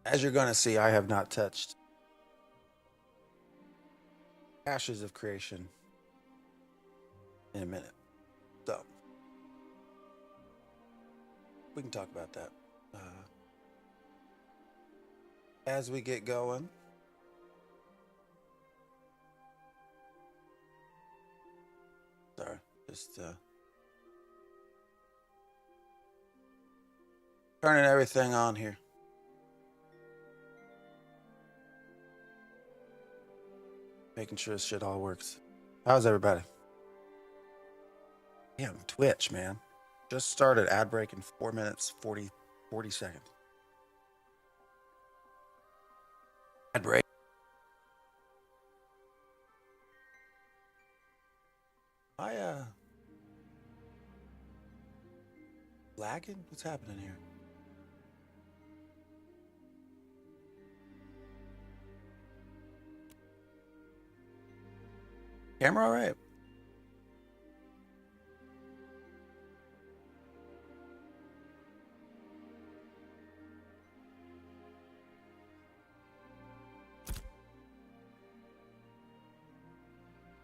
As you're going to see, I have not touched Ashes of Creation in a minute. So, we can talk about that as we get going. Sorry, just turning everything on here. Making sure this shit all works. How's everybody? Damn, Twitch, man. Just started ad break in 4 minutes, 40 seconds. Ad break. Lagging? What's happening here? Camera all right?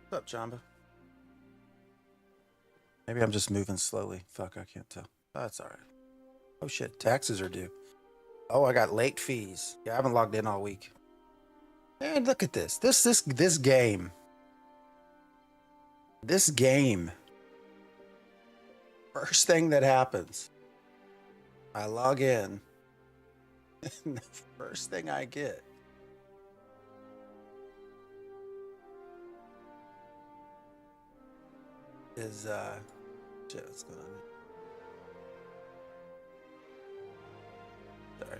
What's up, Jamba? Maybe I'm just moving slowly. Fuck, I can't tell. That's all right. Oh shit, taxes are due. Oh, I got late fees. Yeah, I haven't logged in all week. Man, look at this. This game. This game. First thing that happens, I log in, and the first thing I get is shit, what's going on here? Sorry.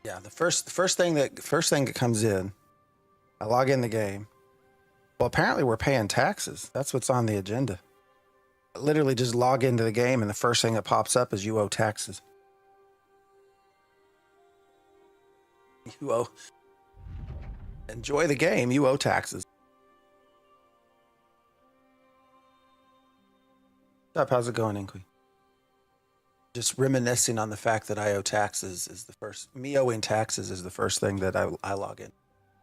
Yeah, the first thing that comes in, I log in the game. Well, apparently we're paying taxes. That's what's on the agenda. I literally just log into the game, and the first thing that pops up is you owe taxes. You owe. Enjoy the game. You owe taxes. What's up? How's it going, Inky? Just reminiscing on the fact that I owe taxes is the first. Me owing taxes is the first thing that I log in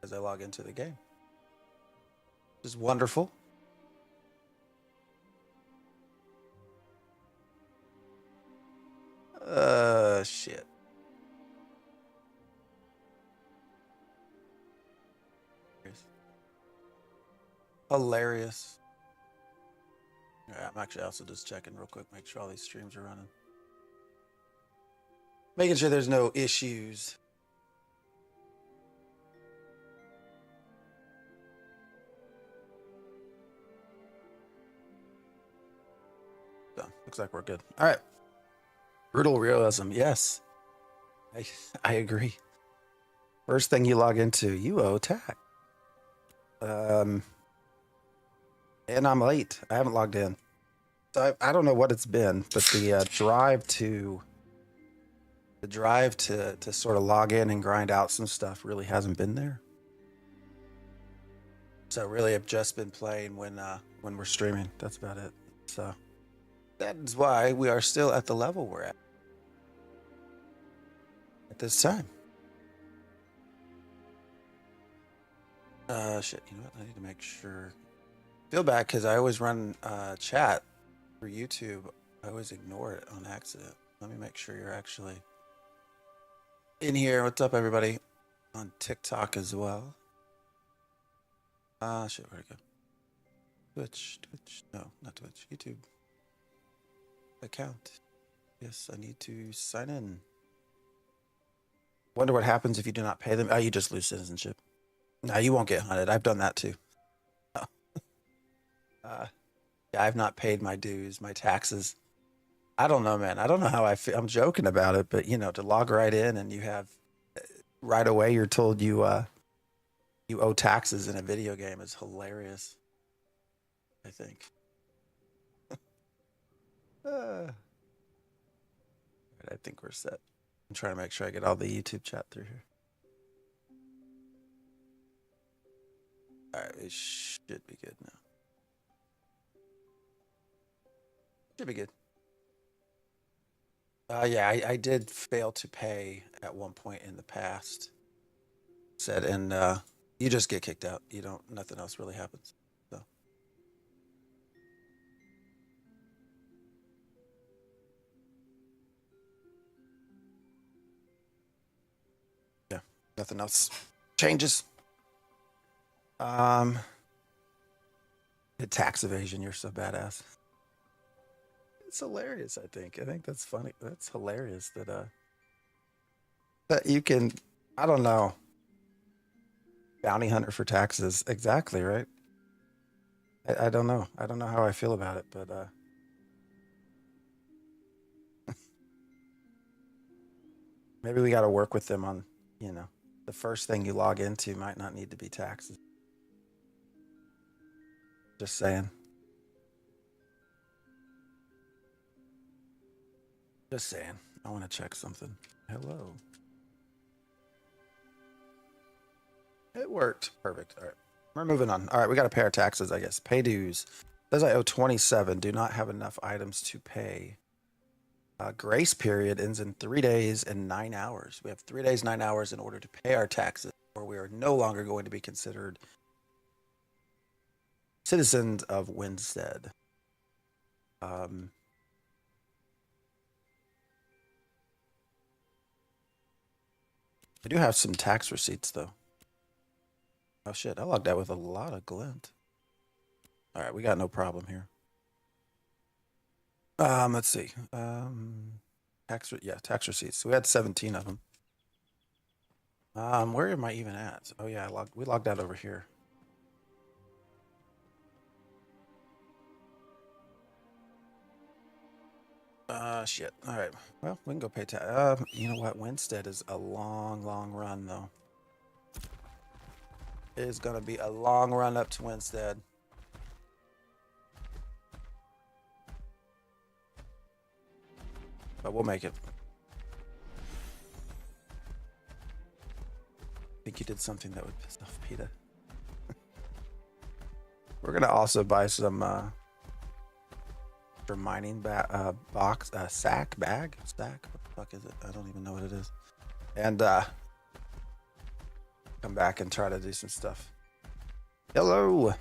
as I log into the game. Just wonderful. Shit. Hilarious. All right, I'm actually also just checking real quick, make sure all these streams are running. Making sure there's no issues. So, looks like we're good. All right. Brutal realism. Yes. I agree. First thing you log into, you owe tax. And I'm late. I haven't logged in. So I don't know what it's been, but the drive to sort of log in and grind out some stuff really hasn't been there. So really, I've just been playing when we're streaming. That's about it. So that is why we are still at the level we're at this time. Shit. You know what? I need to make sure. Feel bad because I always run chat for YouTube. I always ignore it on accident. Let me make sure you're actually in here. What's up, everybody? On TikTok as well. Shit, where'd it go? Twitch. No, not Twitch. YouTube. Account. Yes, I need to sign in. Wonder what happens if you do not pay them. Oh, you just lose citizenship. No, you won't get hunted. I've done that too. Yeah, I've not paid my dues, my taxes. I don't know, man. I don't know how I feel. I'm joking about it, but you know, to log right in and you have right away you're told you owe taxes in a video game is hilarious. I think. I think we're set. I'm trying to make sure I get all the YouTube chat through here. All right, it should be good now. Should be good. Yeah, I did fail to pay at one point in the past. Said, and you just get kicked out. You don't. Nothing else really happens. So yeah, nothing else changes. Um, tax evasion. You're so badass. It's hilarious. I think that's funny. That's hilarious that you can. I don't know. Bounty hunter for taxes. Exactly right. I don't know. I don't know how I feel about it, but maybe we got to work with them on, you know, the first thing you log into might not need to be taxes. Just saying. Just saying. I want to check something. Hello. It worked. Perfect. All right. We're moving on. All right. We got to pay our taxes, I guess. Pay dues. Says I owe 27. Do not have enough items to pay. Grace period ends in 3 days and 9 hours. We have 3 days, 9 hours in order to pay our taxes, or we are no longer going to be considered citizens of Winstead. I do have some tax receipts though. Oh shit, I logged out with a lot of glint. All right, we got no problem here. Let's see. Tax receipts. So we had 17 of them. Where am I even at? Oh yeah, we logged out over here. Shit. All right. Well, we can go pay tax. You know what? Winstead is a long, long run though. It is gonna be a long run up to Winstead. But we'll make it. I think you did something that would piss off PETA. We're gonna also buy some for mining box sack. What the fuck is it? I don't even know what it is. And come back and try to do some stuff. Hello.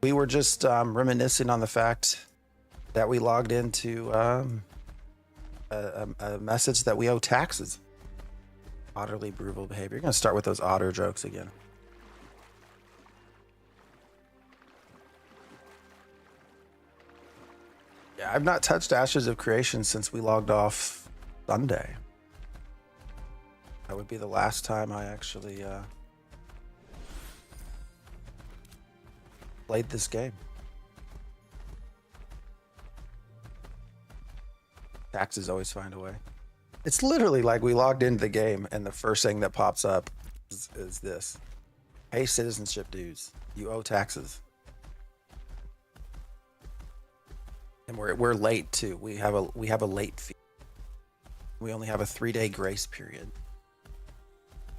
We were just reminiscing on the fact that we logged into a message that we owe taxes. Utterly brutal behavior. You're gonna start with those otter jokes again. Yeah, I've not touched Ashes of Creation since we logged off Sunday. That would be the last time I actually played this game. Taxes always find a way. It's literally like we logged into the game and the first thing that pops up is this. Hey, citizenship dues, you owe taxes. And we're late too. We have a late fee. We only have a 3-day grace period.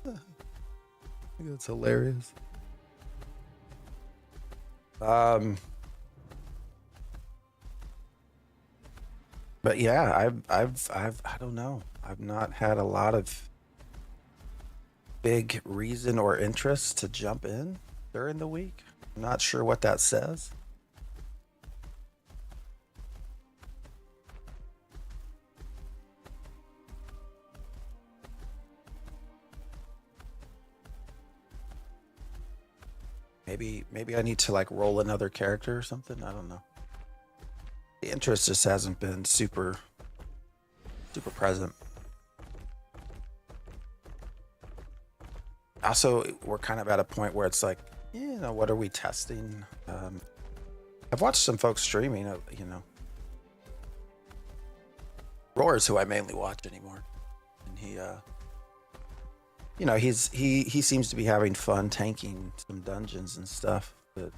I think that's hilarious. But yeah, I don't know. I've not had a lot of big reason or interest to jump in during the week. I'm not sure what that says. Maybe I need to like roll another character or something. I don't know. The interest just hasn't been super present. Also, we're kind of at a point where it's like, you know, what are we testing? I've watched some folks streaming, you know. Roar's who I mainly watch anymore. And he you know, he seems to be having fun tanking some dungeons and stuff, but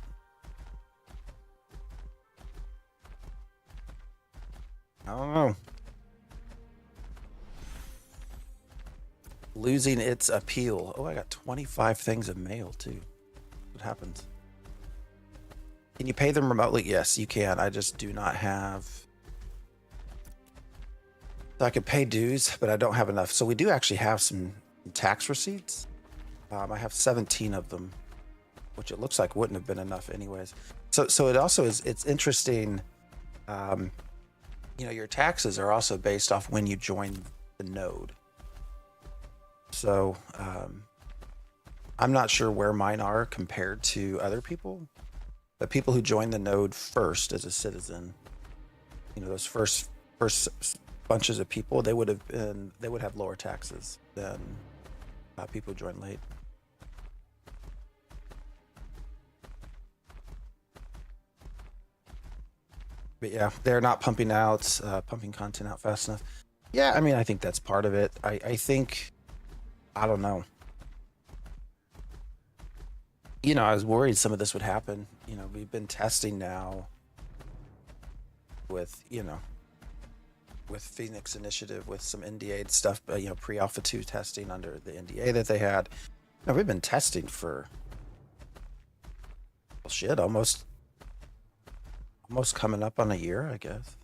I don't know. Losing its appeal. Oh, I got 25 things of mail too. What happens? Can you pay them remotely? Yes, you can. I just do not have So I could pay dues, but I don't have enough. So we do actually have some tax receipts. I have 17 of them, which it looks like wouldn't have been enough anyways. So it also is, it's interesting. Um, you know, your taxes are also based off when you join the node. So I'm not sure where mine are compared to other people, but people who join the node first as a citizen, you know, those first bunches of people, they would have lower taxes than people who join late. But yeah, they're not pumping content out fast enough. Yeah, I mean, I think that's part of it. I think, I don't know. You know, I was worried some of this would happen. You know, we've been testing now with, you know, with Phoenix Initiative, with some NDA stuff, you know, pre-alpha 2 testing under the NDA that they had. Now, we've been testing for, well, shit, almost coming up on a year, I guess.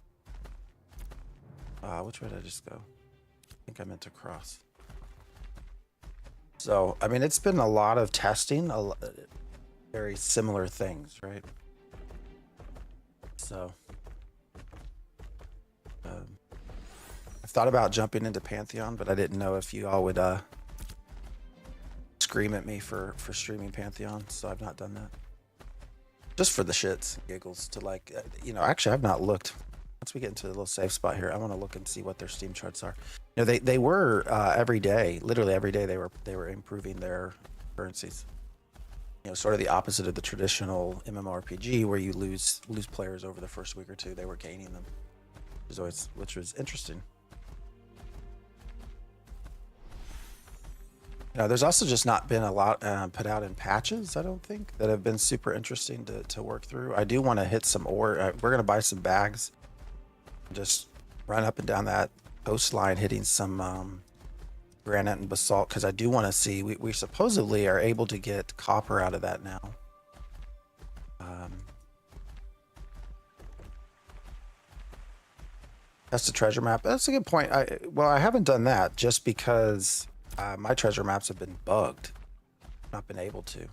Which way did I just go? I think I meant to cross. So, I mean, it's been a lot of testing, very similar things, right? So, I've thought about jumping into Pantheon, but I didn't know if you all would scream at me for streaming Pantheon, so I've not done that. Just for the shits and giggles to, like, you know, actually I've not looked. Once we get into a little safe spot here, I want to look and see what their Steam charts are. You know, they were every day, literally every day, they were improving their currencies. You know, sort of the opposite of the traditional mmorpg where you lose players over the first week or two. They were gaining them, which was interesting. You know, there's also just not been a lot put out in patches, I don't think, that have been super interesting to work through. I do want to hit some ore. We're going to buy some bags and just run up and down that coastline hitting some granite and basalt, because I do want to see, we supposedly are able to get copper out of that now. That's the treasure map. That's a good point. I haven't done that just because my treasure maps have been bugged. Not been able to.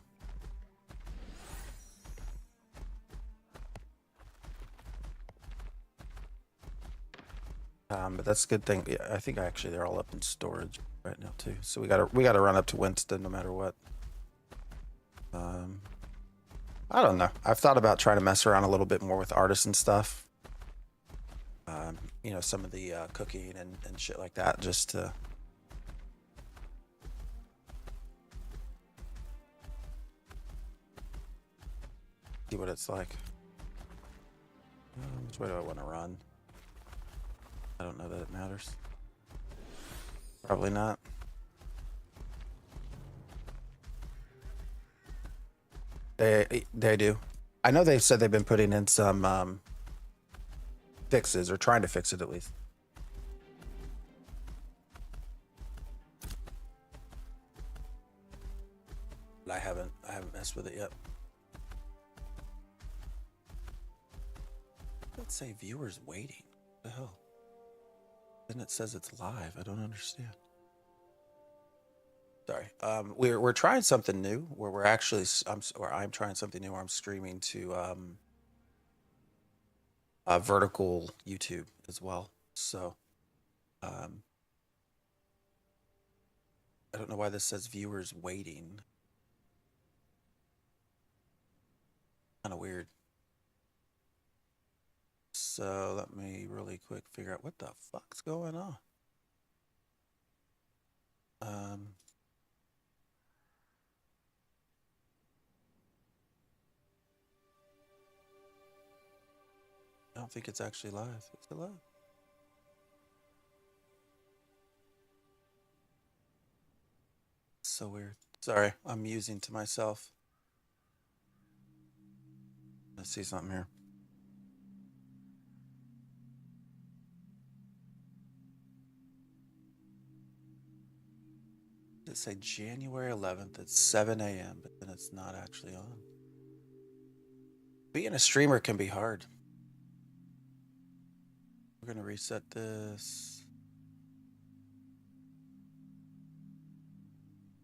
But that's a good thing. Yeah, I think actually they're all up in storage right now too. So we gotta run up to Winston no matter what. I don't know. I've thought about trying to mess around a little bit more with artisan stuff. You know, some of the cooking and shit like that, just to see what it's like. Which way do I want to run? I don't know that it matters. Probably not. They do. I know they've said they've been putting in some fixes, or trying to fix it at least. But I haven't messed with it yet. Let's say viewers waiting. What the hell? Then it says it's live. I don't understand. Sorry. We're trying something new where we're actually I'm trying something new where I'm streaming to vertical YouTube as well. So I don't know why this says viewers waiting. Kind of weird. So let me really quick figure out what the fuck's going on. I don't think it's actually live. Is it live? So weird. Sorry, I'm musing to myself. Let's see something here. Did it say January 11th at 7 a.m., but then it's not actually on. Being a streamer can be hard. We're going to reset this.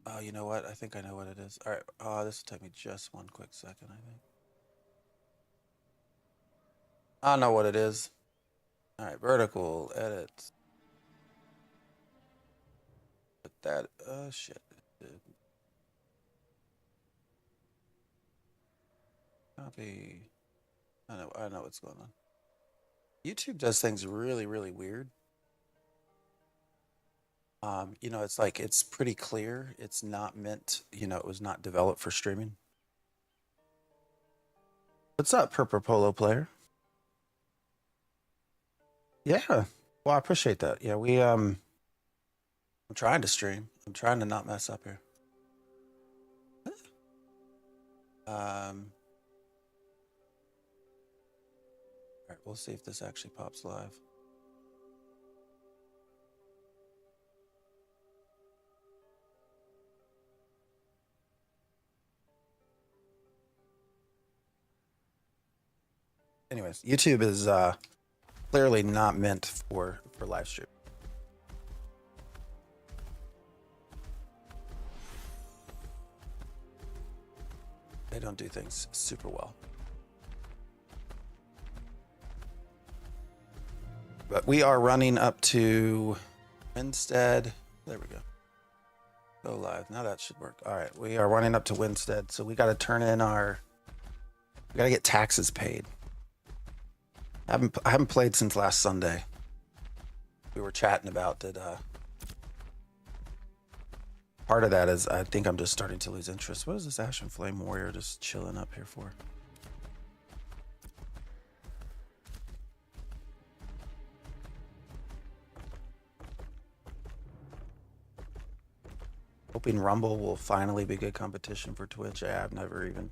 Oh, you know what? I think I know what it is. All right. This will take me just one quick second, I think. I know what it is. All right. Vertical edit. Put that. Shit. Copy. I know what's going on. YouTube does things really, really weird. You know, it's like it's pretty clear. It's not meant, you know, it was not developed for streaming. What's up, Purple Polo player? Yeah. Well, I appreciate that. Yeah, I'm trying to stream. I'm trying to not mess up here. All right, we'll see if this actually pops live. Anyways, YouTube is clearly not meant for live stream. They don't do things super well. But we are running up to Winstead. There we go. Go live. Now that should work. All right, we are running up to Winstead, so we got to turn in our. We got to get taxes paid. I haven't played since last Sunday. We were chatting about that. Part of that is I think I'm just starting to lose interest. What is this Ashen Flame Warrior just chilling up here for? Hoping Rumble will finally be good competition for Twitch. I've never even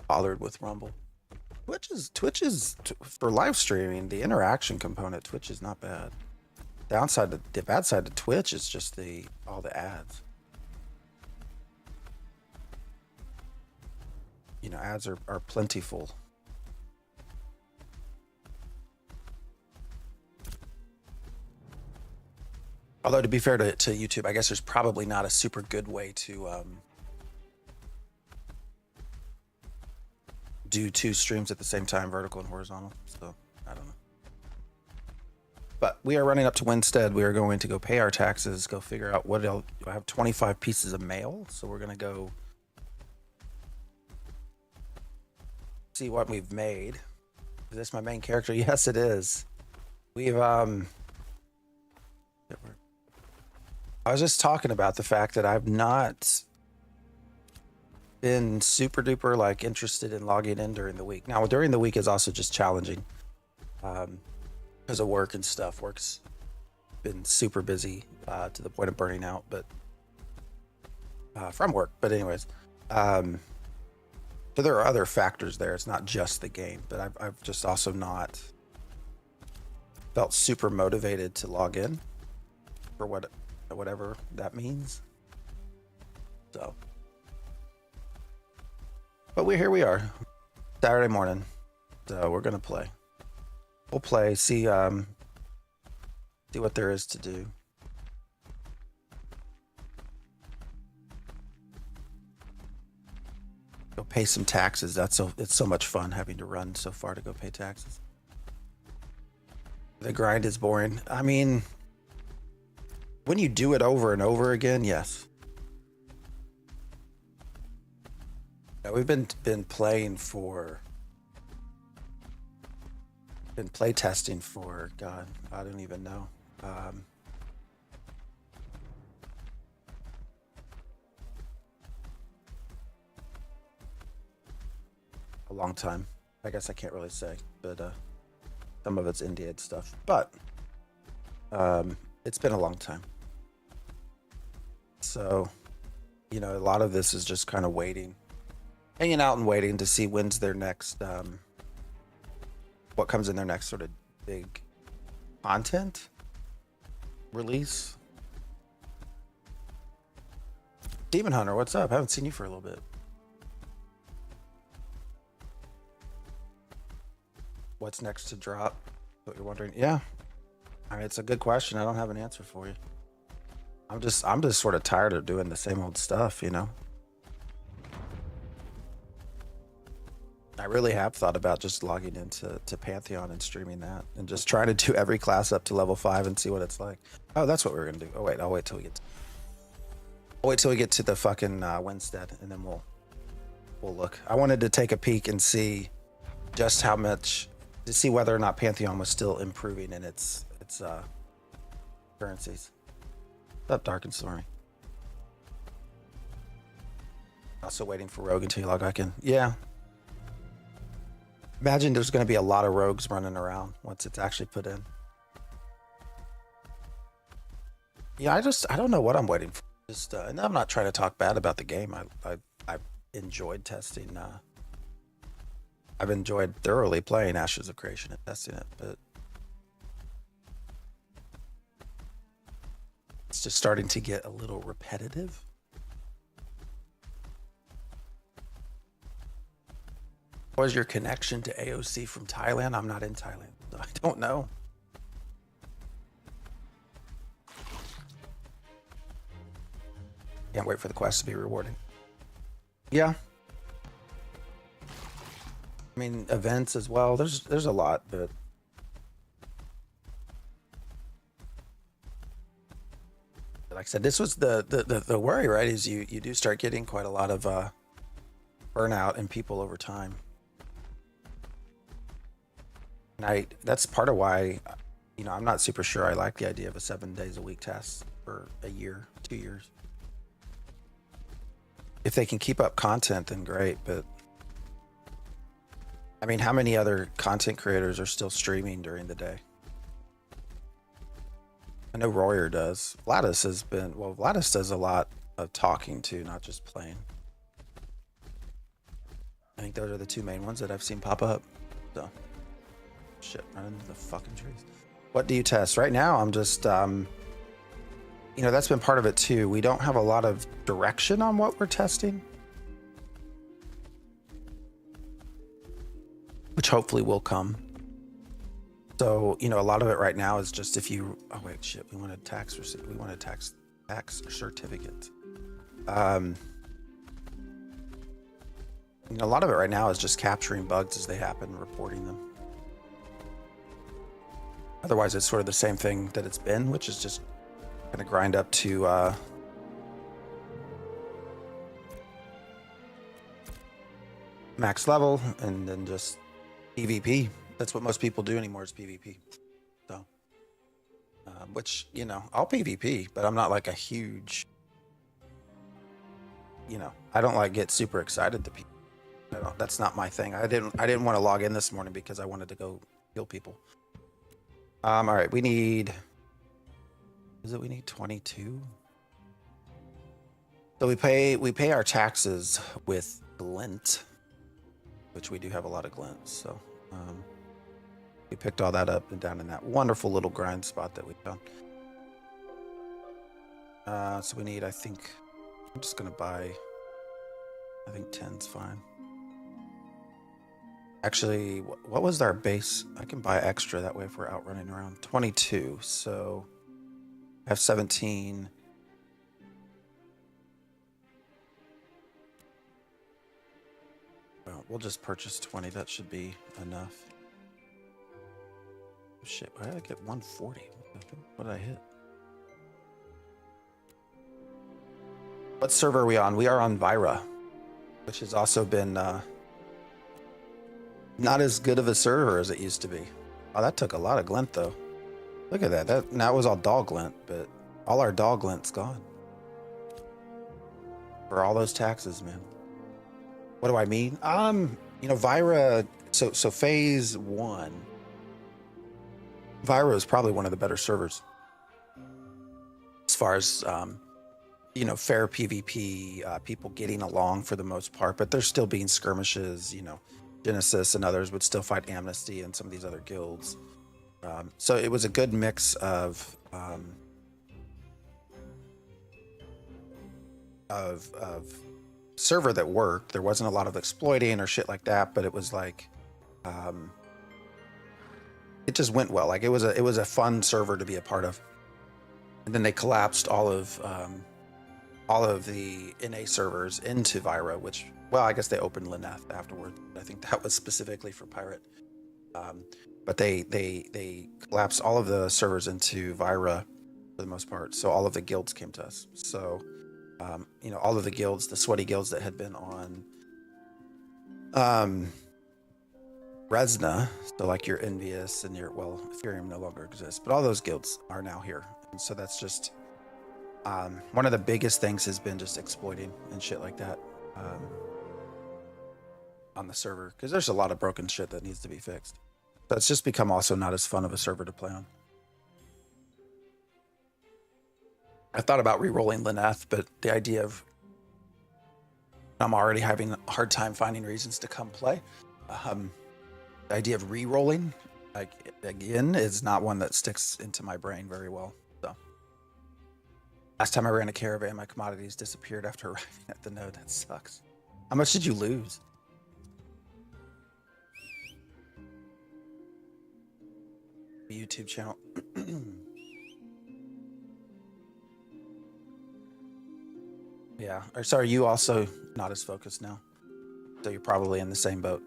bothered with Rumble. Twitch is for live streaming. The interaction component, Twitch is not bad. The bad side to Twitch is just all the ads. You know, ads are plentiful. Although to be fair to YouTube, I guess there's probably not a super good way to do two streams at the same time, vertical and horizontal. So I don't know. But we are running up to Winstead. We are going to go pay our taxes, go figure out what else. I have 25 pieces of mail, so we're gonna go see what we've made. Is this my main character? Yes, it is. We've I was just talking about the fact that I've not been super duper like interested in logging in during the week. Now during the week is also just challenging because of work and stuff. Work's been super busy to the point of burning out, but from work. But anyways, so there are other factors there. It's not just the game, but I've just also not felt super motivated to log in for whatever that means. So, but here we are, Saturday morning. So we're gonna play. We'll play. See what there is to do. Go pay some taxes. It's so much fun having to run so far to go pay taxes. The grind is boring. I mean, when you do it over and over again, yes. Yeah, we've been playing for, been play testing for, God, I don't even know. A long time. I guess I can't really say, but some of it's Indian stuff. But it's been a long time. So, you know, a lot of this is just kind of waiting, hanging out and waiting to see when's their next, what comes in their next sort of big content release. Demon Hunter, what's up? I haven't seen you for a little bit. What's next to drop? What you're wondering? Yeah. I mean, it's a good question. I don't have an answer for you. I'm just sort of tired of doing the same old stuff, you know. I really have thought about just logging into Pantheon and streaming that and just trying to do every class up to level 5 and see what it's like. Oh, that's what we're gonna do. Oh wait, I'll wait till we get to the fucking Winstead, and then we'll look. I wanted to take a peek and see just how much, to see whether or not Pantheon was still improving in its currencies. What's up, Dark and Stormy? Also waiting for Rogue until you log back in. Yeah. Imagine there's going to be a lot of rogues running around once it's actually put in. Yeah, I don't know what I'm waiting for. Just, and I'm not trying to talk bad about the game. I've enjoyed testing. I've enjoyed thoroughly playing Ashes of Creation and testing it, but it's just starting to get a little repetitive. What was your connection to AOC from Thailand? I'm not in Thailand. I don't know. Can't wait for the quest to be rewarding. Yeah. I mean, events as well. There's a lot, but like I said, this was the worry, right? Is you do start getting quite a lot of burnout in people over time. And that's part of why, you know, I'm not super sure I like the idea of a 7 days a week test for a year, 2 years. If they can keep up content, then great, but I mean, how many other content creators are still streaming during the day? I know Royer does. Vladis has been, well, Vladis does a lot of talking too, not just playing. I think those are the two main ones that I've seen pop up. So, shit, run into the fucking trees. What do you test? Right now, I'm just, you know, that's been part of it too. We don't have a lot of direction on what we're testing, which hopefully will come. So, you know, a lot of it right now is just if you, oh wait, shit, we want a tax receipt. We want a tax certificate. You know, a lot of it right now is just capturing bugs as they happen, reporting them. Otherwise, it's sort of the same thing that it's been, which is just going to grind up to max level and then just PvP. That's what most people do anymore is PvP. So, which, you know, I'll PvP, but I'm not like a huge, you know, I don't like get super excited to PvP. That's not my thing. I didn't want to log in this morning because I wanted to go kill people. All right, we need, we need 22? So we pay our taxes with glint, which we do have a lot of glint. So we picked all that up and down in that wonderful little grind spot that we found. So we need, I think, I'm just gonna buy, I think 10's fine. Actually, what was our base? I can buy extra that way if we're out running around. 22, so I have 17. Well, we'll just purchase 20. That should be enough. Oh, shit, why did I get 140? What did I hit? What server are we on? We are on Vyra, which has also been not as good of a server as it used to be. Oh, that took a lot of glint though. Look at that. That was all dog glint, but all our dog glint's gone. For all those taxes, man. What do I mean? You know, Vyra, so phase 1. Vyra is probably one of the better servers. As far as you know, fair PvP, people getting along for the most part, but there's still being skirmishes, you know. Genesis and others would still fight Amnesty and some of these other guilds. So it was a good mix of server that worked. There wasn't a lot of exploiting or shit like that, but it was like it just went well. Like it was a fun server to be a part of. And then they collapsed all of the NA servers into Vyra, which, well, I guess they opened Lineth afterward. I think that was specifically for Pirate. But they collapsed all of the servers into Vyra for the most part. So all of the guilds came to us. So, you know, all of the guilds, the sweaty guilds that had been on Resna, so like your Envious and your, well, Ethereum no longer exists, but all those guilds are now here. And so that's just one of the biggest things has been just exploiting and shit like that on the server, because there's a lot of broken shit that needs to be fixed. So it's just become also not as fun of a server to play on. I thought about re-rolling Lineth, but the idea of I'm already having a hard time finding reasons to come play. The idea of re-rolling, like, again, is not one that sticks into my brain very well. So last time I ran a caravan, my commodities disappeared after arriving at the node. That sucks. How much did you lose? YouTube channel. Yeah. Or sorry, you also not as focused now. So you're probably in the same boat.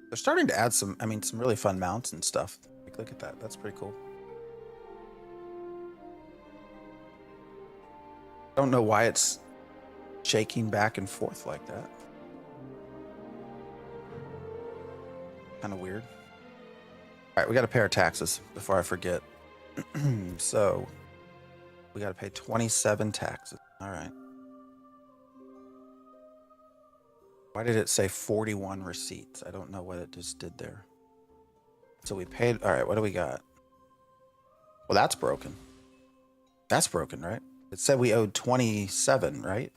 They're starting to add some, I mean, some really fun mounts and stuff. Like, look at that. That's pretty cool. I don't know why it's shaking back and forth like that. Kind of weird. All right, we got to pay our taxes before I forget. So we got to pay 27 taxes. All right. Why did it say 41 receipts? I don't know what it just did there. So we paid. All right, what do we got? Well, that's broken. That's broken, right? It said we owed 27, right?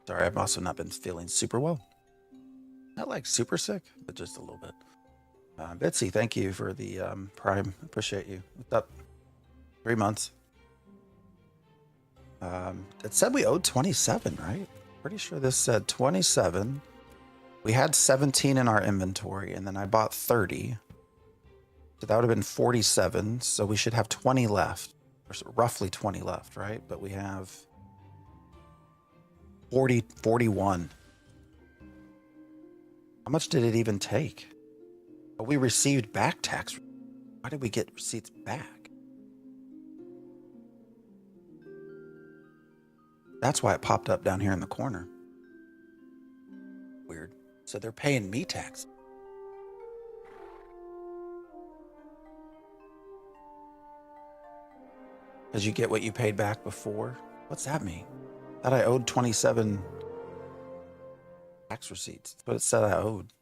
Sorry, I've also not been feeling super well. Not like super sick, but just a little bit. Bitsy, thank you for the Prime. Appreciate you. What's up? 3 months. It said we owed 27, right? Pretty sure this said 27. We had 17 in our inventory, and then I bought 30. So that would have been 47. So we should have 20 left, or roughly 20 left, right? But we have 41. How much did it even take? But we received back tax. Why did we get receipts back? That's why it popped up down here in the corner. Weird. So they're paying me tax. Because you get what you paid back before? What's that mean? Thought I owed 27 tax receipts. That's what it said I owed.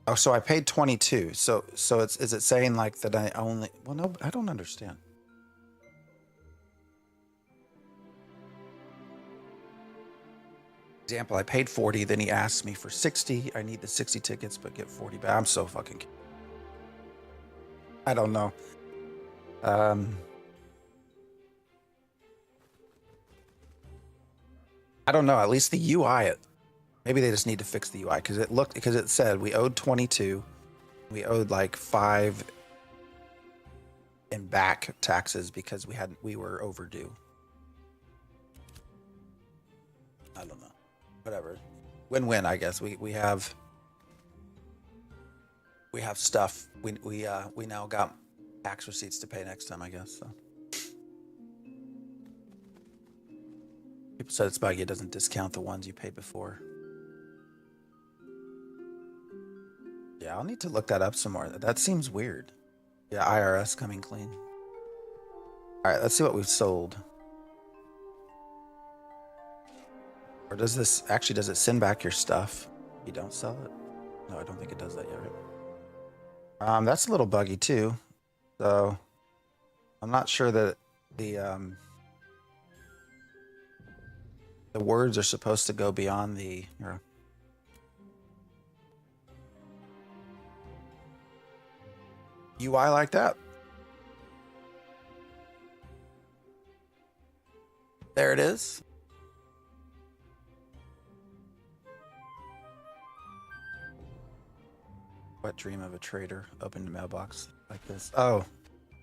Oh, so I paid 22. So is it saying like that I only, well, no, I don't understand. Example, I paid 40, then he asked me for 60. I need the 60 tickets, but get 40 back. I'm so fucking, I don't know. I don't know. At least the UI, maybe they just need to fix the UI because it said we owed 22. We owed like 5 in back taxes because we were overdue. I don't know. Whatever. Win-win, I guess. We have stuff. We now got tax receipts to pay next time, I guess. So. People said it's buggy. It doesn't discount the ones you paid before. Yeah, I'll need to look that up some more. That seems weird. Yeah, IRS coming clean. All right, let's see what we've sold. Or does it send back your stuff? You don't sell it? No, I don't think it does that yet, right? That's a little buggy too. So I'm not sure that the words are supposed to go beyond the UI like that. There it is. Wet dream of a trader. Opened a mailbox like this. Oh,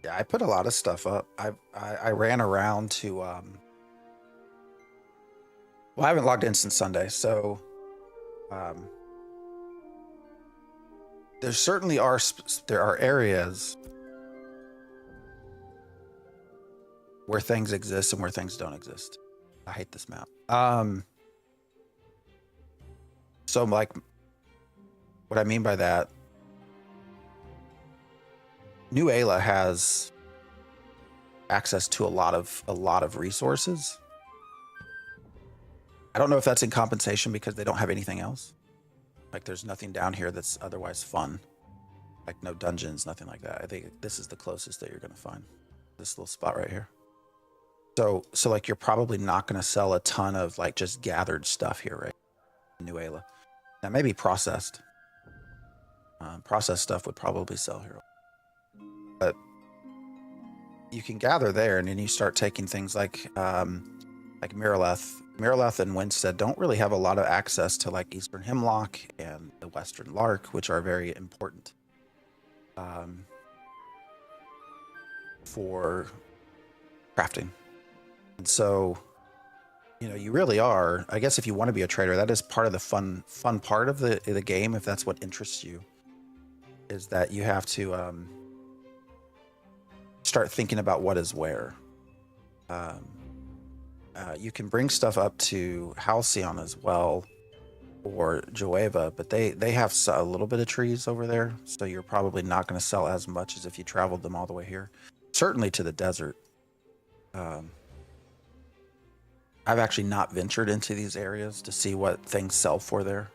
yeah. I put a lot of stuff up. I ran around to well, I haven't logged in since Sunday, so there certainly there are areas where things exist and where things don't exist. I hate this map. So like, what I mean by that, New Ayla has access to a lot of resources. I don't know if that's in compensation because they don't have anything else. Like there's nothing down here that's otherwise fun. Like no dungeons, nothing like that. I think this is the closest that you're gonna find. This little spot right here. So like you're probably not gonna sell a ton of like just gathered stuff here, right? New Ayla. Now maybe processed. Processed stuff would probably sell here. But you can gather there, and then you start taking things like Miraleth. Miraleth and Winstead don't really have a lot of access to like Eastern Hemlock and the Western Lark, which are very important for crafting. And so, you know, you really are. I guess if you want to be a trader, that is part of the fun part of the game. If that's what interests you, is that you have to start thinking about what is where. You can bring stuff up to Halcyon as well, or Joeva, but they have a little bit of trees over there, so you're probably not going to sell as much as if you traveled them all the way here. Certainly to the desert. I've actually not ventured into these areas to see what things sell for there.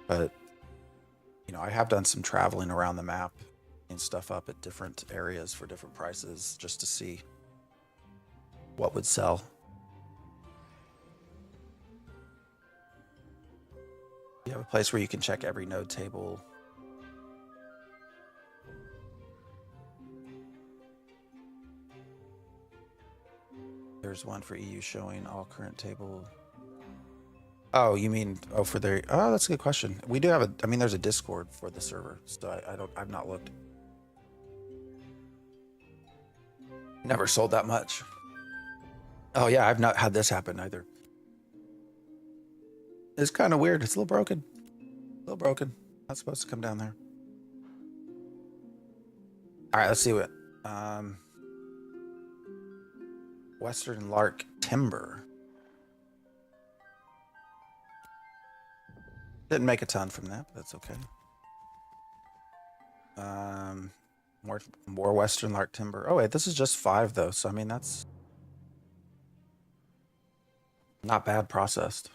But, you know, I have done some traveling around the map and stuff up at different areas for different prices just to see what would sell. You have a place where you can check every node table. There's one for EU showing all current table. Oh, you mean, oh, for their, oh, that's a good question. We do have I mean, there's a Discord for the server, so I've not looked. Never sold that much. Oh yeah, I've not had this happen either. It's kind of weird. It's a little broken. A little broken. Not supposed to come down there. All right, let's see what. Western Lark Timber. Didn't make a ton from that, but that's okay. More Western Lark Timber. Oh wait, this is just 5 though, so I mean that's not bad processed.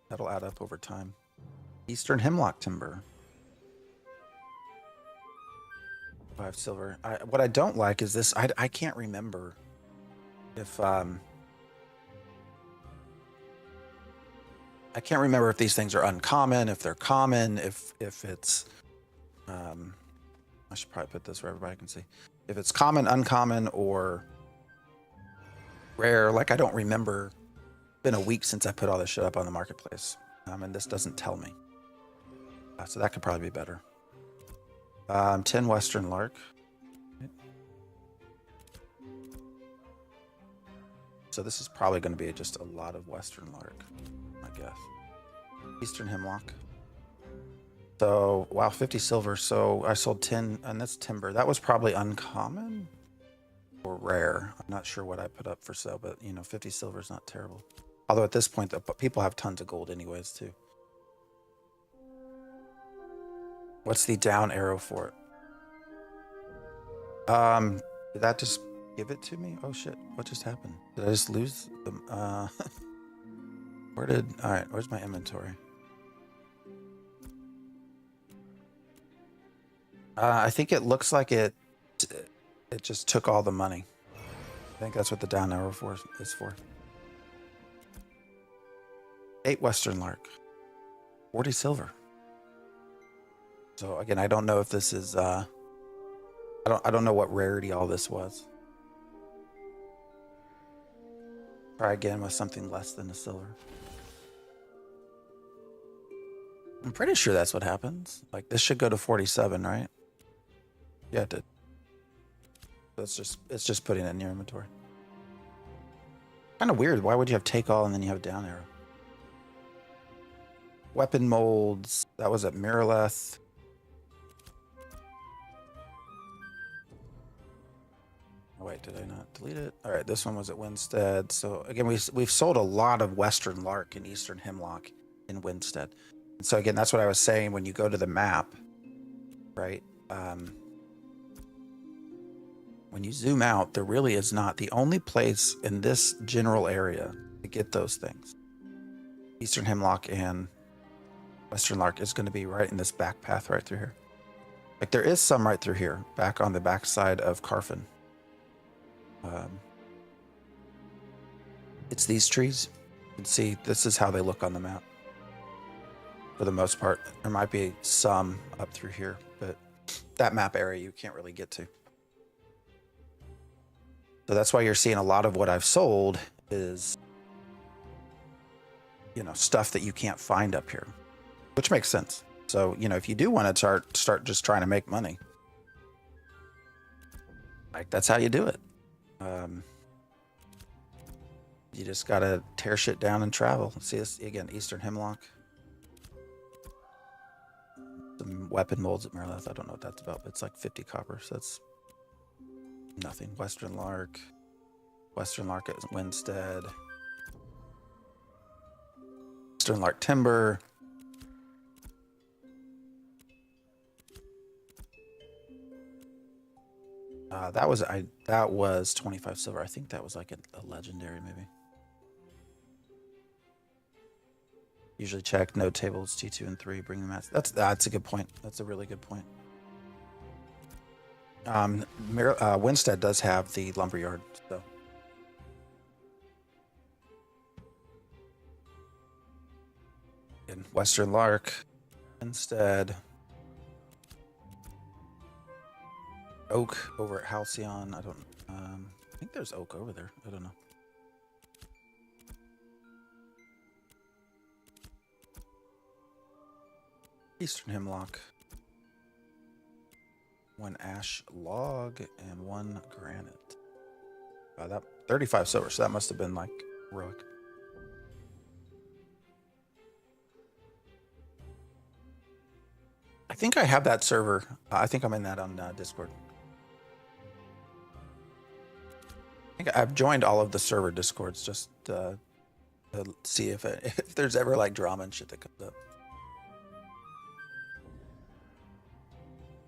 That'll add up over time. Eastern Hemlock Timber. 5 silver. What I don't like is this. I can't remember if I can't remember if these things are uncommon, if they're common, if it's I should probably put this where everybody can see. If it's common, uncommon, or rare. Like I don't remember. It's been a week since I put all this shit up on the marketplace, and this doesn't tell me. So that could probably be better. 10 Western Lark. So this is probably going to be just a lot of Western Lark, I guess. Eastern Hemlock. So, wow, 50 silver. So I sold 10, and that's timber. That was probably uncommon or rare. I'm not sure what I put up for sale, but, you know, 50 silver is not terrible. Although at this point, people have tons of gold anyways, too. What's the down arrow for it? Did that just give it to me? Oh, shit. What just happened? Did I just lose them? All right, where's my inventory? I think it looks like it just took all the money. I think that's what the down arrow is for. 8 Western Lark. 40 silver. So again, I don't know if this is I don't know what rarity all this was. Try again with something less than a silver. I'm pretty sure that's what happens. Like this should go to 47, right? Yeah, it did. It's just putting it in your inventory. Kind of weird. Why would you have take all and then you have down arrow? Weapon molds. That was at Miraleth. Oh, wait, did I not delete it? All right, this one was at Winstead. So again, we've sold a lot of Western Lark and Eastern Hemlock in Winstead. And so again, that's what I was saying when you go to the map, right? When you zoom out, there really is not. The only place in this general area to get those things, Eastern Hemlock and Western Lark, is going to be right in this back path right through here. Like there is some right through here, back on the back side of Carfin. It's these trees. You can see this is how they look on the map. For the most part, there might be some up through here, but that map area you can't really get to. So that's why you're seeing a lot of what I've sold is, you know, stuff that you can't find up here, which makes sense. So, you know, if you do want to start just trying to make money, like that's how you do it. You just got to tear shit down and travel. See this again, Eastern Hemlock. Some weapon molds at Miraleth. I don't know what that's about, but it's like 50 copper, so that's nothing. Western Lark at Winstead. Western Lark Timber. That was 25 silver. I think that was like a legendary maybe. Usually check node tables T2 and 3. Bring them out. That's a good point. That's a really good point. Winstead does have the lumberyard, so. In Western Lark, Winstead, Oak over at Halcyon. I think there's Oak over there. I don't know. Eastern Hemlock. 1 ash log and 1 granite. That 35 silver, so that must have been like heroic. I think I have that server. I think I'm in that on Discord. I think I've joined all of the server Discords just to see if there's ever like drama and shit that comes up.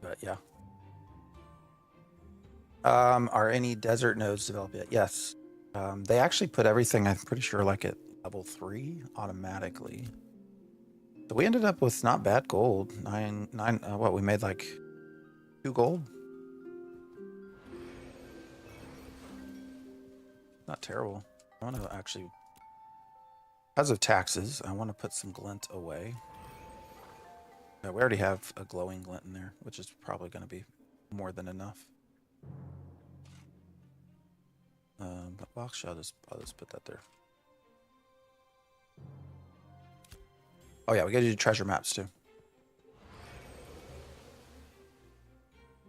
But yeah. Are any desert nodes developed yet? Yes. They actually put everything, I'm pretty sure, like at level 3 automatically. So we ended up with not bad gold. What, we made like 2 gold? Not terrible. I want to actually, because of taxes, I want to put some glint away. Yeah, we already have a glowing glint in there, which is probably going to be more than enough. But well, I'll just put that there. Oh yeah, we gotta do treasure maps too.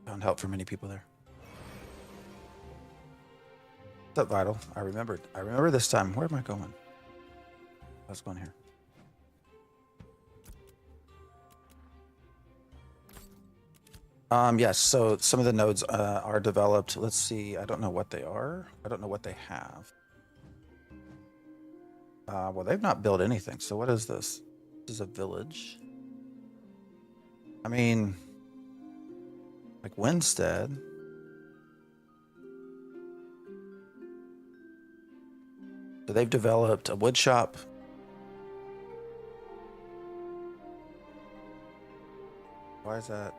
Found help for many people there. What's up, Vital? I remembered. I remember this time. Where am I going? I was going here. Yes, so some of the nodes are developed. Let's see. I don't know what they are. I don't know what they have. Well, they've not built anything. So what is this? This is a village. I mean, like Winstead. So they've developed a wood shop. Why is that?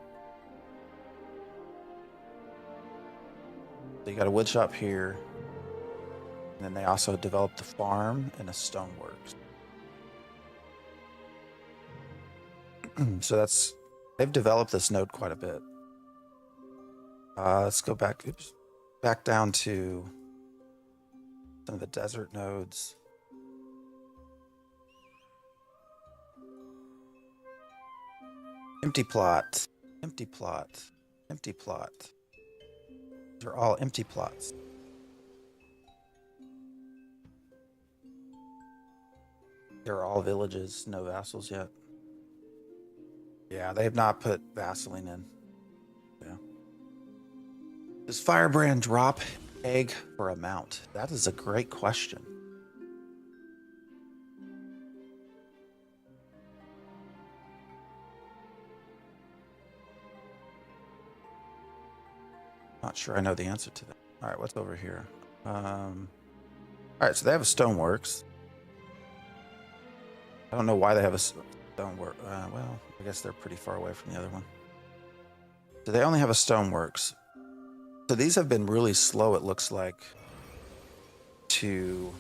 So you got a wood shop here. And then they also developed a farm and a stoneworks. So they've developed this node quite a bit. Let's go back down to some of the desert nodes. Empty plot. Empty plot. Empty plot. These are all empty plots. They're all villages, no vassals yet. Yeah, they have not put Vaseline in. Yeah. Does Firebrand drop egg for a mount? That is a great question. Not sure I know the answer to that. All right, what's over here? All right, so they have a stoneworks. I don't know why they have a stonework. Well, I guess they're pretty far away from the other one. So they only have a stoneworks. So these have been really slow, it looks like, to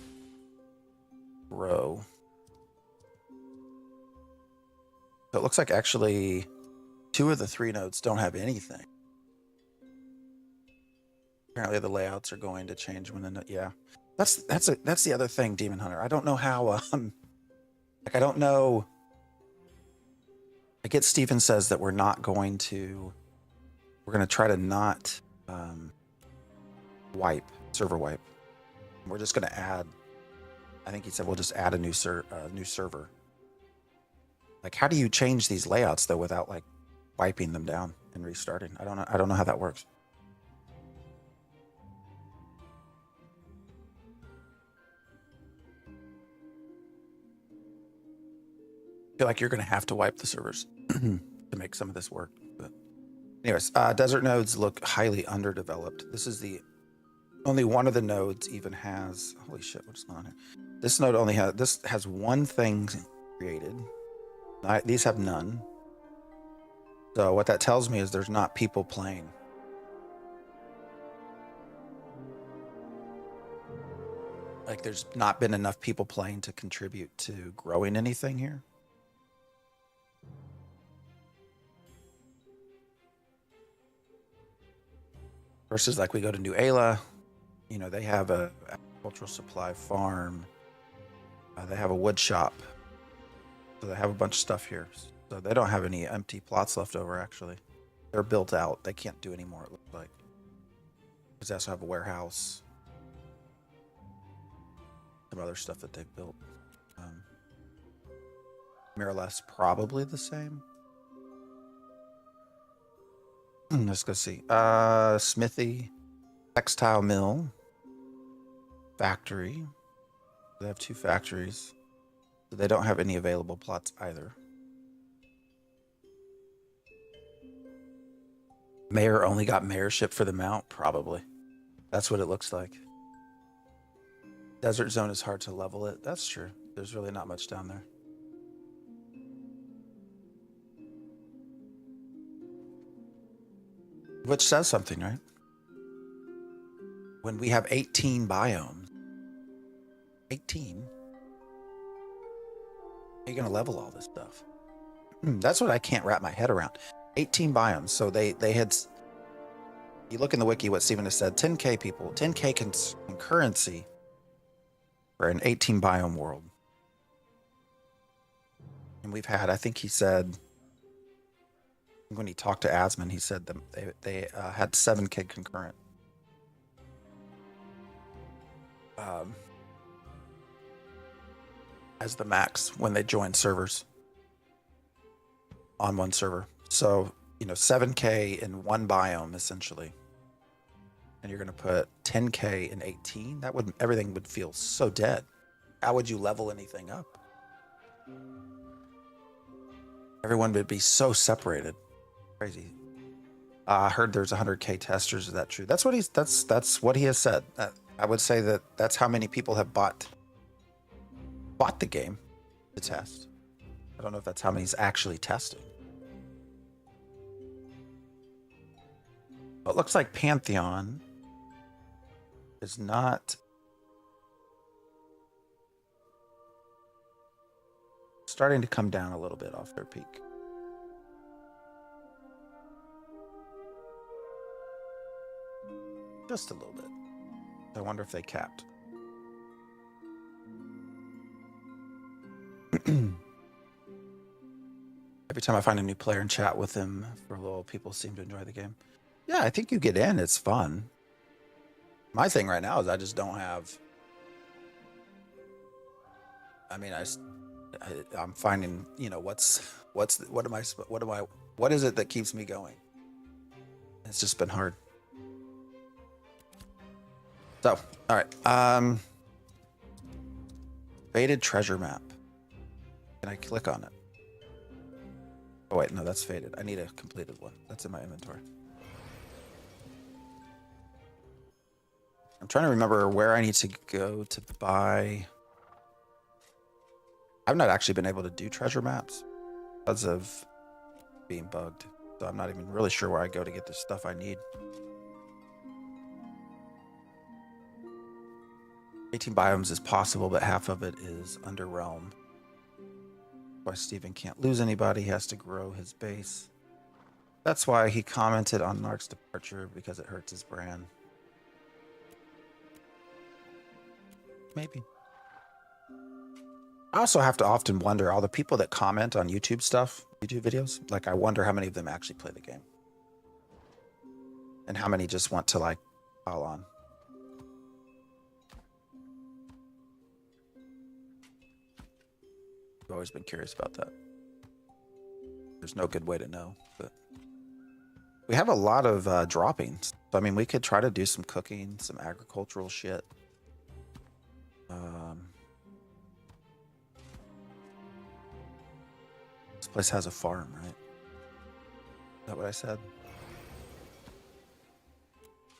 grow. So it looks like actually 2 of the 3 nodes don't have anything. Apparently the layouts are going to change when the yeah. That's the other thing, Demon Hunter. I don't know how like I don't know. I get Steven says that we're going to try to not server wipe. We're just going to add, I think he said we'll just add a new server. Like, how do you change these layouts though without like wiping them down and restarting? I don't know how that works. I feel like you're going to have to wipe the servers to make some of this work. But anyways, desert nodes look highly underdeveloped. This is the only one of the nodes even has, holy shit, what's going on here? This node only has 1 thing created. These have none. So what that tells me is there's not people playing. Like there's not been enough people playing to contribute to growing anything here. Versus like we go to New Ayla, you know, they have a agricultural supply farm. They have a wood shop. So they have a bunch of stuff here. So they don't have any empty plots left over, actually. They're built out. They can't do any more, it looks like. Because they also have a warehouse. Some other stuff that they've built. More or less probably the same. Let's go see. Smithy, textile mill, factory. They have 2 factories. So they don't have any available plots either. Mayor only got mayorship for the mount, probably. That's what it looks like. Desert zone is hard to level it. That's true. There's really not much down there. Which says something, right? When we have 18 biomes, 18, how are you going to level all this stuff? That's what I can't wrap my head around. 18 biomes. So they had, you look in the wiki, what Steven has said, 10K people, 10K concurrency for an 18 biome world. And we've had, I think he said, when he talked to Asmon, he said they had 7K concurrent. As the max when they join servers on one server. So, you know, 7K in one biome essentially. And you're going to put 10K in 18. That would, everything would feel so dead. How would you level anything up? Everyone would be so separated. Crazy. I heard there's 100K testers. Is that true? That's what he has said. I would say that that's how many people have bought the game to test. I don't know if that's how many he's actually testing. But it looks like Pantheon is not starting to come down a little bit off their peak. Just a little bit. I wonder if they capped. Every time I find a new player and chat with them for a little, people seem to enjoy the game. Yeah, I think you get in. It's fun. My thing right now is I just don't have. I mean, I'm finding, you know, what is it that keeps me going? It's just been hard. So, all right. Faded treasure map. Can I click on it? Oh wait, no, that's faded. I need a completed one. That's in my inventory. I'm trying to remember where I need to go to buy. I've not actually been able to do treasure maps because of being bugged. So I'm not even really sure where I go to get the stuff I need. 18 biomes is possible, but half of it is under realm. Why Steven can't lose anybody, he has to grow his base. That's why he commented on Narc's departure, because it hurts his brand. Maybe. I also have to often wonder, all the people that comment on YouTube stuff, YouTube videos, like I wonder how many of them actually play the game. And how many just want to like pile on. I've always been curious about that. There's no good way to know, but we have a lot of droppings. So, I mean, we could try to do some cooking, some agricultural shit. This place has a farm, right? Is that what I said?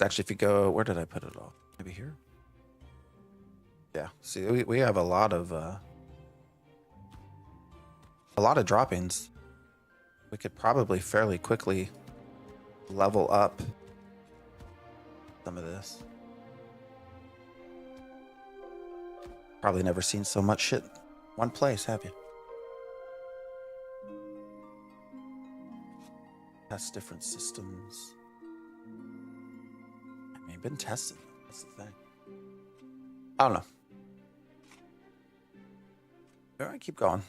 Actually, if you go, where did I put it all? Maybe here? Yeah, see, we have a lot of droppings. We could probably fairly quickly level up some of this. Probably never seen so much shit one place, have you? Test different systems. I mean, been tested. That's the thing. I don't know. All right, keep going.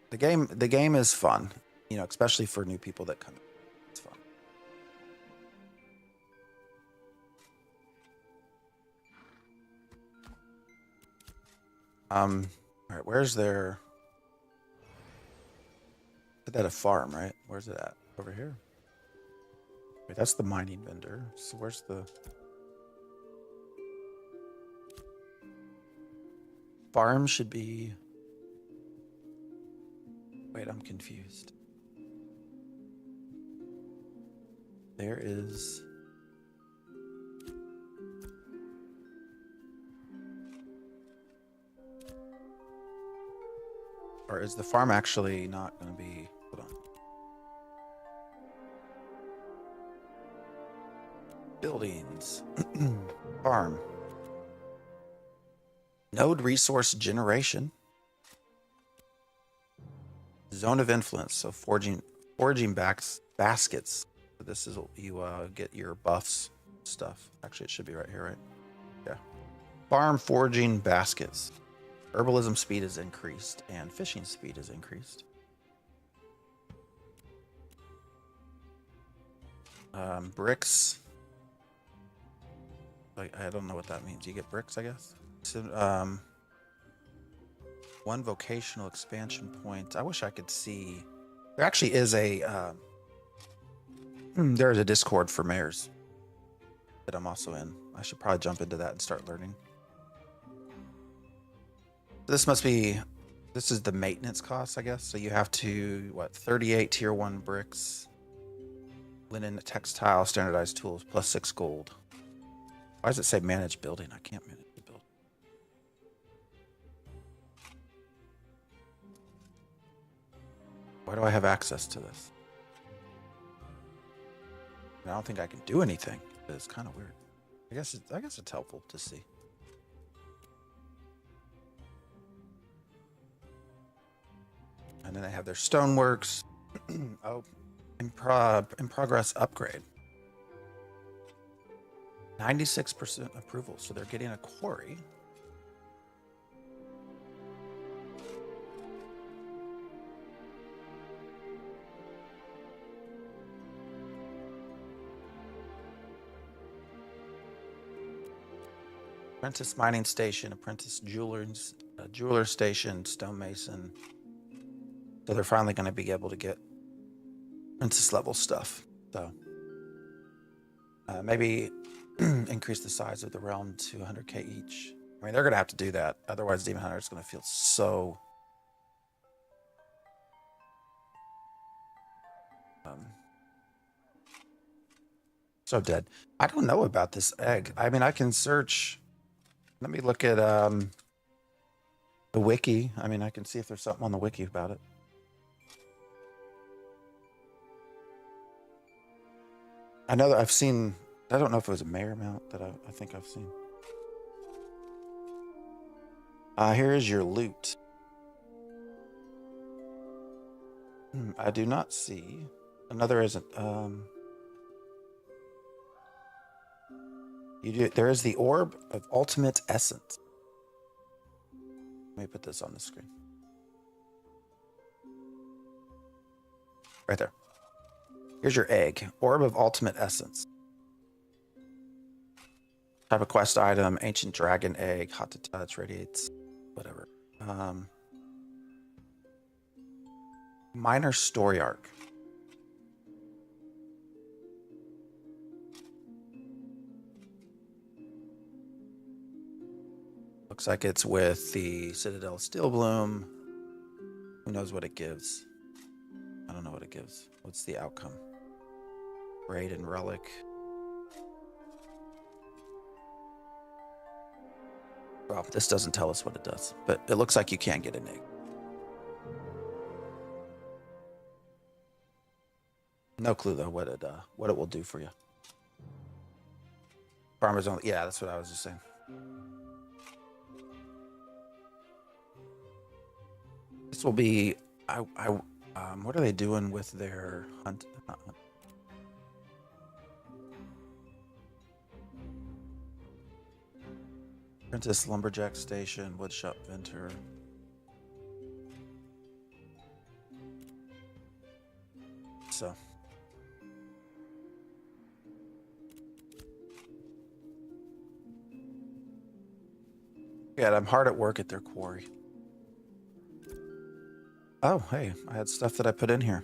The game is fun, you know, especially for new people that come in. It's fun. All right, where's their? Put that a farm, right? Where's it at? Over here. Wait, that's the mining vendor. So where's the farm? Should be. Wait, I'm confused. There is. Or is the farm actually not going to be? Hold on. Buildings. Farm. Node resource generation. Zone of influence. So foraging baskets. So this is you get your buffs stuff. Actually, it should be right here, right? Yeah. Farm foraging baskets. Herbalism speed is increased and fishing speed is increased. Bricks. Like, I don't know what that means. You get bricks, I guess. So, one vocational expansion point. I wish I could see. There actually is a. There is a Discord for mayors that I'm also in. I should probably jump into that and start learning. This must be. This is the maintenance cost, I guess. So you have to 38 tier 1 bricks, linen, textile, standardized tools, plus 6 gold. Why does it say manage building? I can't manage the building. Why do I have access to this? I don't think I can do anything. But it's kind of weird. I guess it's helpful to see. And then they have their stoneworks. Oh, in progress upgrade. 96% approval, so they're getting a quarry. Apprentice mining station, apprentice jeweler station, stonemason. So they're finally going to be able to get apprentice level stuff. So maybe increase the size of the realm to 100k each. I mean, they're going to have to do that. Otherwise, Demon Hunter is going to feel so... so dead. I don't know about this egg. I mean, I can search... Let me look at the wiki. I mean, I can see if there's something on the wiki about it. I know that I've seen... I don't know if it was a mayor mount that I think I've seen. Here is your loot. I do not see. Another isn't. There is the orb of ultimate essence. Let me put this on the screen. Right there. Here's your egg. Orb of ultimate essence. Type of quest item, ancient dragon egg, hot to touch, radiates, whatever. Minor story arc. Looks like it's with the Citadel Steel Bloom. Who knows what it gives? I don't know what it gives. What's the outcome? Braid and Relic. Well, this doesn't tell us what it does, but it looks like you can get an egg. No clue though what it will do for you. Farmers only. Yeah, that's what I was just saying. This will be. What are they doing with their hunt? Apprentice Lumberjack Station, Woodshop Venter. So. Yeah, I'm hard at work at their quarry. Oh, hey, I had stuff that I put in here.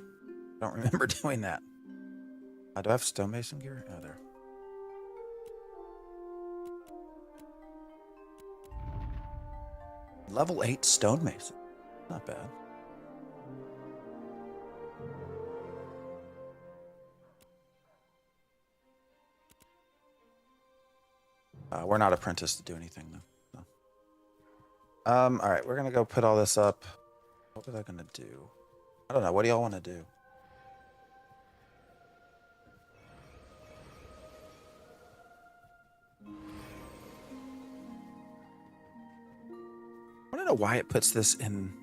I don't remember doing that. Do I have stonemason gear? Oh, there. Level 8 stonemason. Not bad. We're not apprenticed to do anything, though. No. All right, we're going to go put all this up. What was I going to do? I don't know. What do y'all want to do? I want to know why it puts this in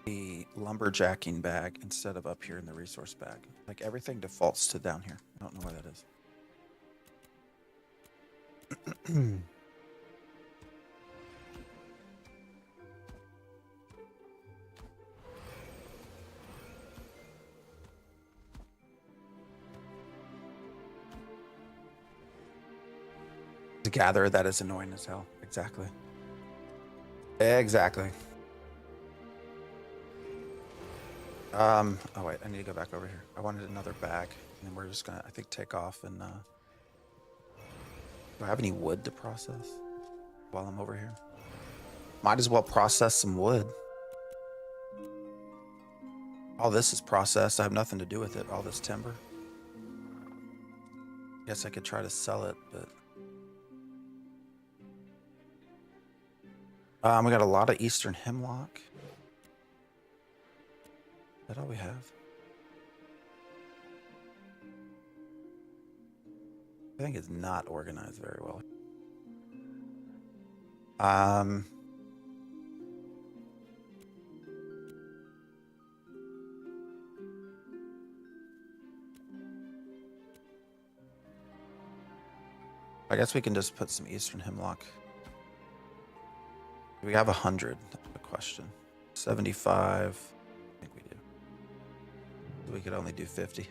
the lumberjacking bag instead of up here in the resource bag. Like everything defaults to down here. I don't know why that is. To gather, that is annoying as hell. Exactly. Exactly. Oh wait, I need to go back over here. I wanted another bag, and then we're just gonna, I think, take off and do I have any wood to process while I'm over here? Might as well process some wood. All this is processed. I have nothing to do with it. All this timber. Guess I could try to sell it, but we got a lot of eastern hemlock. Is that all we have? I think it's not organized very well. I guess we can just put some eastern hemlock. We have 100. That's the question. 75. I think we do. We could only do 50.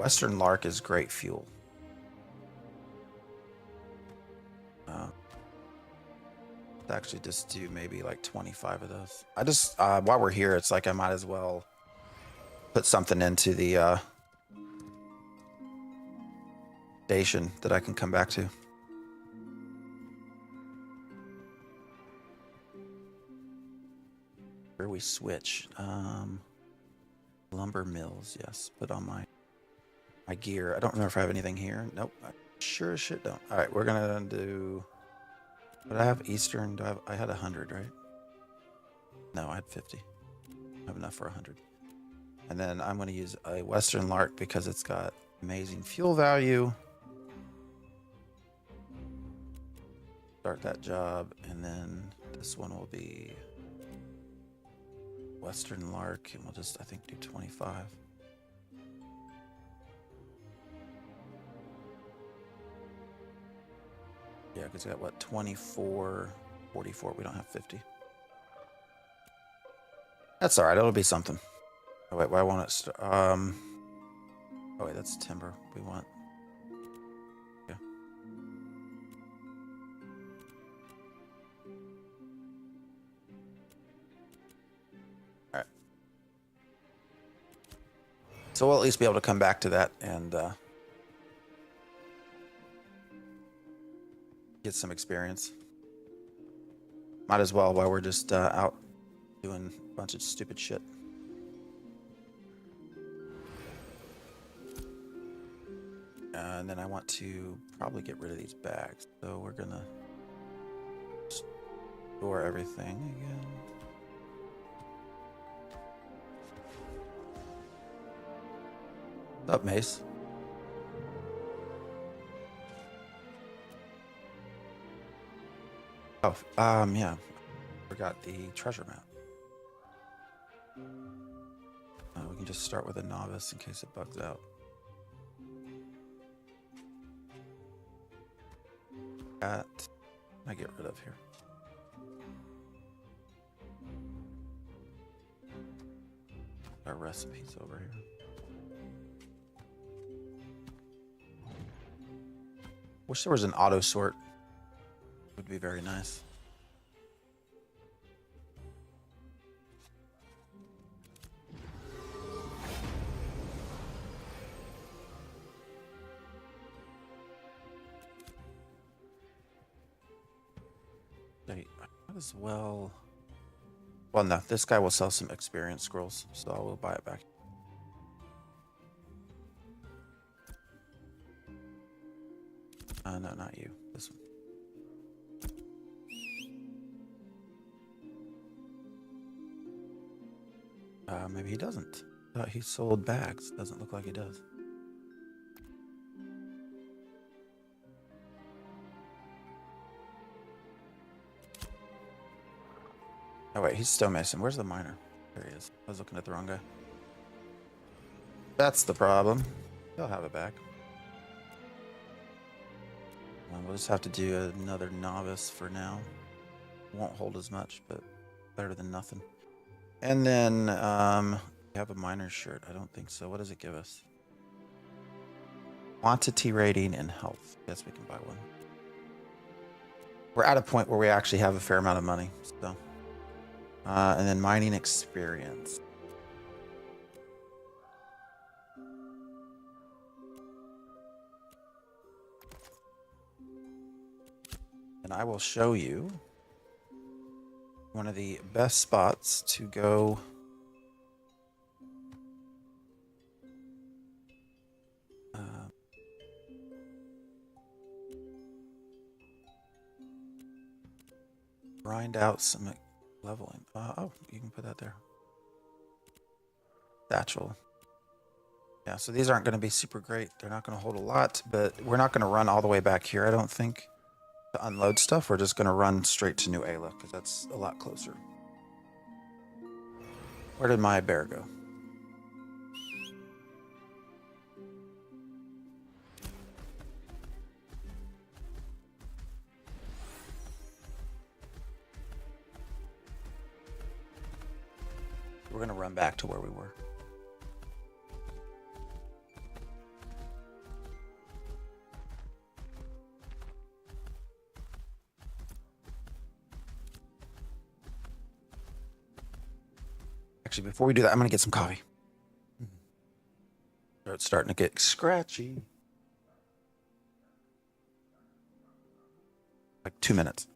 Western Lark is great fuel. Actually just do maybe like 25 of those. I just while we're here, it's like I might as well put something into the station that I can come back to. Where we switch. Lumber mills, yes. Put on my gear. I don't remember if I have anything here. Nope. I sure as shit don't. All right, we're gonna do. What do I have? Eastern. Do I have? I had 100, right? No, I had 50. I have enough for 100. And then I'm gonna use a Western Lark because it's got amazing fuel value. Start that job, and then this one will be Western Lark, and we'll just, I think, do 25. Yeah, because we got what, 24, 44. We don't have 50. That's all right. It'll be something. Oh wait, why won't it? Oh wait, that's timber. We want. Yeah. All right. So we'll at least be able to come back to that and get some experience. Might as well while we're just out doing a bunch of stupid shit. And then I want to probably get rid of these bags. So we're gonna store everything again. What's up, Mace? Oh, yeah. Forgot the treasure map. We can just start with a novice in case it bugs out. That I get rid of here. Our recipes over here. Wish there was an auto sort. Would be very nice. Might as well. Well, no, this guy will sell some experience scrolls, so I will buy it back. No, not you. This one. Maybe he doesn't. He sold bags. Doesn't look like he does. Oh wait, he's stonemason. Where's the miner? There he is. I was looking at the wrong guy. That's the problem. He'll have it back. We'll just have to do another novice for now. Won't hold as much, but better than nothing. And then we have a miner's shirt. I don't think so. What does it give us? Quantity rating and health. Guess we can buy one. We're at a point where we actually have a fair amount of money. So, and then mining experience. And I will show you one of the best spots to go grind out some leveling. Oh, you can put that there. Satchel. Yeah, so these aren't going to be super great. They're not going to hold a lot, but we're not going to run all the way back here, I don't think, to unload stuff. We're just going to run straight to New Ayla because that's a lot closer. Where did my bear go? We're going to run back to where we were. Actually, before we do that, I'm gonna get some coffee. It's starting to get scratchy. Like 2 minutes.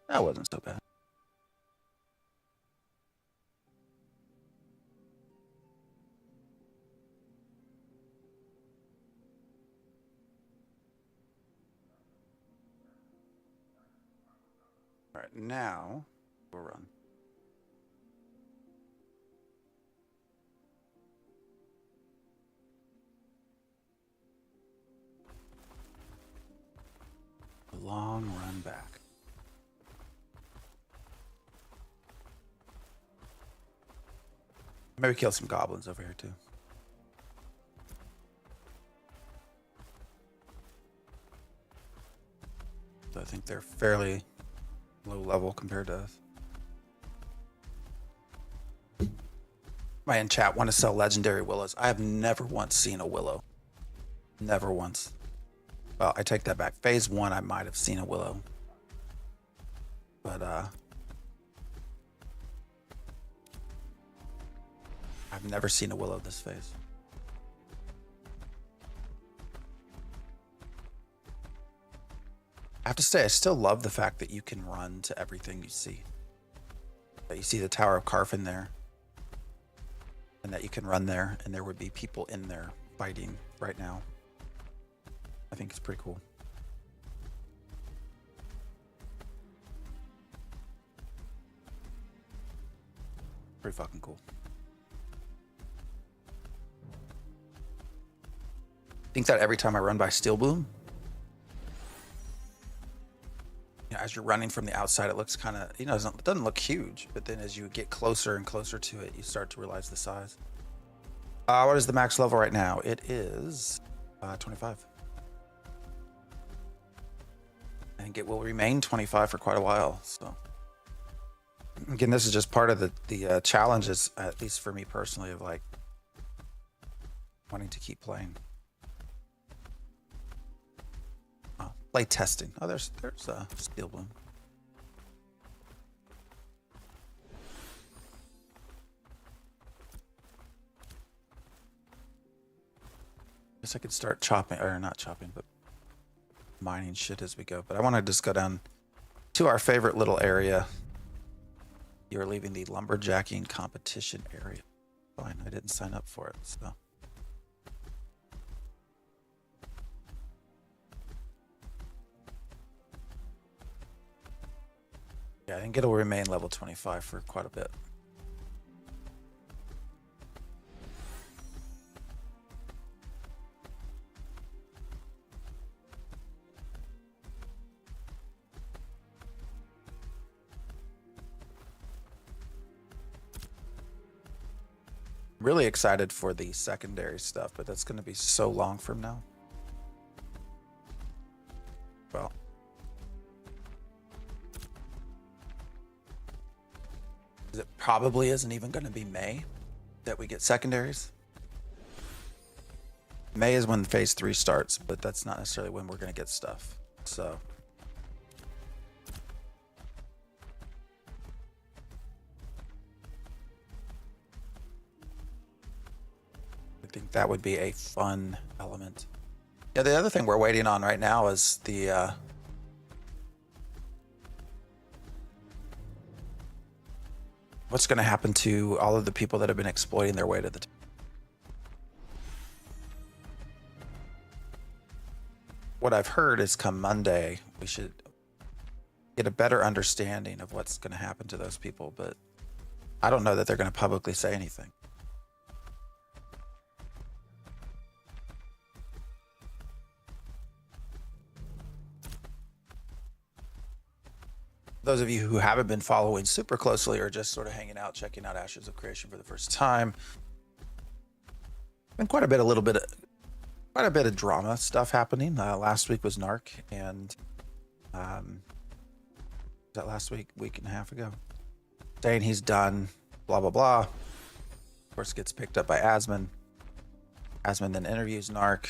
That wasn't so bad. All right, now we'll run. A long run back. Maybe kill some goblins over here too. I think they're fairly low level compared to us. My in chat want to sell legendary willows. I have never once seen a willow. Never once. Well, I take that back. Phase 1, I might have seen a willow. But I've never seen a willow this phase. I have to say, I still love the fact that you can run to everything you see. That you see the Tower of Carfin there. And that you can run there, and there would be people in there fighting right now. I think it's pretty cool. Pretty fucking cool. I think that every time I run by Steel Bloom, as you're running from the outside, it looks kind of, it doesn't look huge, but then as you get closer and closer to it, you start to realize the size. What is the max level right now? It is 25. I think it will remain 25 for quite a while. So again, this is just part of the challenges, at least for me personally, of like wanting to keep playing. Play testing. Oh, there's Steel Bloom. Guess I could start chopping, or not chopping, but mining shit as we go. But I want to just go down to our favorite little area. You're leaving the lumberjacking competition area. Fine, I didn't sign up for it, so. Yeah, I think it'll remain level 25 for quite a bit. really excited for the secondary stuff, but that's going to be so long from now. Well, it probably isn't even going to be May that we get secondaries. May is when phase 3 starts, but that's not necessarily when we're going to get stuff. So I think that would be a fun element. Yeah, the other thing we're waiting on right now is the what's going to happen to all of the people that have been exploiting their way to the what I've heard is come Monday, we should get a better understanding of what's going to happen to those people, but I don't know that they're going to publicly say anything. Those of you who haven't been following super closely or just sort of hanging out, checking out Ashes of Creation for the first time, been quite a bit of drama stuff happening. Last week was Narc, and was that last week and a half ago, saying he's done, blah blah blah. Of course, gets picked up by Asmon. Asmon then interviews Narc,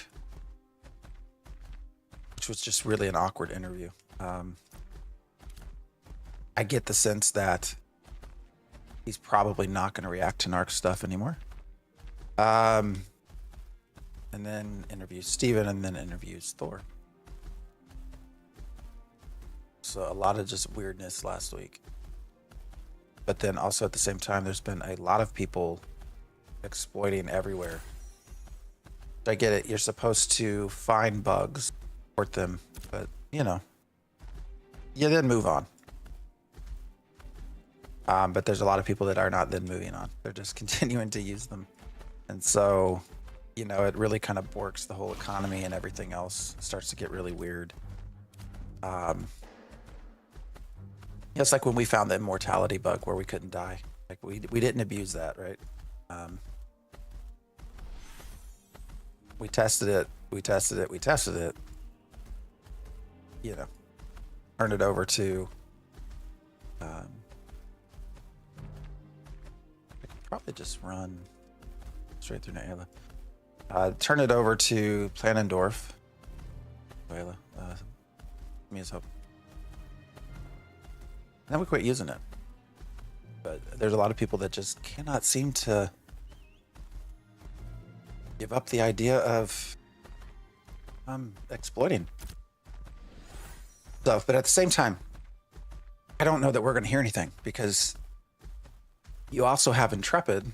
which was just really an awkward interview. I get the sense that he's probably not going to react to Narc stuff anymore. And then interviews Steven, and then interviews Thor. So a lot of just weirdness last week. But then also at the same time, there's been a lot of people exploiting everywhere. I get it. You're supposed to find bugs, report them, but you know, you then move on. But there's a lot of people that are not then moving on. They're just continuing to use them. And so, you know, it really kind of borks the whole economy, and everything else starts to get really weird. It's like when we found the immortality bug where we couldn't die. Like we didn't abuse that, right? We tested it. You know, turned it over to probably just run straight through Naela. Turn it over to Planendorf. Naela, me as hope. And then we quit using it. But there's a lot of people that just cannot seem to give up the idea of exploiting. So, but at the same time, I don't know that we're going to hear anything, because you also have Intrepid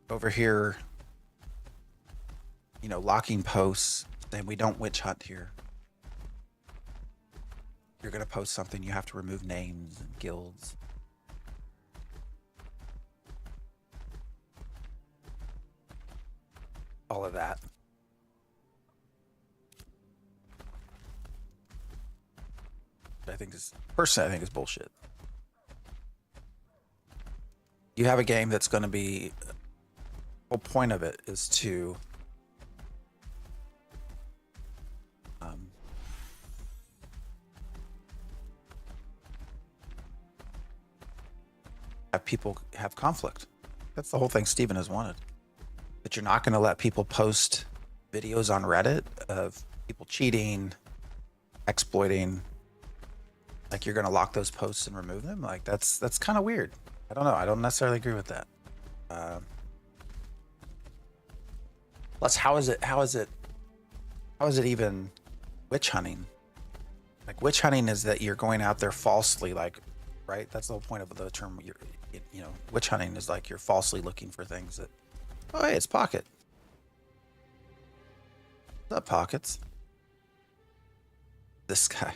over here, you know, locking posts, saying we don't witch hunt here. You're going to post something, you have to remove names and guilds. All of that. Personally, I think is bullshit. You have a game that's going to be, the whole point of it is to have people have conflict. That's the whole thing Steven has wanted. But you're not going to let people post videos on Reddit of people cheating, exploiting. Like, you're going to lock those posts and remove them. Like, that's kind of weird. I don't know. I don't necessarily agree with that. Plus, how is it even witch hunting? Like, witch hunting is that you're going out there falsely, like, right? That's the whole point of the term. You know, witch hunting is like you're falsely looking for things that, oh, hey, it's Pocket. What's up, Pockets? This guy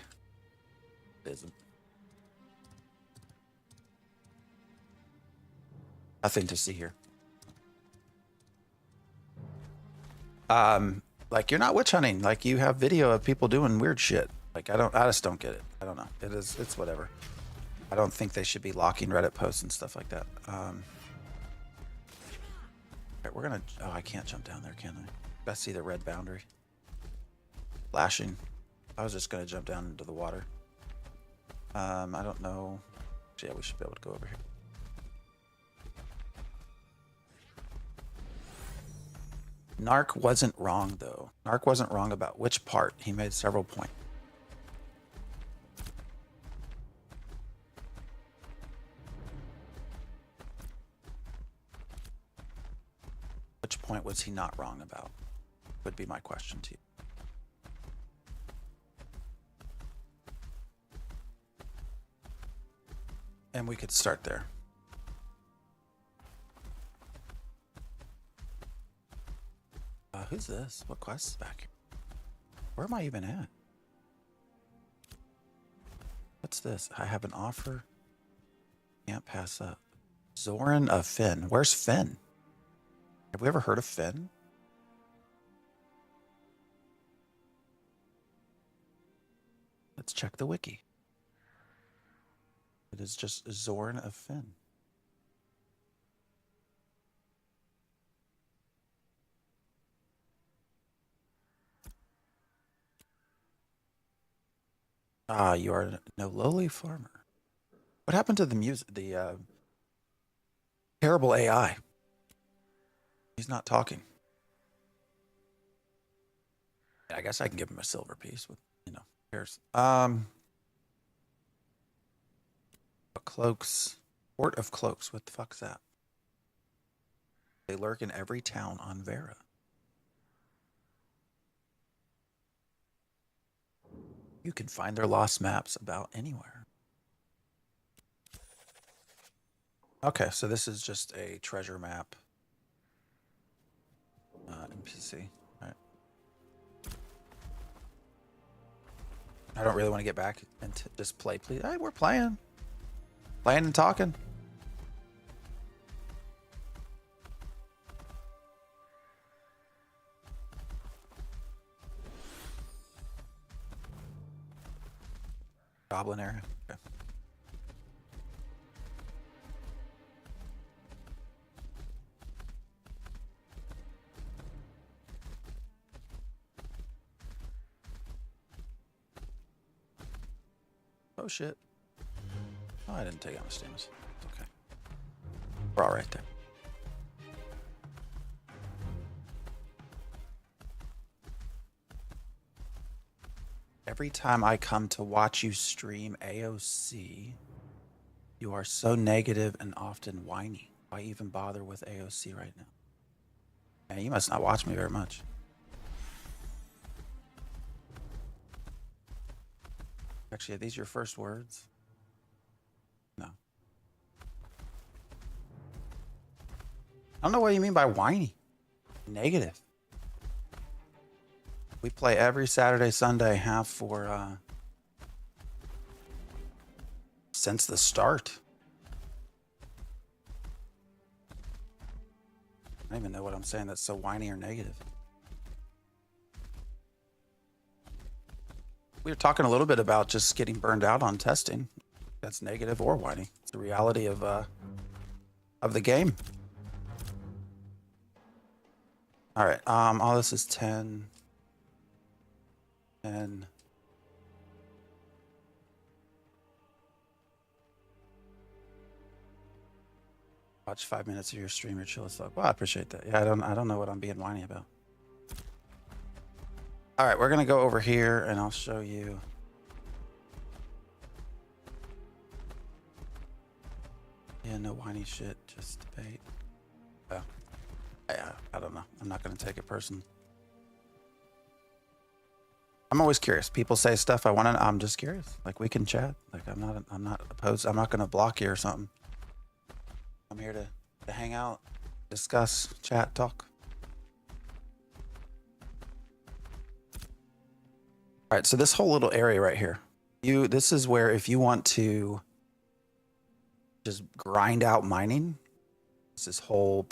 isn't. Nothing to see here. Like, you're not witch hunting. Like, you have video of people doing weird shit. Like, I just don't get it. I don't know. It's whatever. I don't think they should be locking Reddit posts and stuff like that. Right, we're gonna. Oh, I can't jump down there, can I? I see the red boundary. Flashing. I was just gonna jump down into the water. I don't know. Yeah, we should be able to go over here. Narc wasn't wrong, though. Narc wasn't wrong about which part. He made several points. Which point was he not wrong about? Would be my question to you. And we could start there. Who's this? What quest is back here? Where am I even at? What's this? I have an offer. Can't pass up. Zoran of Finn. Where's Finn? Have we ever heard of Finn? Let's check the wiki. It is just Zoran of Finn. Ah, you are no lowly farmer. What happened to the music? The terrible AI. He's not talking. I guess I can give him a silver piece with, you know, here's cloaks. Port of Cloaks. What the fuck's that? They lurk in every town on Vyra. You can find their lost maps about anywhere. Okay, so this is just a treasure map. NPC. All right. I don't really want to get back and just play, please. Hey, we're playing. Playing and talking. Goblin area. Okay. Oh shit. Oh, I didn't take out my stamens. It's okay. We're all right there. Every time I come to watch you stream AOC, you are so negative and often whiny. Why even bother with AOC right now? Man, you must not watch me very much. Actually, are these your first words? No. I don't know what you mean by whiny. Negative. We play every Saturday, Sunday, half for since the start. I don't even know what I'm saying that's so whiny or negative. We were talking a little bit about just getting burned out on testing. That's negative or whiny. It's the reality of the game. All right. All this is 10. And watch 5 minutes of your stream or chill as fuck. Well, I appreciate that. Yeah, I don't know what I'm being whiny about. All right, we're gonna go over here and I'll show you. Yeah, no whiny shit, just debate. Oh, yeah, I don't know. I'm not gonna take it personally. I'm always curious. People say stuff I want to. I'm just curious. Like we can chat. Like I'm not opposed. I'm not gonna block you or something. I'm here to hang out, discuss, chat, talk. All right, so this whole little area right here, this is where if you want to just grind out mining, this whole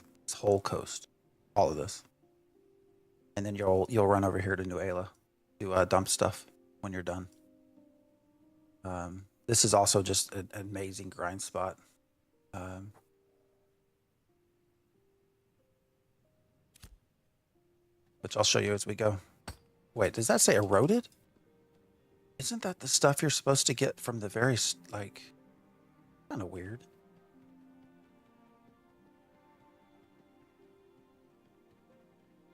coast, all of this, and then you'll run over here to New Ayla to dump stuff when you're done. This is also just an amazing grind spot. which I'll show you as we go. Wait, does that say eroded? Isn't that the stuff you're supposed to get from the very, like, kind of weird?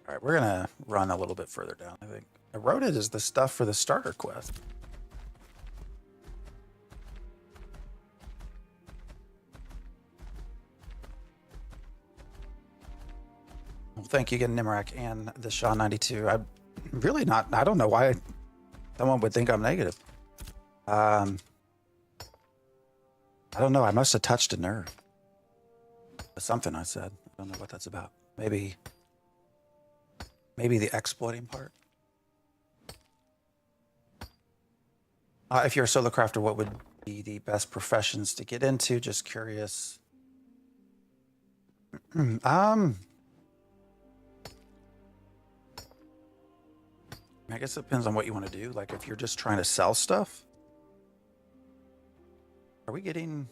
All right, we're going to run a little bit further down, I think. Eroded is the stuff for the starter quest. Well, thank you again, Nimrak and the Shaw 92. I'm really not, I don't know why someone would think I'm negative. I don't know. I must have touched a nerve. Something I said. I don't know what that's about. Maybe the exploiting part. If you're a solo crafter, what would be the best professions to get into? Just curious. I guess it depends on what you want to do. Like if you're just trying to sell stuff. Are we getting...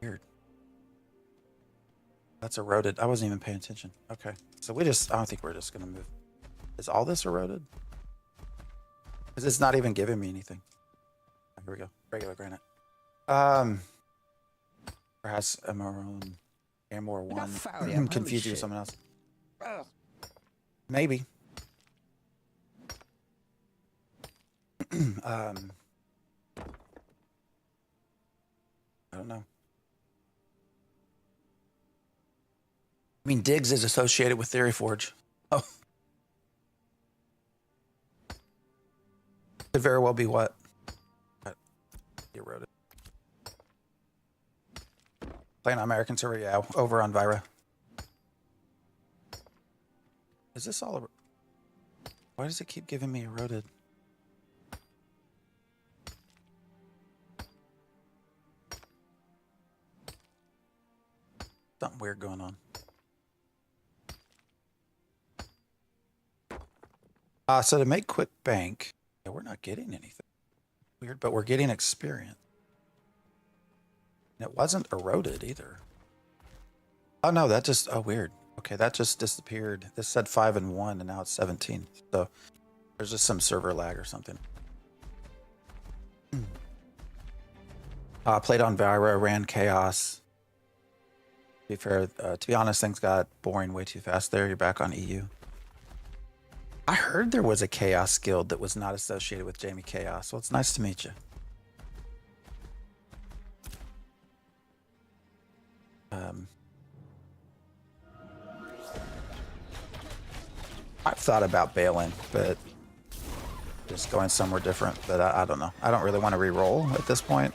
Weird. That's eroded. I wasn't even paying attention. Okay. So I don't think we're just going to move. Is all this eroded? Because it's not even giving me anything. Here we go. Regular granite. Perhaps Amor 1 confuse you with someone else. Maybe. I don't know. I mean, Diggs is associated with Theory Forge. Oh. Could very well be what? Eroded. Playing on American server, yeah, over on Vyra. Is this all... Why does it keep giving me eroded? Something weird going on. So to make quick bank, yeah, we're not getting anything. Weird, but we're getting experience. And it wasn't eroded either. Oh no, that just, oh weird. Okay, that just disappeared. This said 5 and 1 and now it's 17. So there's just some server lag or something. Played on Vyra, ran Chaos. To be fair, to be honest, things got boring way too fast there. You're back on EU. I heard there was a Chaos guild that was not associated with Jamie Chaos. Well, it's nice to meet you. I've thought about bailing, but just going somewhere different. But I don't know. I don't really want to re-roll at this point.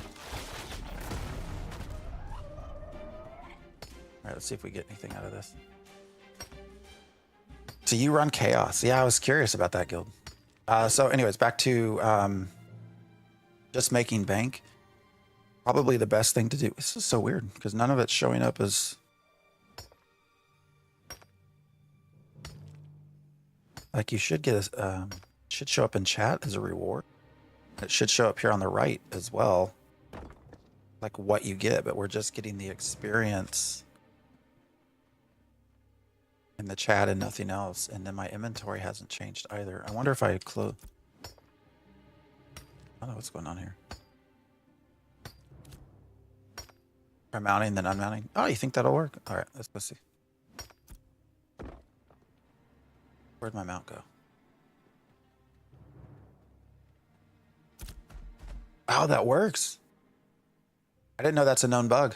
All right, let's see if we get anything out of this. So you run Chaos. Yeah, I was curious about that guild. So anyways, back to just making bank. Probably the best thing to do. This is so weird because none of it's showing up as... Like you should get a... should show up in chat as a reward. It should show up here on the right as well. Like what you get, but we're just getting the experience in the chat and nothing else. And then my inventory hasn't changed either. I wonder if I close... I don't know what's going on here. Try mounting, then unmounting. Oh, you think that'll work? All right, let's go see. Where'd my mount go? Oh, that works. I didn't know that's a known bug.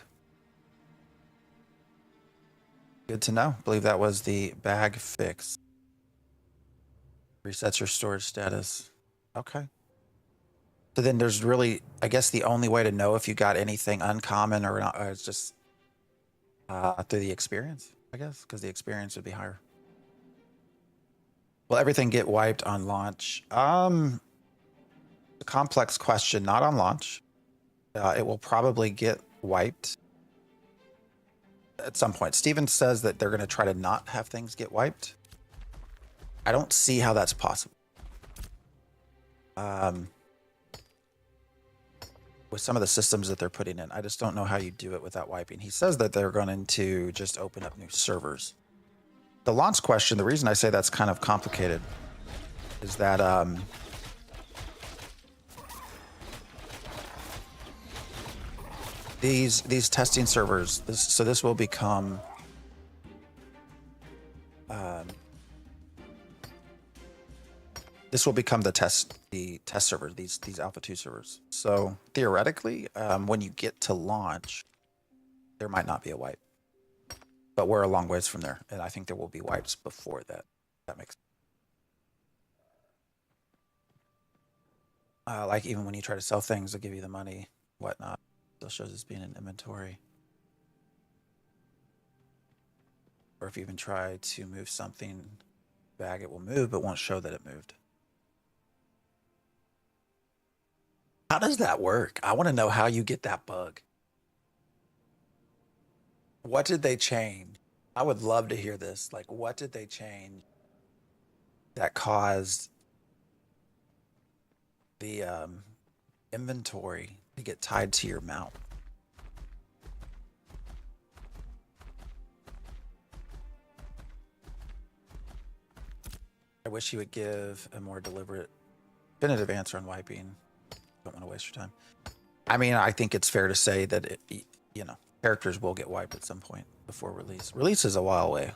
Good to know. I believe that was the bag fix. Resets your storage status. Okay. So then there's really, I guess the only way to know if you got anything uncommon or not is just through the experience, I guess, because the experience would be higher. Will everything get wiped on launch? A complex question, not on launch. It will probably get wiped at some point. Steven says that they're going to try to not have things get wiped. I don't see how that's possible. with some of the systems that they're putting in. I just don't know how you do it without wiping. He says that they're going to just open up new servers. The launch question, the reason I say that's kind of complicated is that these testing servers, this will become the test server, these alpha 2 servers. So theoretically, when you get to launch, there might not be a wipe, but we're a long ways from there, and I think there will be wipes before that. That makes sense. Like even when you try to sell things, they'll give you the money, whatnot. Still shows as being in inventory. Or if you even try to move something bag, it will move, but won't show that it moved. How does that work? I want to know how you get that bug. What did they change? I would love to hear this. Like, what did they change that caused the inventory to get tied to your mount? I wish you would give a more deliberate, definitive answer on wiping. Don't want to waste your time. I mean, I think it's fair to say that characters will get wiped at some point before release. Release is a while away.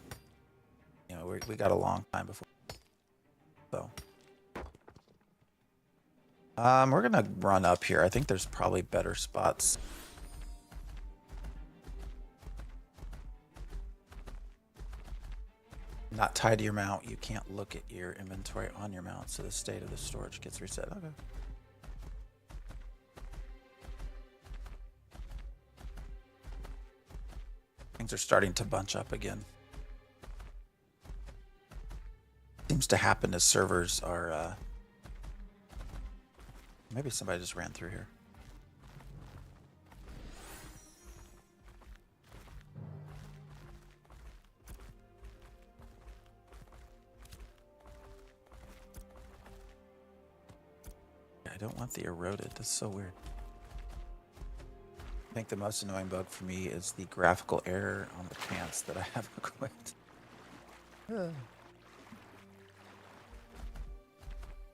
We got a long time before. So, we're gonna run up here. I think there's probably better spots. Not tied to your mount. You can't look at your inventory on your mount, so the state of the storage gets reset. Okay. Things are starting to bunch up again. Seems to happen as servers are maybe somebody just ran through here. I don't want the eroded. That's so weird. I think the most annoying bug for me is the graphical error on the pants that I have equipped.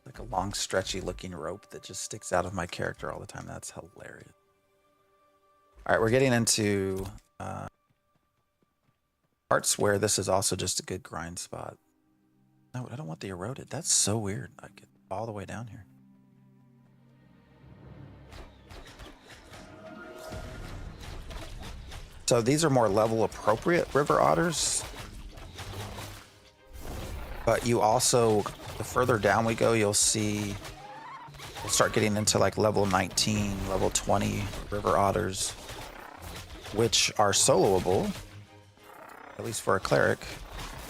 Like a long, stretchy looking rope that just sticks out of my character all the time. That's hilarious. All right, we're getting into parts where this is also just a good grind spot. No, I don't want the eroded. That's so weird. I get all the way down here. So these are more level appropriate river otters. But you also, the further down we go, you'll see we'll start getting into like level 19, level 20 river otters, which are soloable, at least for a cleric,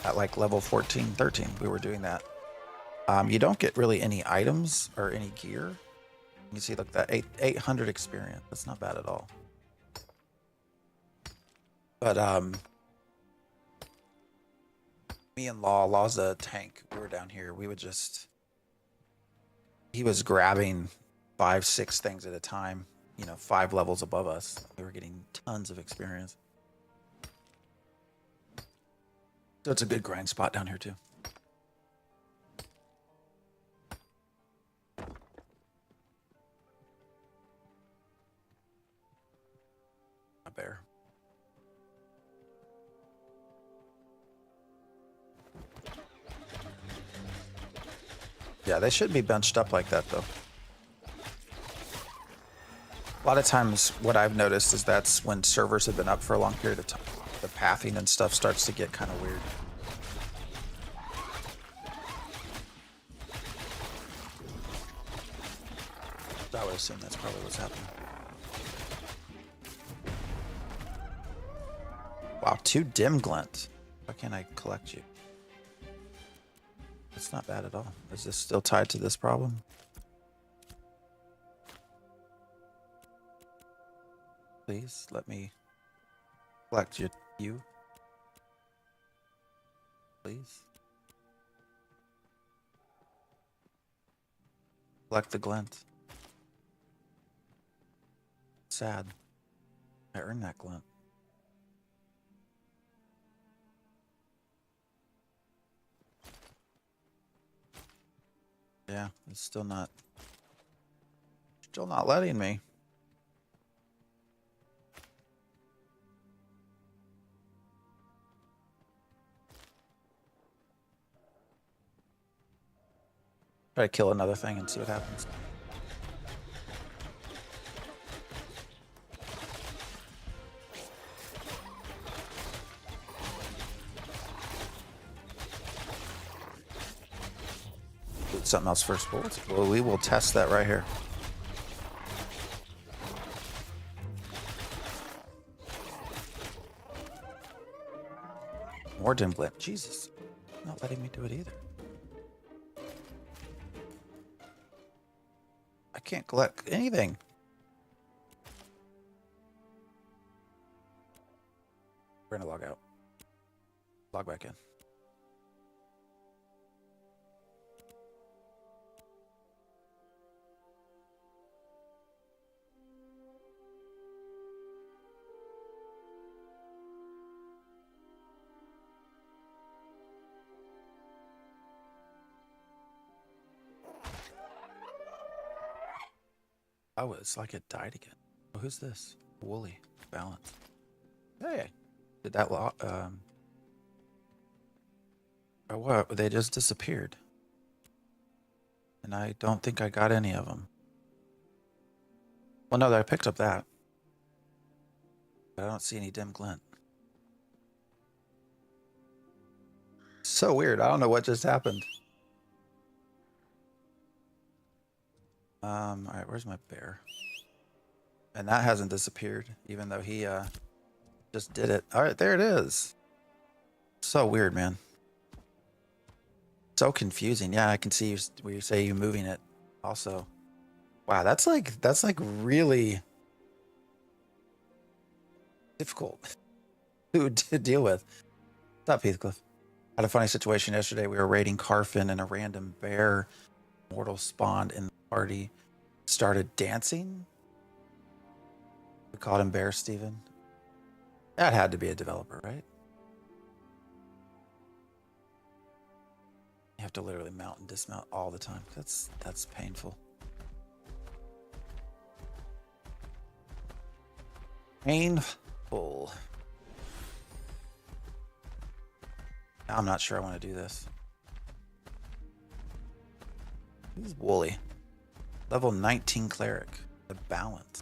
at like level 14, 13. We were doing that. You don't get really any items or any gear. You can see, look, that 800 experience. That's not bad at all. But me and Law's a tank. We were down here. We would just, he was grabbing 5, 6 things at a time, 5 levels above us. We were getting tons of experience. So it's a good grind spot down here too. A bear. Yeah, they shouldn't be bunched up like that, though. A lot of times, what I've noticed is that's when servers have been up for a long period of time. The pathing and stuff starts to get kind of weird. I would assume that's probably what's happening. Wow, 2 dim glint. Why can't I collect you? It's not bad at all. Is this still tied to this problem? Please let me collect you. Please. Collect the glint. sad. I earned that glint. Yeah, it's still not letting me. Try to kill another thing and see what happens. Do something else first. Well, we will test that right here. More dim glint. Jesus. Not letting me do it either. I can't collect anything. We're gonna log out. Log back in. Oh, it's like it died again. Oh, who's this? Woolly. Balance. Hey. Did that oh, what? They just disappeared. And I don't think I got any of them. Well, no, I picked up that. But I don't see any dim glint. So weird. I don't know what just happened. All right, where's my bear? And that hasn't disappeared, even though he just did it. All right, there it is. So weird, man. So confusing. Yeah, I can see you where you say you're moving it. Also, wow, that's like really difficult to deal with. What's up, Heathcliff? Had a funny situation yesterday. We were raiding Carfin, and a random bear mortal spawned in the party. Started dancing. We called him Bear Steven. That had to be a developer, right? You have to literally mount and dismount all the time. That's painful. Painful. I'm not sure I want to do this. Who's Woolly? Level 19 cleric. The Balance.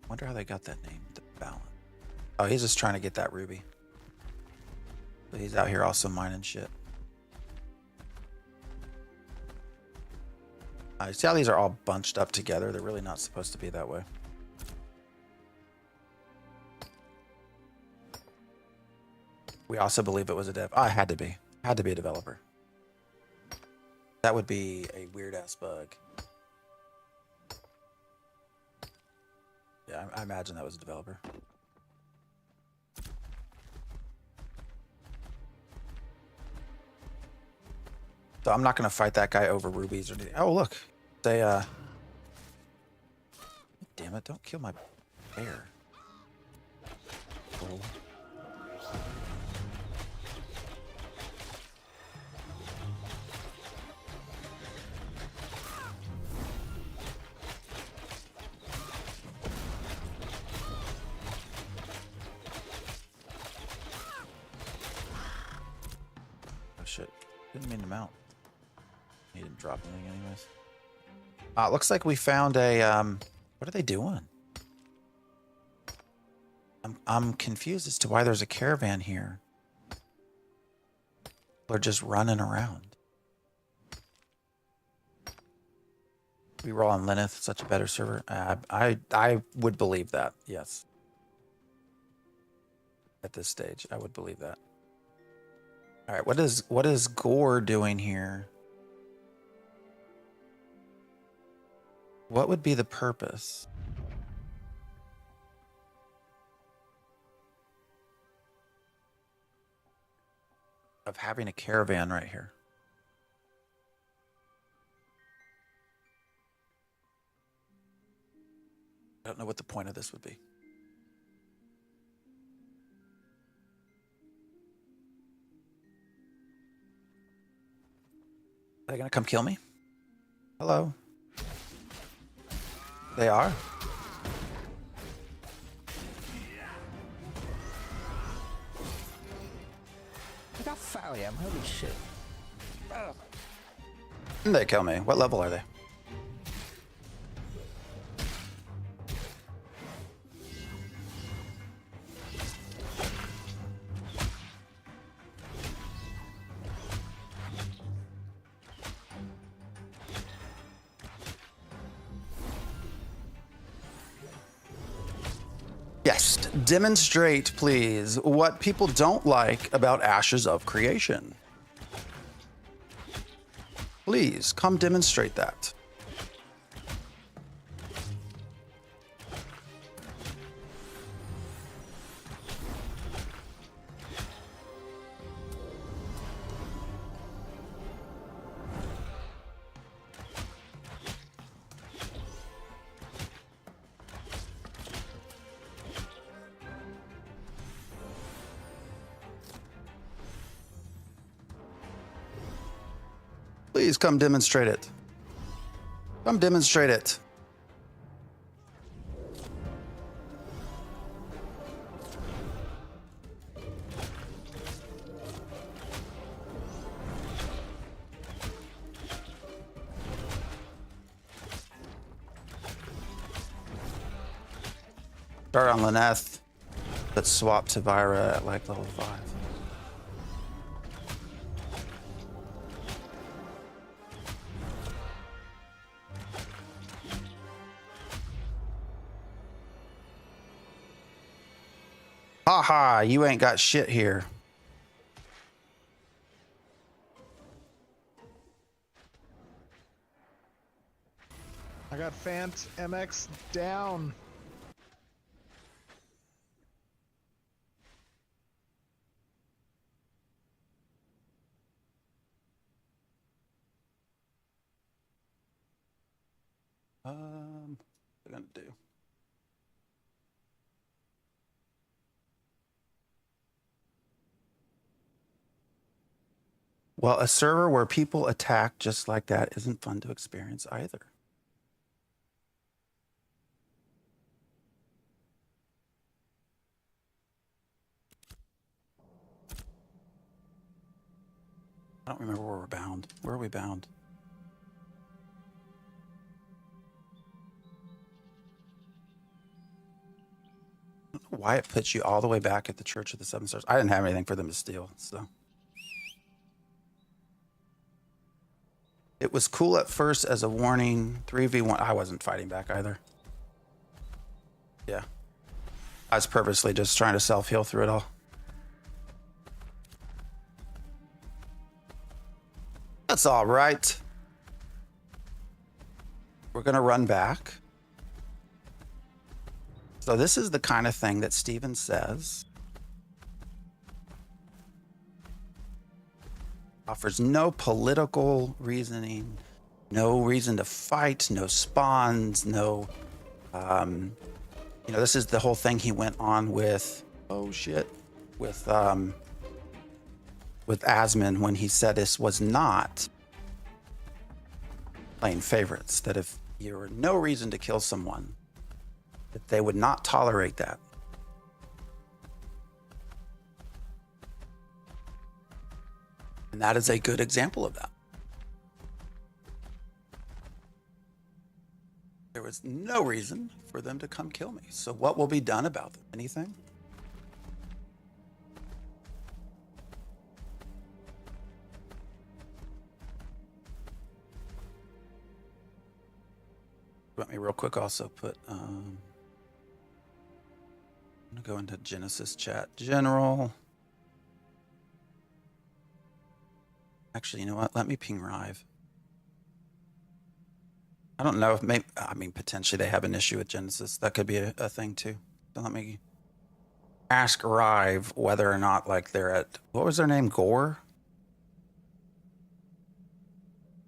Wonder how they got that name. The Balance. Oh, he's just trying to get that ruby. But he's out here also mining shit. See how these are all bunched up together? They're really not supposed to be that way. We also believe it was a dev. Oh, it had to be. Had to be a developer. That would be a weird ass bug. Yeah, I imagine that was a developer. So I'm not going to fight that guy over rubies or anything. Oh, look. They, damn it, don't kill my bear. Oh. Oh, shit. Didn't mean to mount. He didn't drop anything anyways. It looks like we found a, what are they doing? I'm confused as to why there's a caravan here. They're just running around. We roll on Lineth, such a better server. I would believe that, yes. At this stage, I would believe that. All right, what is Gore doing here? What would be the purpose? Of having a caravan right here? don't know what the point of this would be. Are they gonna come kill me? Hello? They are? Look how foul I am. Holy shit. Oh. They kill me. What level are they? Yes, demonstrate, please, what people don't like about Ashes of Creation. Please, come demonstrate that. Please come demonstrate it. Come demonstrate it. Start on Lyneth, but swap to Vyra at like level 5. Haha, you ain't got shit here. I got Fant MX down. What am I gonna do? Well, a server where people attack just like that isn't fun to experience either. I don't remember where we're bound. Where are we bound? I don't know why it puts you all the way back at the Church of the Seven Stars. I didn't have anything for them to steal, so. It was cool at first as a warning. 3v1. I wasn't fighting back either. Yeah. I was purposely just trying to self-heal through it all. That's all right. We're going to run back. So this is the kind of thing that Steven says. Offers no political reasoning, no reason to fight, no spawns, no, you know, this is the whole thing he went on with, oh shit, with Asmon when he said this was not playing favorites, that if there were no reason to kill someone, that they would not tolerate that. And that is a good example of that. There was no reason for them to come kill me. So what will be done about them? Anything? Let me real quick also put, I'm gonna go into Genesis chat general. Actually, you know what? Let me ping Rive. I don't know if maybe, I mean, potentially they have an issue with Genesis. That could be a thing too. So let me ask Rive whether or not like they're at, what was their name? Gore?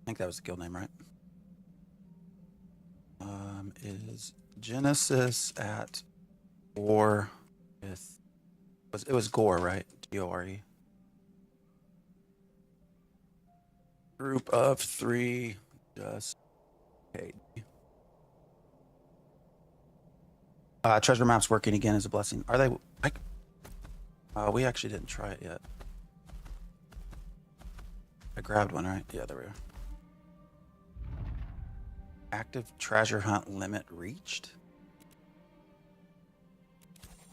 I think that was the guild name, right? Is Genesis at war with it was Gore, right? Gore. Group of 3 just paid. Treasure maps working again is a blessing. Are they like we actually didn't try it yet. I grabbed one, right? Yeah, there we are. Active treasure hunt limit reached?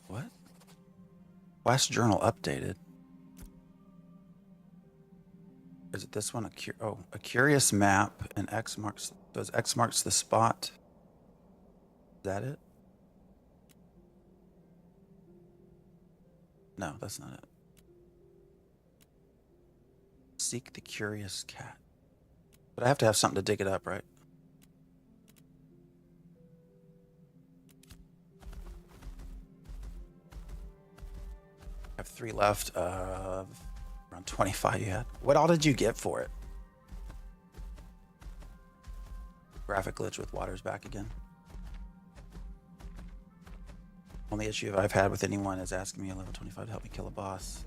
What? Quest journal updated. Is it this one? A curious map and X marks. Does X marks the spot? Is that it? No, that's not it. Seek the curious cat. But I have to have something to dig it up, right? I have 3 left. Around 25 you had. What all did you get for it? Graphic glitch with water's back again. Only issue I've had with anyone is asking me at level 25 to help me kill a boss.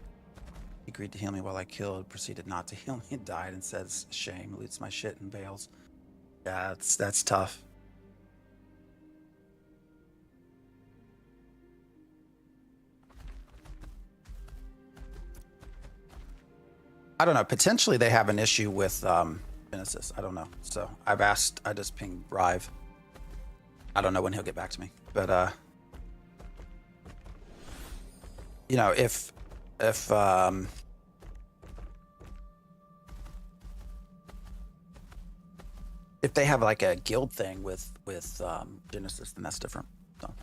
He agreed to heal me while I killed, proceeded not to heal me and died and says shame, loots my shit and bails. Yeah, that's tough. I don't know. Potentially they have an issue with Genesis. I don't know. So I've asked, I just pinged Rive. I don't know when he'll get back to me. But you know, if they have like a guild thing with Genesis, then that's different. So.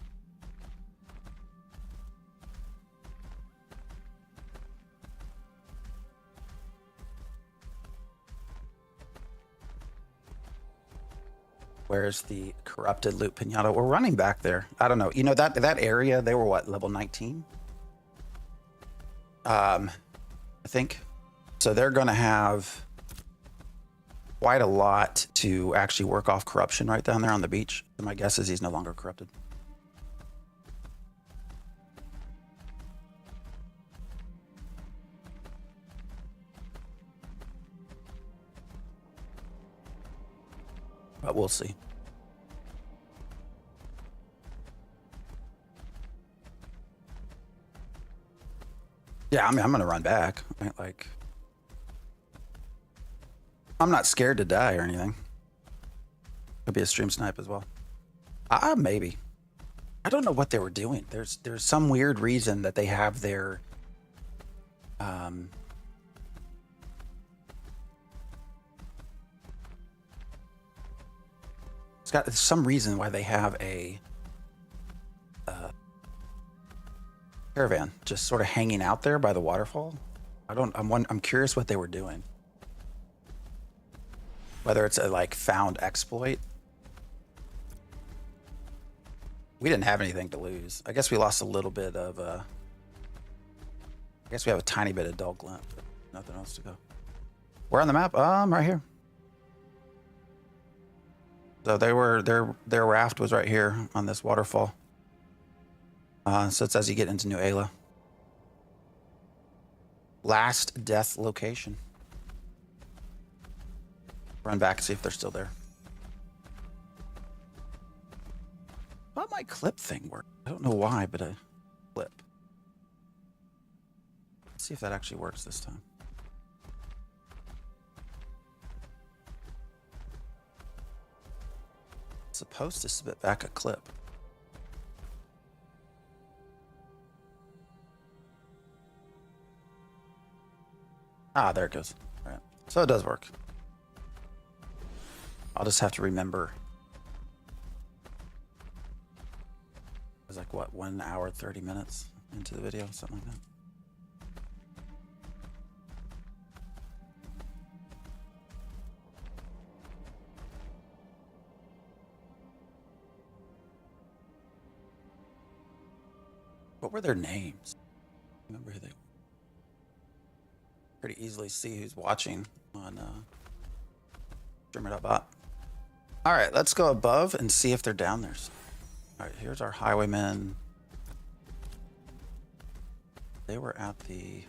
Where's the corrupted loot pinata? We're running back there. I don't know. You know, that area, they were what, level 19? I think. So they're going to have quite a lot to actually work off corruption right down there on the beach. And my guess is he's no longer corrupted. But we'll see. Yeah, I mean, I'm gonna run back. Like, I'm not scared to die or anything. Could be a stream snipe as well. Maybe. I don't know what they were doing. There's some weird reason that they have their there's some reason why they have a caravan just sort of hanging out there by the waterfall. I'm curious what they were doing. Whether it's a like found exploit. We didn't have anything to lose. I guess we lost a little bit of I guess we have a tiny bit of dull glint, but nothing else to go. Where on the map? Right here. So their raft was right here on this waterfall. So it's as you get into New Ayla. Last death location. Run back and see if they're still there. Thought my clip thing worked. I don't know why, but a clip. Let's see if that actually works this time. It's supposed to spit back a clip. Ah, there it goes. All right. So it does work. I'll just have to remember. It was like, what, 1 hour, 30 minutes into the video, something like that. What were their names? Remember who they were. Pretty easily see who's watching on streamer.bot. All right, let's go above and see if they're down there. All right, here's our highwaymen. They were at the...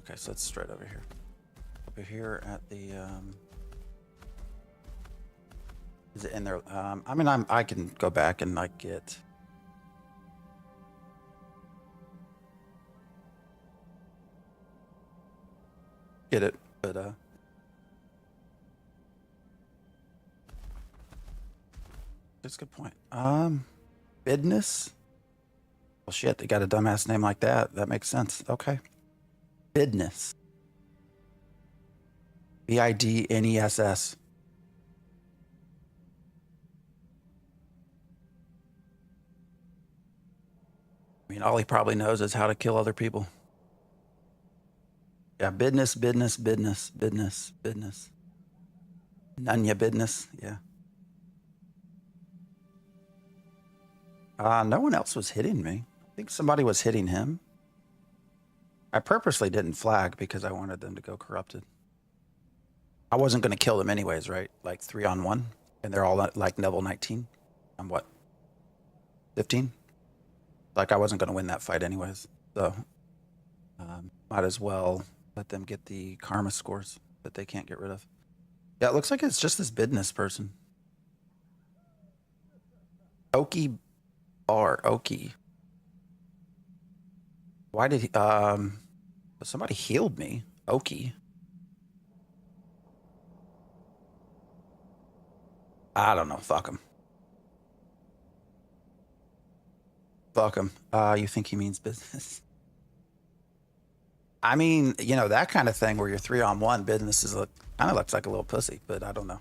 Okay, so it's straight over here. Over here at the... Is it in there? I mean, I can go back and like get... Get it, but that's a good point. Business? Well, shit, they got a dumbass name like that. That makes sense. Okay. Business. Bidness. I mean, all he probably knows is how to kill other people. Yeah, business. None ya business, yeah. No one else was hitting me. I think somebody was hitting him. I purposely didn't flag because I wanted them to go corrupted. I wasn't going to kill them anyways, right? Like 3-on-1, and they're all like level 19. I'm what? 15? Like I wasn't going to win that fight anyways, so might as well let them get the karma scores that they can't get rid of. Yeah, it looks like it's just this business person. Okie Bar, Okie. Why did he, somebody healed me? Okie. I don't know, fuck him. Fuck him. You think he means business? I mean, you know, that kind of thing where you're 3-on-1, business is kind of looks like a little pussy, but I don't know.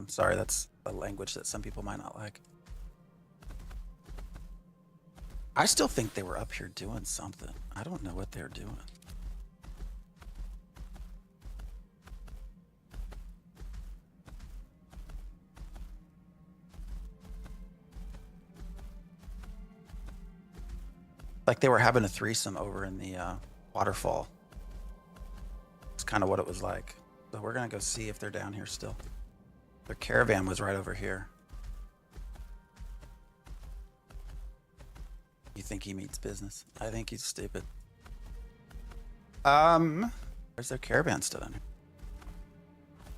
Sorry, that's a language that some people might not like. I still think they were up here doing something. I don't know what they're doing. Like they were having a threesome over in the waterfall. It's kind of what it was like. So we're gonna go see if they're down here still. Their caravan was right over here. You think he means business? I think he's stupid. Where's their caravan still in here?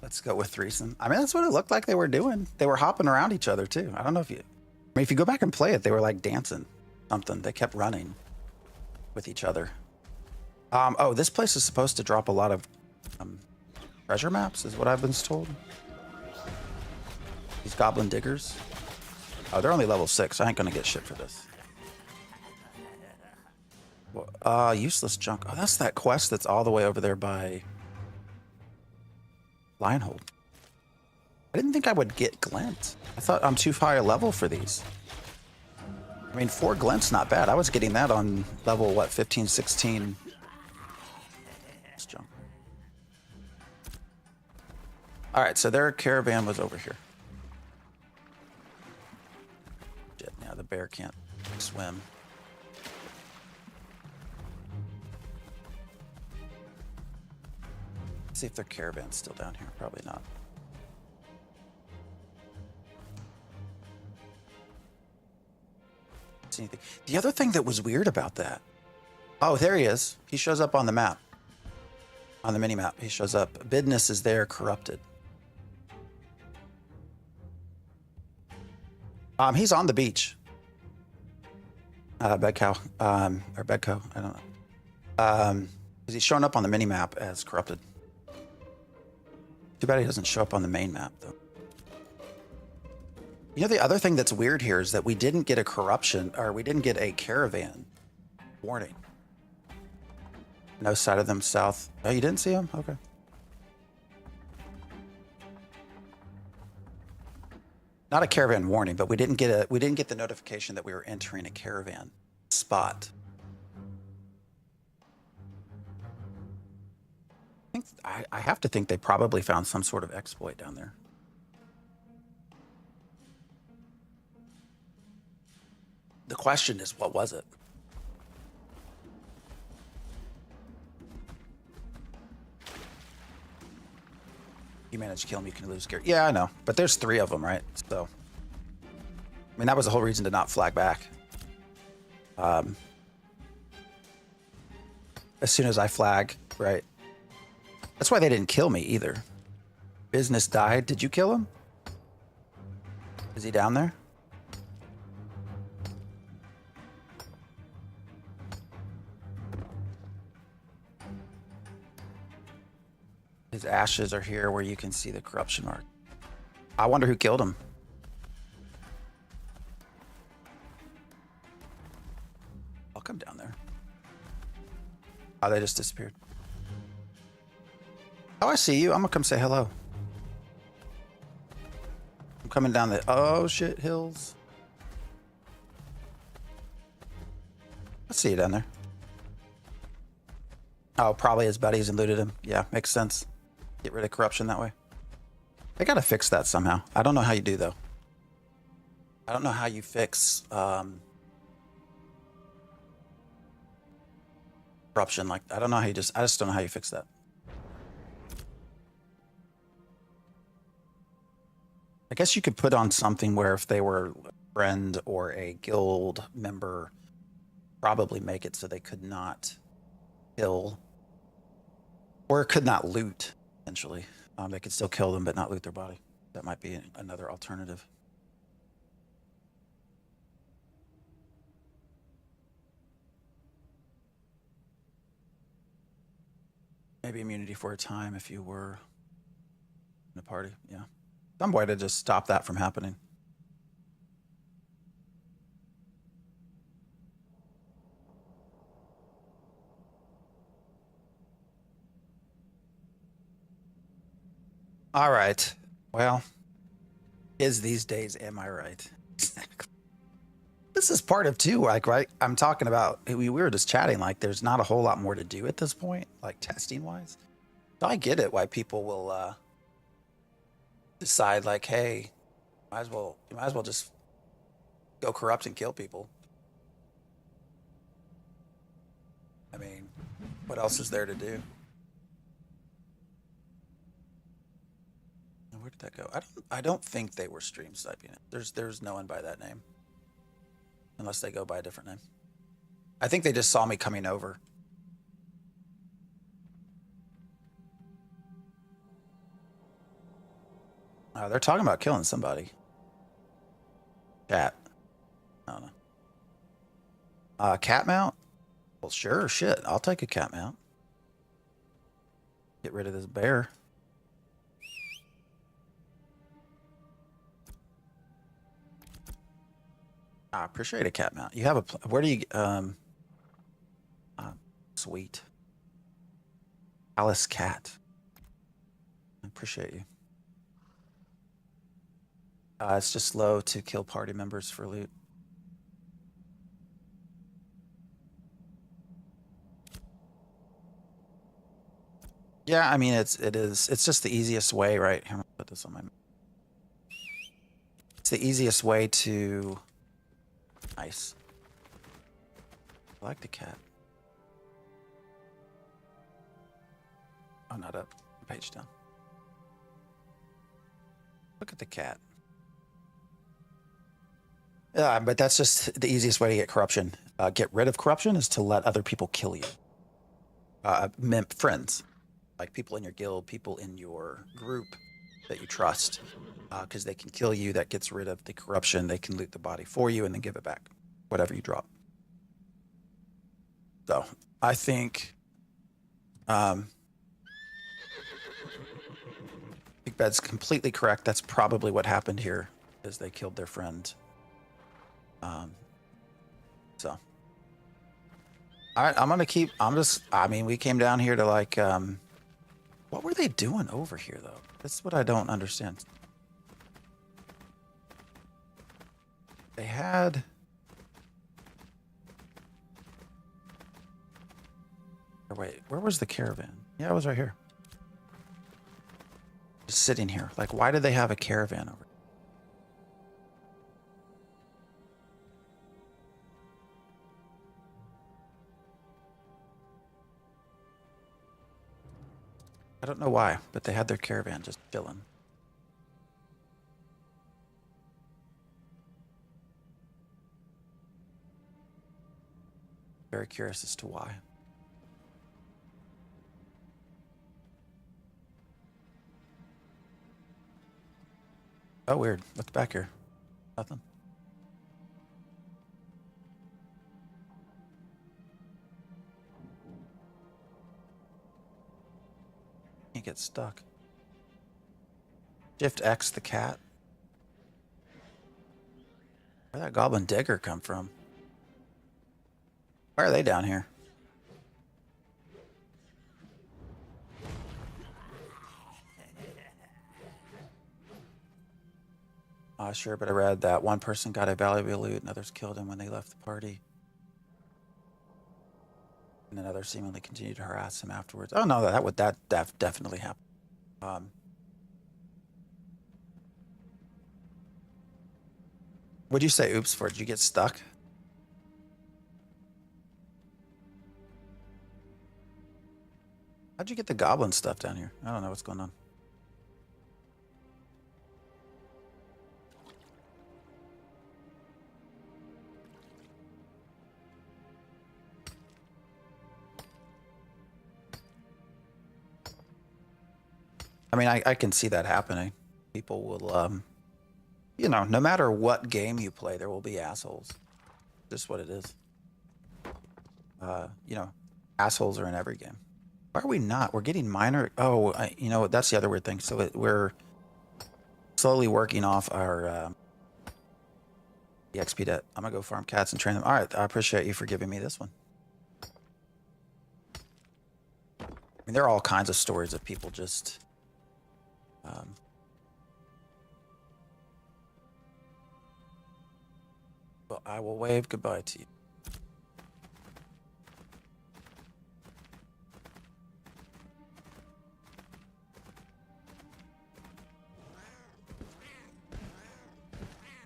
Let's go with threesome. I mean, that's what it looked like they were doing. They were hopping around each other too. I don't know if you... I mean, if you go back and play it, they were like dancing something. They kept running with each other. Oh, this place is supposed to drop a lot of treasure maps, is what I've been told. These goblin diggers. Oh, they're only level 6. I ain't gonna get shit for this. Well, useless junk. Oh, that's that quest that's all the way over there by Lionhold. I didn't think I would get glint. I thought I'm too high a level for these. I mean, 4 glint's not bad. I was getting that on level, what, 15, 16. Let's jump. All right, so their caravan was over here. Shit, yeah, the bear can't swim. Let's see if their caravan's still down here. Probably not. See anything. The other thing that was weird about that. Oh, there he is. He shows up on the map. On the mini map, he shows up. Business is there, corrupted. He's on the beach. Bedcow. Or Bedco. I don't know. He's showing up on the mini map as corrupted. Too bad he doesn't show up on the main map, though. You know, the other thing that's weird here is that we didn't get a corruption, or we didn't get a caravan warning. No sight of them south. Oh, you didn't see him? Okay. Not a caravan warning, but we didn't get the notification that we were entering a caravan spot. I have to think they probably found some sort of exploit down there. The question is, what was it? You manage to kill him, you can lose gear. Yeah, I know, but there's 3 of them, right? So I mean, that was the whole reason to not flag back. As soon as I flag, right? That's why they didn't kill me either. Business died. Did you kill him? Is he down there? His ashes are here where you can see the corruption mark. I wonder who killed him. I'll come down there. Oh, they just disappeared. Oh, I see you. I'm gonna come say hello. I'm coming down the oh shit hills. I see you down there. Oh, probably his buddies and looted him. Yeah, makes sense. Get rid of corruption that way. They gotta fix that somehow. I don't know how you do though. I don't know how you fix corruption. Like I don't know how you I just don't know how you fix that. I guess you could put on something where if they were a friend or a guild member, probably make it so they could not kill or could not loot, essentially. They could still kill them but not loot their body. That might be another alternative. Maybe immunity for a time if you were in a party, yeah. Some way to just stop that from happening. All right. Well, is these days, am I right? This is part of two, like, right? I'm talking about, we were just chatting, like, there's not a whole lot more to do at this point, like, testing-wise. So I get it why people will decide, like, hey, you might as well just go corrupt and kill people. I mean, what else is there to do? Where did that go? I don't think they were stream sniping it. There's no one by that name. Unless they go by a different name. I think they just saw me coming over. They're talking about killing somebody. Cat. I don't know. Cat mount? Well, sure, shit. I'll take a cat mount. Get rid of this bear. I appreciate a cat mount. You have a where do you sweet Alice cat. I appreciate you. It's just slow to kill party members for loot. Yeah, I mean it's just the easiest way, right? Here, I'm gonna put this on my. It's the easiest way to. Nice. I like the cat. Oh, not up. Page down. Look at the cat. Yeah, but that's just the easiest way to get corruption. Get rid of corruption is to let other people kill you. Friends, like people in your guild, people in your group that you trust, because they can kill you. That gets rid of the corruption. They can loot the body for you and then give it back, whatever you drop. So I think Big Bed's completely correct. That's probably what happened here, is they killed their friend. So, all right, I mean, we came down here to like, what were they doing over here though? That's what I don't understand. They had, or wait, where was the caravan? Yeah, it was right here. Just sitting here. Like, why did they have a caravan over here? I don't know why, but they had their caravan just chilling. Very curious as to why. Oh, weird. Look back here. Nothing. You get stuck. Shift X the cat. Where'd that goblin digger come from? Why are they down here? Sure, but I read that one person got a valuable loot and others killed him when they left the party. And then others seemingly continued to harass him afterwards. Oh no, that definitely happen. What'd you say, oops, for? Did you get stuck? How'd you get the goblin stuff down here? I don't know what's going on. I mean, I can see that happening. People will, you know, no matter what game you play, there will be assholes. Just what it is. You know, assholes are in every game. Why are we not? We're getting minor. Oh, you know, that's the other weird thing. So we're slowly working off our EXP debt. I'm gonna go farm cats and train them. All right, I appreciate you for giving me this one. I mean, there are all kinds of stories of people just. Well, I will wave goodbye to you.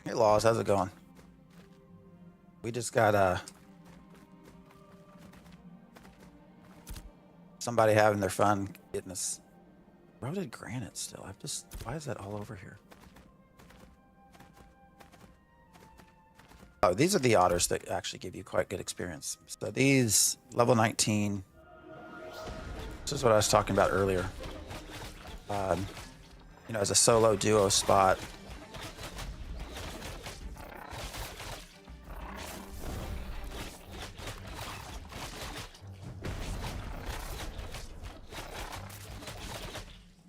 Hey, Laws, how's it going? We just got somebody having their fun getting us routed granite still. Why is that all over here? Oh, these are the otters that actually give you quite good experience. So these, level 19. This is what I was talking about earlier. You know, as a solo duo spot.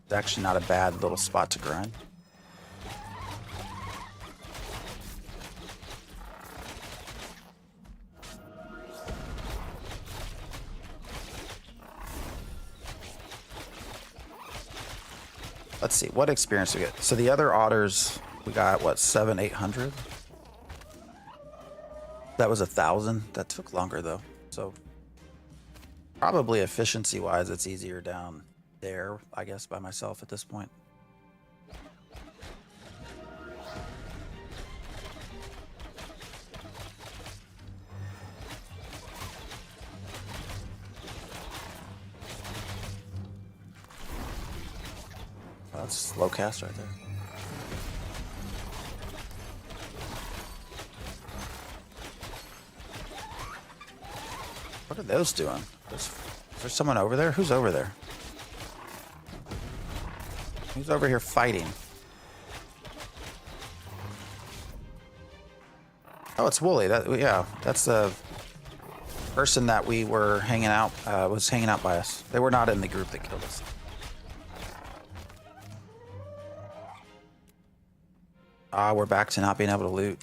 It's actually not a bad little spot to grind. Let's see, what experience we get? So the other otters, we got, what, 700, 800? That was 1,000. That took longer, though. So probably efficiency-wise, it's easier down there, I guess, by myself at this point. That's slow cast right there. What are those doing? Is there someone over there? Who's over there? Who's over here fighting? Oh, it's Wooly. Yeah, that's the person that we were hanging out, was hanging out by us. They were not in the group that killed us. Ah, we're back to not being able to loot.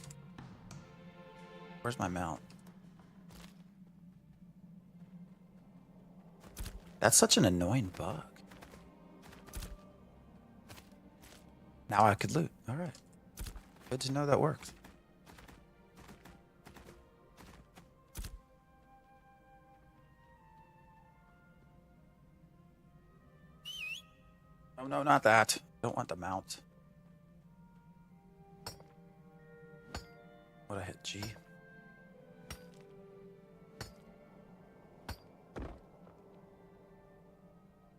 Where's my mount? That's such an annoying bug. Now I could loot. All right. Good to know that works. Oh, no, not that. Don't want the mount. What I hit G.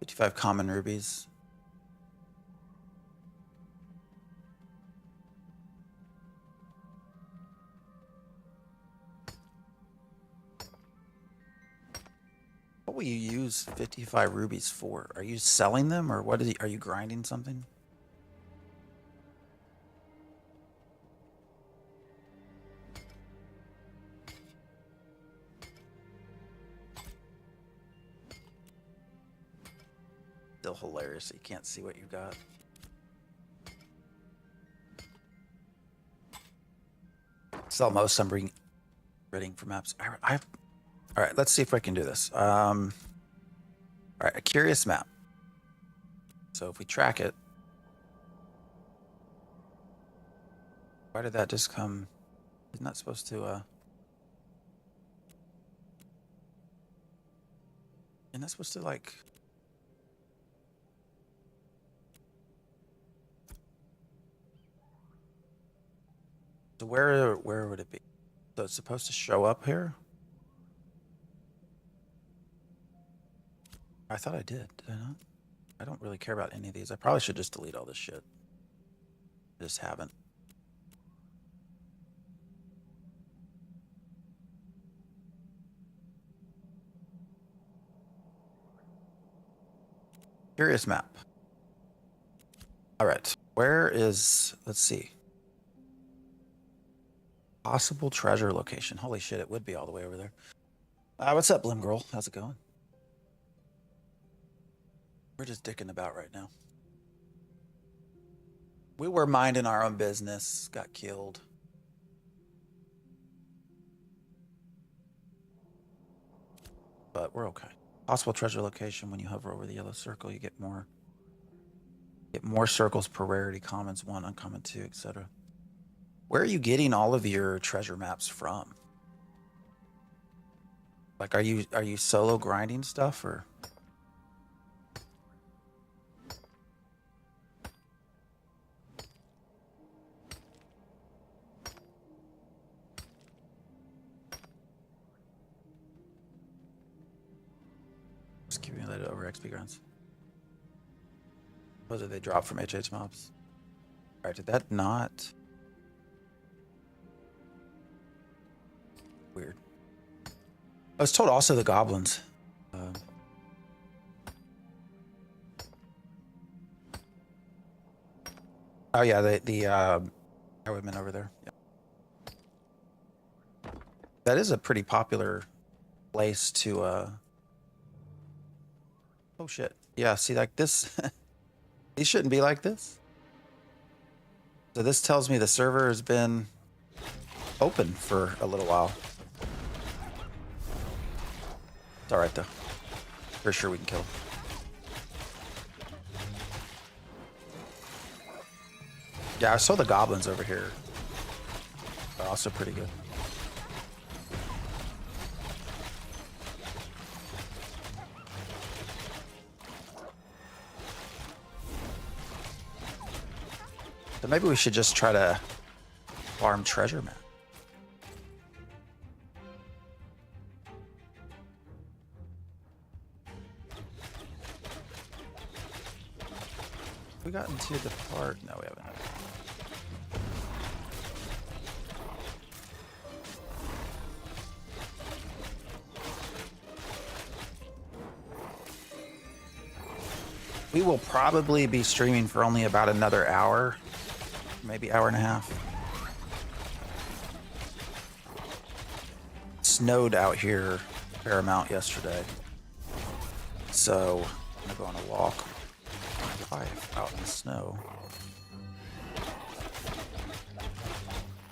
$55 common rubies. will you use 55 rubies for? Are you selling them or what are you grinding something? Still hilarious. You can't see what you got. Sell most. I'm reading for maps. All right. Let's see if I can do this. All right. A curious map. So if we track it, why did that just come? Isn't that supposed to? Isn't that supposed to like? So where would it be? So it's supposed to show up here? I thought I did. Did I not? I don't really care about any of these. I probably should just delete all this shit. I just haven't. Curious map. All right. Where is, let's see. Possible treasure location. Holy shit, it would be all the way over there. What's up, Blim Girl? How's it going? We're just dicking about right now. We were minding our own business, got killed. But we're okay. Possible treasure location. When you hover over the yellow circle, you get more circles per rarity, commons 1, uncommon 2, etc. Where are you getting all of your treasure maps from? Like, are you solo grinding stuff or? Just accumulated over XP grants. What did they drop from HH mobs? All right, did that not? Weird. I was told also the goblins. Oh yeah, the highwaymen over there. Yeah. That is a pretty popular place to. Oh shit! Yeah, see, like this. These shouldn't be like this. So this tells me the server has been open for a little while. It's all right though. For sure we can kill him. Yeah, I saw the goblins over here. They're also pretty good. So maybe we should just try to farm treasure map. We got into the part. No, we haven't. We will probably be streaming for only about another hour, maybe hour and a half. Snowed out here a fair amount yesterday, so I'm gonna go on a walk out in the snow.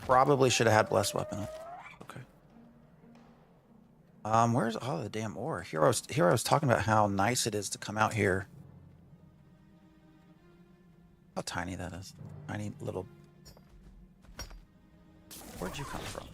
Probably should have had blessed weapon up. Okay. Where's all the damn ore? Here I was talking about how nice it is to come out here. How tiny that is. Tiny little. Where'd you come from?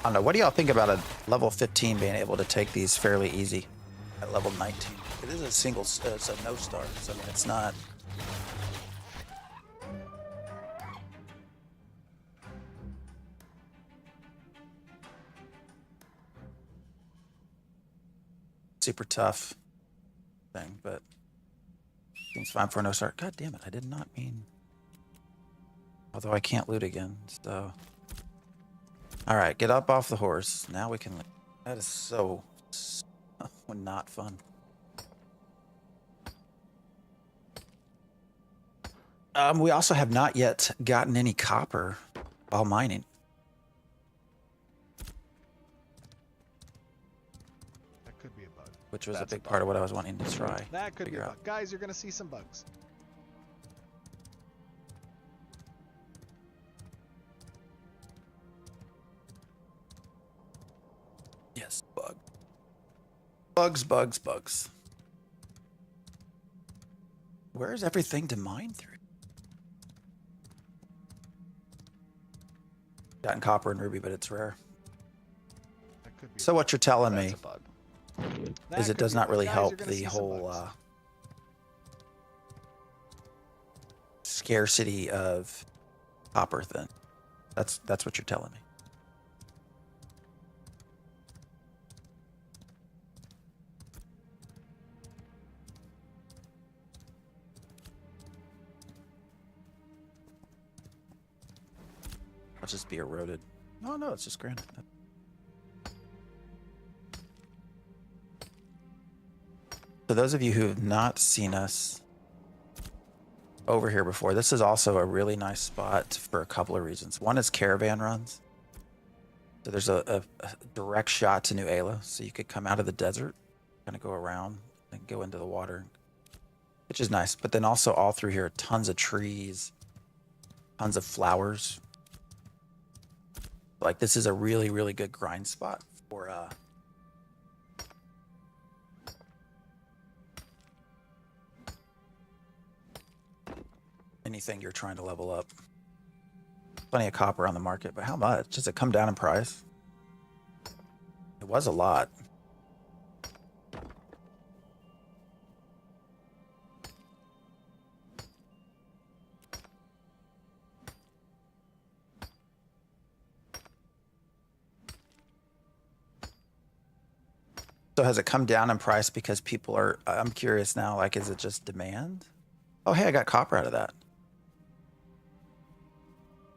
I don't know. What do y'all think about a level 15 being able to take these fairly easy at level 19? It is a single, it's a no star, so I mean, it's not. super tough thing, but seems fine for no start. God damn it, I did not mean. Although I can't loot again, so. All right, get up off the horse. Now we can. That is so not fun. We also have not yet gotten any copper while mining. That could be a bug. Which was That's a a big part of bug. what I was wanting to try. That could be a figure bug. out. Guys, you're gonna see some bugs. Yes, bug. Bugs, bugs, bugs. Where is everything to mine through? Gotten copper and ruby, but it's rare. That could be. So what you're telling me That's a bug. is it That could does be a not bug. really Guys, help you're gonna the see some whole bugs. scarcity of copper then. That's what you're telling me. I'll just be eroded. Oh no, it's just granite. So those of you who have not seen us over here before, this is also a really nice spot for a couple of reasons. One is caravan runs. So there's a direct shot to New Ayla. So you could come out of the desert, kind of go around and go into the water, which is nice. But then also all through here, tons of trees, tons of flowers. Like this is a really, really good grind spot for anything you're trying to level up. Plenty of copper on the market, but how much? Does it come down in price? It was a lot. So has it come down in price because people are, I'm curious now, like, is it just demand? Oh, hey, I got copper out of that.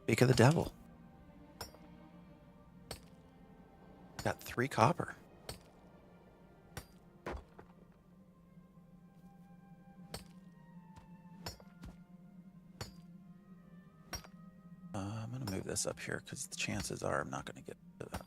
Speak of the devil. Got 3 copper. I'm going to move this up here because the chances are I'm not going to get to that.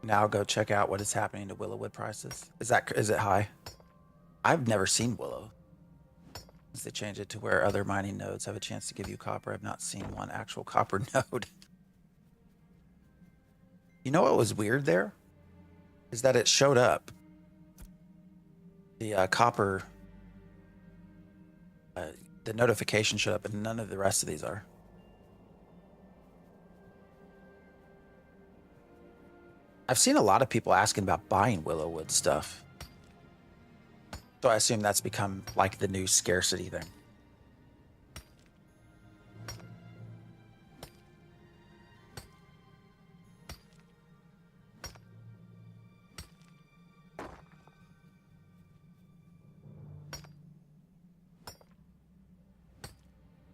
Now go check out what is happening to Willowwood prices. Is it high? I've never seen Willow. Since they changed it to where other mining nodes have a chance to give you copper, I've not seen one actual copper node. You know what was weird there? Is that it showed up. The copper, the notification showed up, and none of the rest of these are. I've seen a lot of people asking about buying Willowwood stuff. So I assume that's become like the new scarcity thing.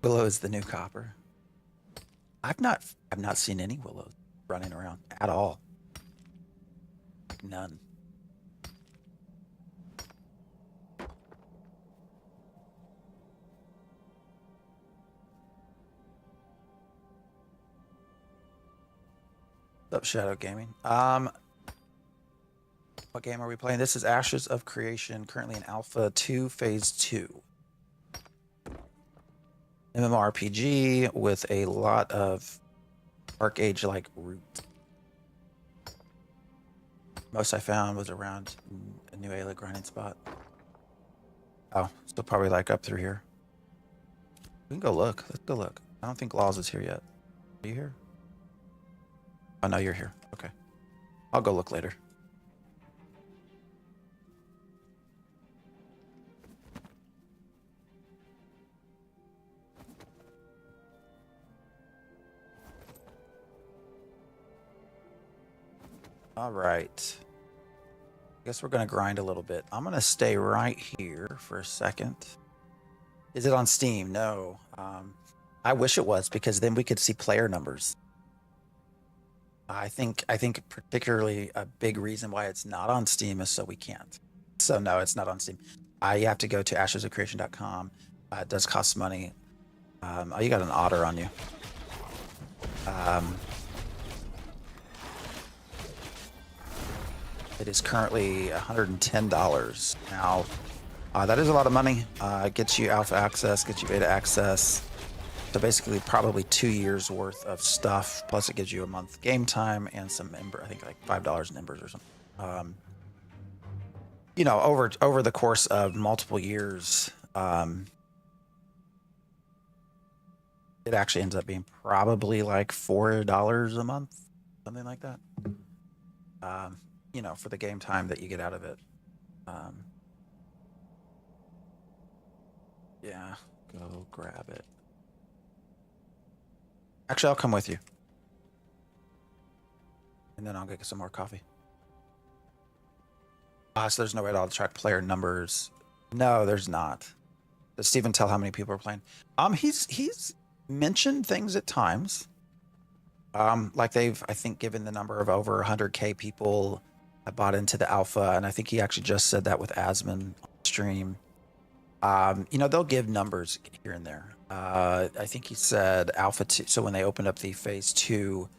Willow is the new copper. I've not seen any willows running around at all. Like none. What's up, Shadow Gaming? What game are we playing? This is Ashes of Creation, currently in Alpha 2, Phase 2. mmorpg with a lot of Dark Age-like roots. Most I found was around a New Ayla grinding spot. Oh, still probably like up through here. We can go look. Let's go look. I don't think Laws is here yet. Are you here? Oh, no, you're here. Okay. I'll go look later. All right. I guess we're going to grind a little bit. I'm going to stay right here for a second. Is it on Steam? No. I wish it was, because then we could see player numbers. I think particularly a big reason why it's not on Steam is so we can't. So no, it's not on Steam. You have to go to ashesofcreation.com. It does cost money. Oh, you got an otter on you. It is currently $110 now. That is a lot of money. It gets you alpha access, gets you beta access. So basically probably 2 years worth of stuff. Plus it gives you a month game time and some ember, I think like $5 in embers or something. You know, over the course of multiple years, it actually ends up being probably like $4 a month, something like that. You know, for the game time that you get out of it. Yeah, go grab it. Actually, I'll come with you. And then I'll get some more coffee. So there's no way at all to track player numbers. No, there's not. Does Steven tell how many people are playing? He's mentioned things at times. Like they've, I think, given the number of over 100K people that bought into the alpha, and I think he actually just said that with Asmon on stream. You know, they'll give numbers here and there. I think he said Alpha 2. So when they opened up the Phase 2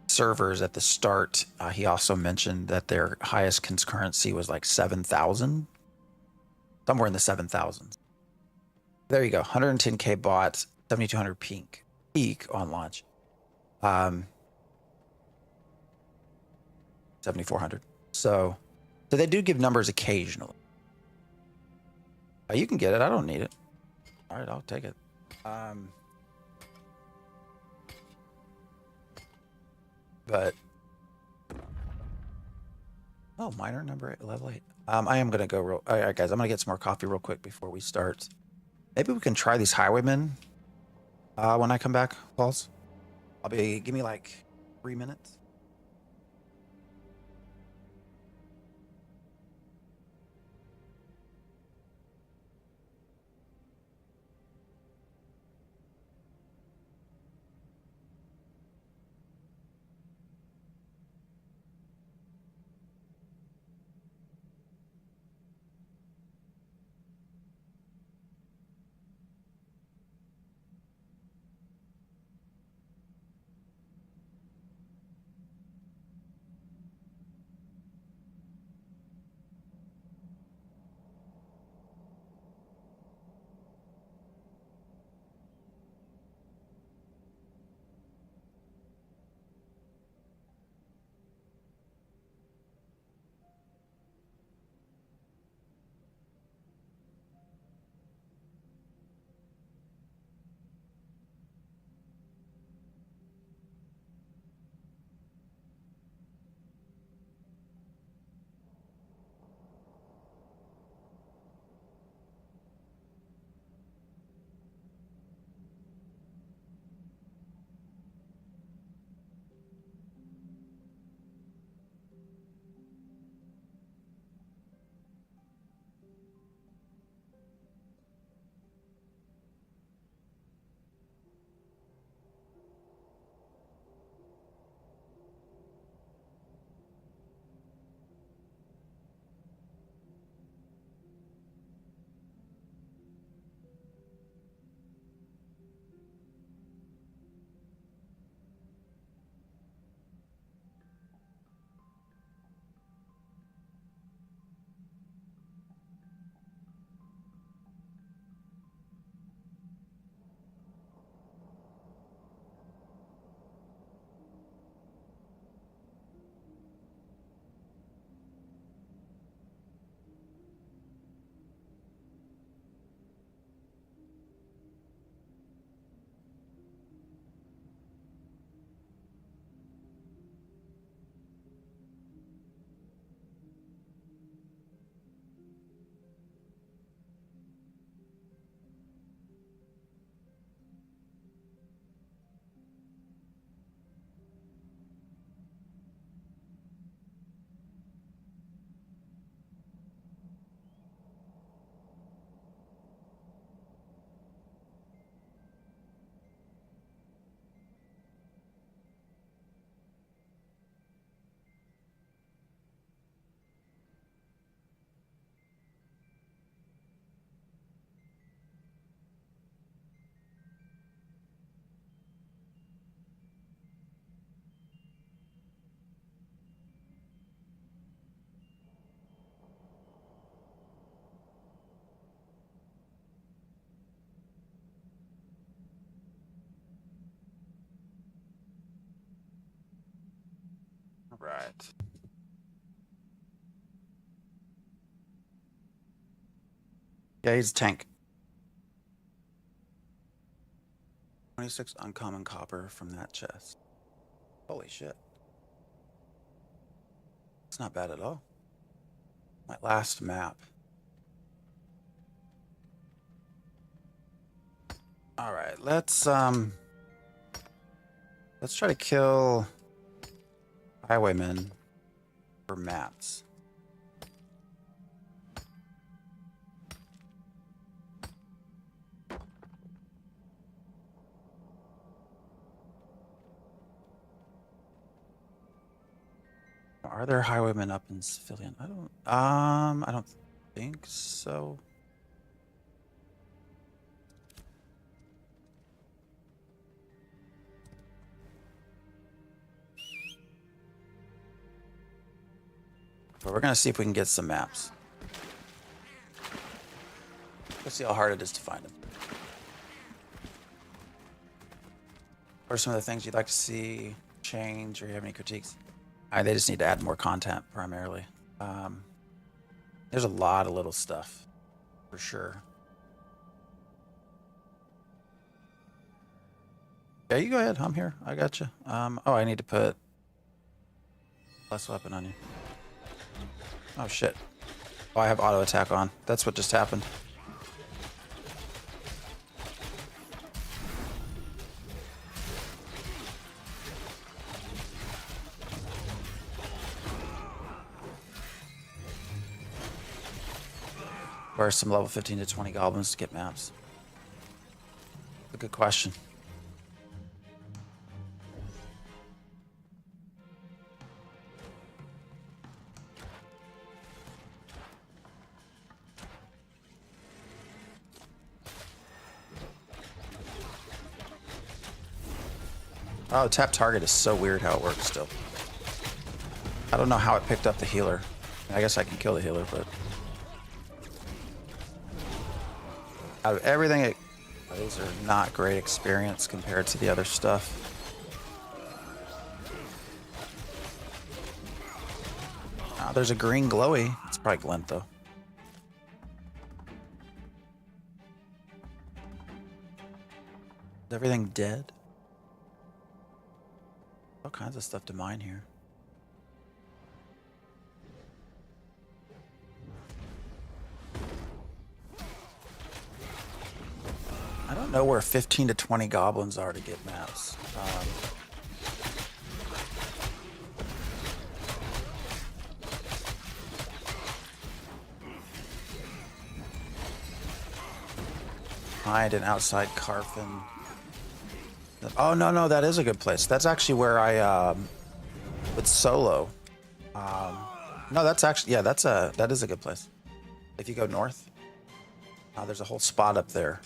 servers at the start, he also mentioned that their highest concurrency was like 7,000. Somewhere in the 7,000s. There you go. 110K bought, 7,200 peak on launch. 7,400. So they do give numbers occasionally. You can get it. I don't need it. All right, I'll take it. But oh, minor number 8, level 8. I am gonna go real. All right, guys, I'm gonna get some more coffee real quick before we start. Maybe we can try these highwaymen when I come back, Pauls. Give me like 3 minutes. Right. Yeah, he's a tank. 26 uncommon copper from that chest. Holy shit. It's not bad at all. My last map. All right, let's try to kill highwaymen for maps. Are there highwaymen up in civilian? I don't think so. But we're gonna see if we can get some maps. Let's see how hard it is to find them. What are some of the things you'd like to see change, or you have any critiques? They just need to add more content primarily. There's a lot of little stuff, for sure. Yeah, you go ahead. I'm here. I got you. Oh, I need to put less weapon on you. Oh shit. Oh, I have auto attack on. That's what just happened. Where are some level 15 to 20 goblins to get maps? A good question. Oh, tap target is so weird how it works still. I don't know how it picked up the healer. I guess I can kill the healer, but... out of everything, those are not great experience compared to the other stuff. Oh, there's a green glowy. It's probably glint, though. Is everything dead? All kinds of stuff to mine here. I don't know where 15 to 20 goblins are to get maps. Behind and outside Carfin. Oh, no, that is a good place. That's actually where I would solo. No, that's actually, yeah, that is a good place. If you go north, there's a whole spot up there.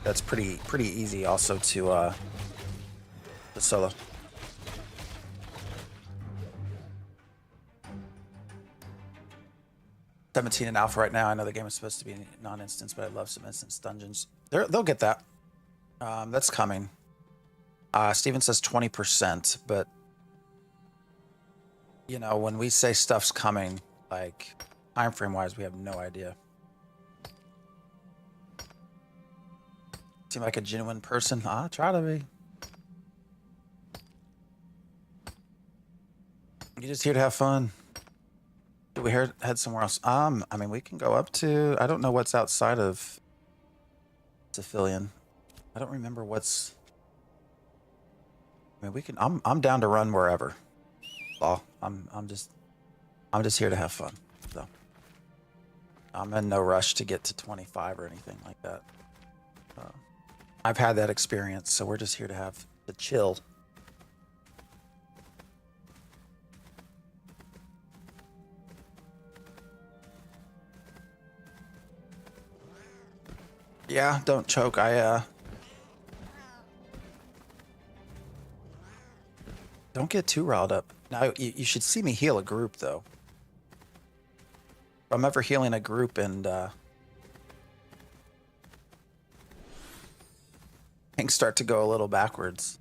That's pretty easy also to solo. $17 in alpha right now. I know the game is supposed to be non-instance, but I love some instance dungeons. They'll get that. That's coming. Steven says 20%, but you know, when we say stuff's coming, like time frame wise, we have no idea. Seem like a genuine person. I try to be. You're just here to have fun. Did we head somewhere else? I mean, we can go up to. I don't know what's outside of Civilian. I don't remember what's. I mean, we can. I'm down to run wherever. Well, I'm just here to have fun. So I'm in no rush to get to 25 or anything like that. I've had that experience, so we're just here to have the chill. Yeah, don't choke. Don't get too riled up. Now, you should see me heal a group, though. If I'm ever healing a group and things start to go a little backwards,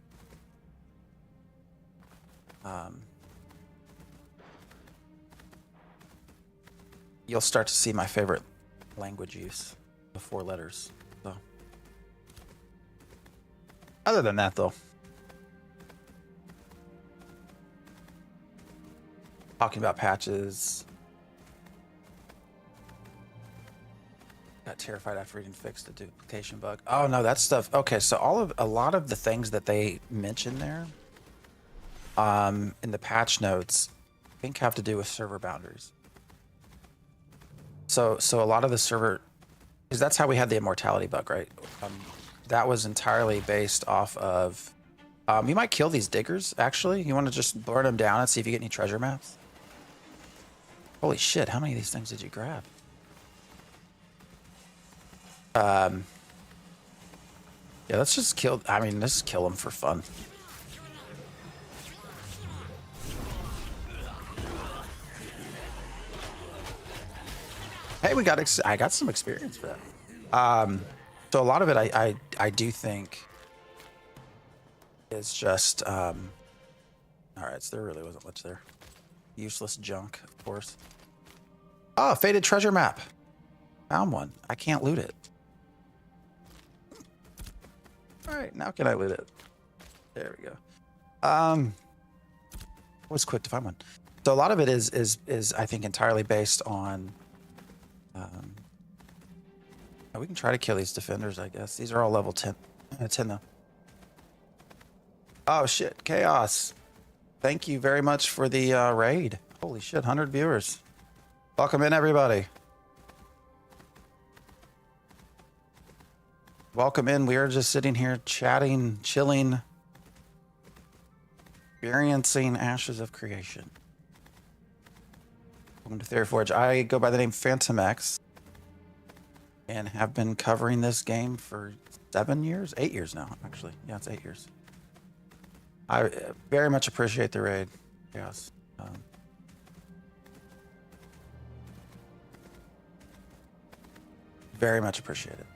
You'll start to see my favorite language use, the 4 letters. So, other than that, though, talking about patches. Got terrified after reading fixed the duplication bug. Oh no, that stuff. Okay, so a lot of the things that they mention there, in the patch notes, I think have to do with server boundaries. So a lot of the server, because that's how we had the immortality bug, right? That was entirely based off of. You might kill these diggers. Actually, you want to just burn them down and see if you get any treasure maps. Holy shit! How many of these things did you grab? Yeah, let's just kill. I mean, let's kill them for fun. Hey, I got some experience for that. So a lot of it, I do think is just. All right, so there really wasn't much there. Useless junk, of course. Oh, faded treasure map. Found one. I can't loot it. All right, now can I loot it? There we go. Was quick to find one. So a lot of it is I think entirely based on. We can try to kill these defenders, I guess. These are all level 10. 10 though. Oh shit, chaos. Thank you very much for the raid. Holy shit, 100 viewers. Welcome in, everybody. Welcome in. We are just sitting here chatting, chilling, experiencing Ashes of Creation. Welcome to Theory Forge. I go by the name Phantom X and have been covering this game for 7 years, 8 years now, actually. Yeah, it's 8 years. I very much appreciate the raid. Yes. Very much appreciate it.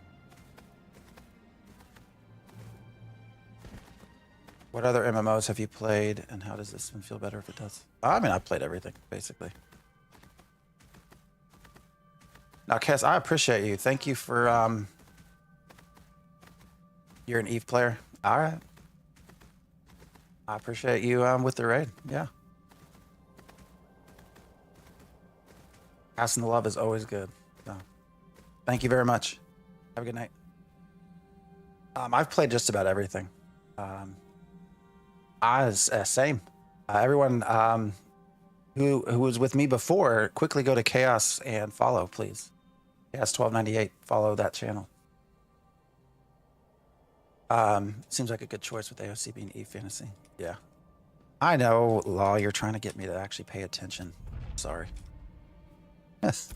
What other MMOs have you played, and how does this one feel better if it does? I mean, I've played everything, basically. Now, Cass, I appreciate you. Thank you for, you're an Eve player. All right. I appreciate you with the raid. Yeah. Passing the love is always good. So, thank you very much. Have a good night. I've played just about everything. Same. Everyone who was with me before, quickly go to Chaos and follow, please. Chaos 1298. Follow that channel. Seems like a good choice with AOC being Eve Fantasy. Yeah. I know, Law, you're trying to get me to actually pay attention. Sorry. Yes.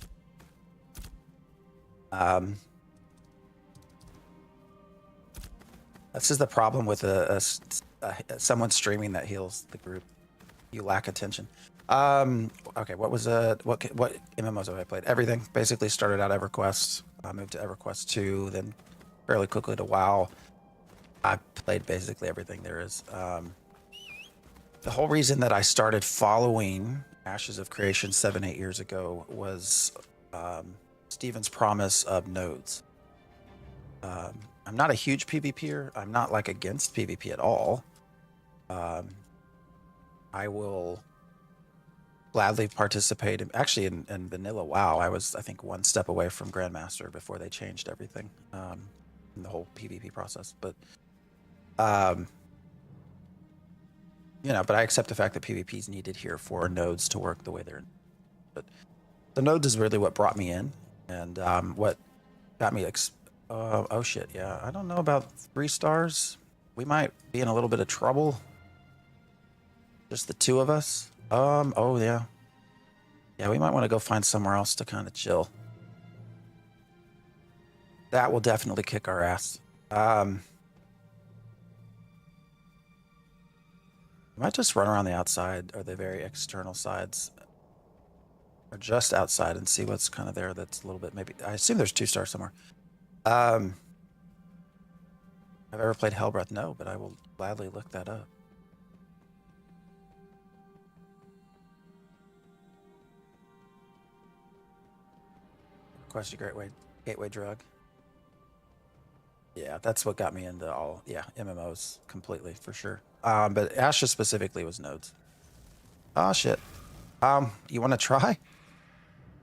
This is the problem with someone streaming that heals the group. You lack attention. Okay, what MMOs have I played? Everything. Basically started out EverQuest. I moved to EverQuest 2, then fairly quickly to WoW. I played basically everything there is. The whole reason that I started following Ashes of Creation 7-8 years ago was Steven's promise of nodes. I'm not a huge PvPer. I'm not like against PvP at all. I will gladly participate in, actually in vanilla WoW. I was, I think, one step away from Grandmaster before they changed everything in the whole PvP process. But you know, but I accept the fact that PvP is needed here for nodes to work the way they're. But the nodes is really what brought me in, and what got me. Oh shit! Yeah, I don't know about 3 stars. We might be in a little bit of trouble. Just the 2 of us. Oh yeah. Yeah, we might want to go find somewhere else to kind of chill. That will definitely kick our ass. We might just run around the outside or the very external sides, or just outside, and see what's kind of there. That's a little bit maybe. I assume there's 2 stars somewhere. Have I ever played Hellbreath? No, but I will gladly look that up. Quest a gateway drug. Yeah, that's what got me into all MMOs completely for sure. But Ashes specifically was nodes. Oh shit. You want to try?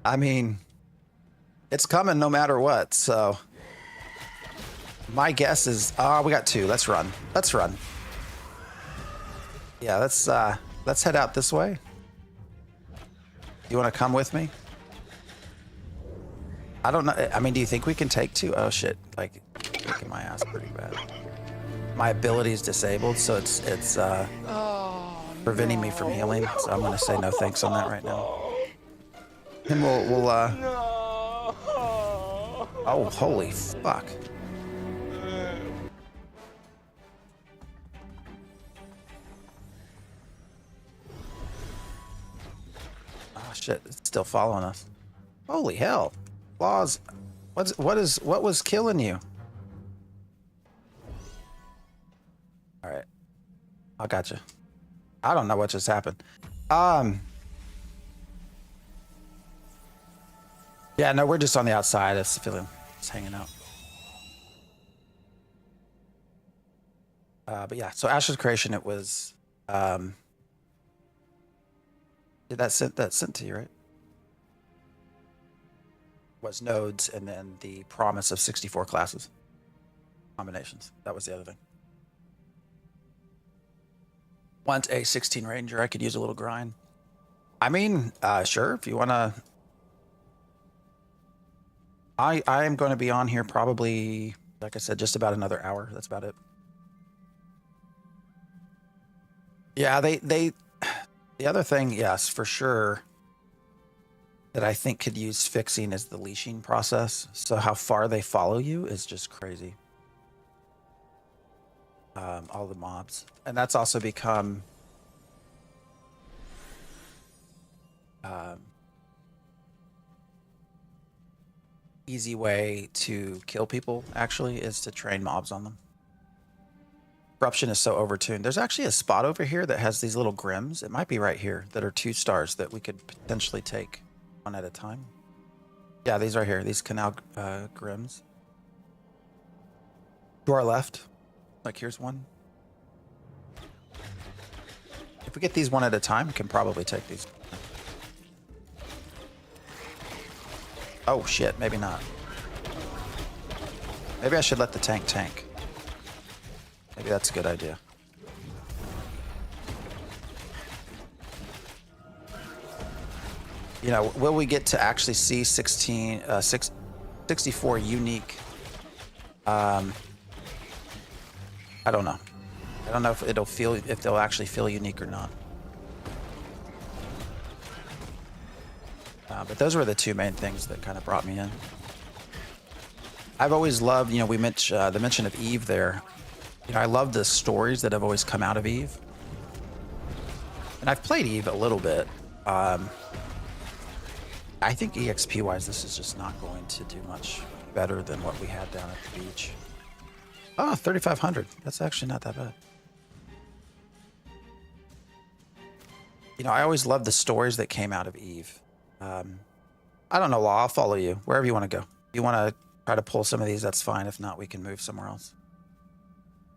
I mean, it's coming no matter what. So my guess is, we got 2. Let's run. Let's run. Yeah, let's head out this way. You want to come with me? I don't know. I mean, do you think we can take 2? Oh shit! Like, kicking my ass pretty bad. My ability is disabled, so it's preventing me from healing. So I'm gonna say no thanks on that right now. And we'll Oh, holy fuck! Oh shit! It's still following us. Holy hell! Laws. What was killing you? All right, I got you. I don't know what just happened. Yeah, no, we're just on the outside of civilian, just hanging out. But yeah, so Ashes Creation, it was. Did that sent to you, right? Was nodes and then the promise of 64 classes combinations. That was the other thing. Want a 16 ranger? I could use a little grind. I mean, sure, if you want to. I am going to be on here probably, like I said, just about another hour. That's about it. Yeah, the other thing, yes, for sure, that I think could use fixing is the leashing process. So how far they follow you is just crazy. All the mobs. And that's also become easy way to kill people, actually, is to train mobs on them. Corruption is so overtuned. There's actually a spot over here that has these little grims. It might be right here that are 2 stars that we could potentially take one at a time. Yeah, these are here. These canal grims. To our left. Like, here's one. If we get these one at a time, we can probably take these. Oh, shit. Maybe not. Maybe I should let the tank. Maybe that's a good idea. You know, will we get to actually see 64 unique? I don't know. I don't know if they'll actually feel unique or not. But those were the 2 main things that kind of brought me in. I've always loved, you know, we mentioned the mention of Eve there. You know, I love the stories that have always come out of Eve. And I've played Eve a little bit. I think EXP wise, this is just not going to do much better than what we had down at the beach. Oh, 3,500. That's actually not that bad. You know, I always loved the stories that came out of Eve. I don't know, Law, I'll follow you wherever you want to go. If you want to try to pull some of these, that's fine. If not, we can move somewhere else.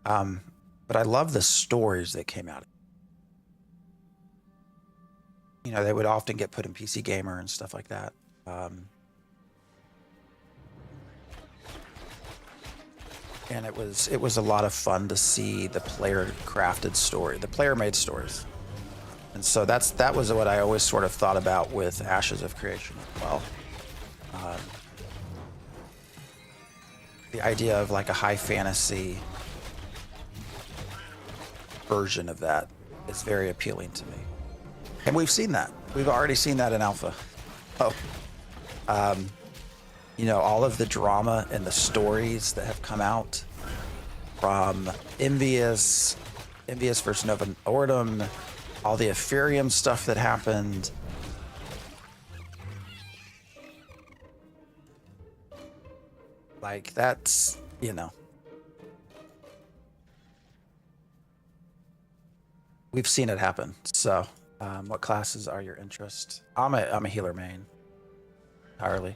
But I love the stories that came out. You know, they would often get put in PC Gamer and stuff like that. And it was a lot of fun to see the player crafted story, the player made stories. And so that was what I always sort of thought about with Ashes of Creation as well. The idea of like a high fantasy version of that is very appealing to me. And we've seen that. We've already seen that in Alpha. Oh, you know, all of the drama and the stories that have come out from Envious versus Nova Ortem, all the Ethereum stuff that happened. Like, that's, you know. We've seen it happen. So, what classes are your interest? I'm a healer main, entirely.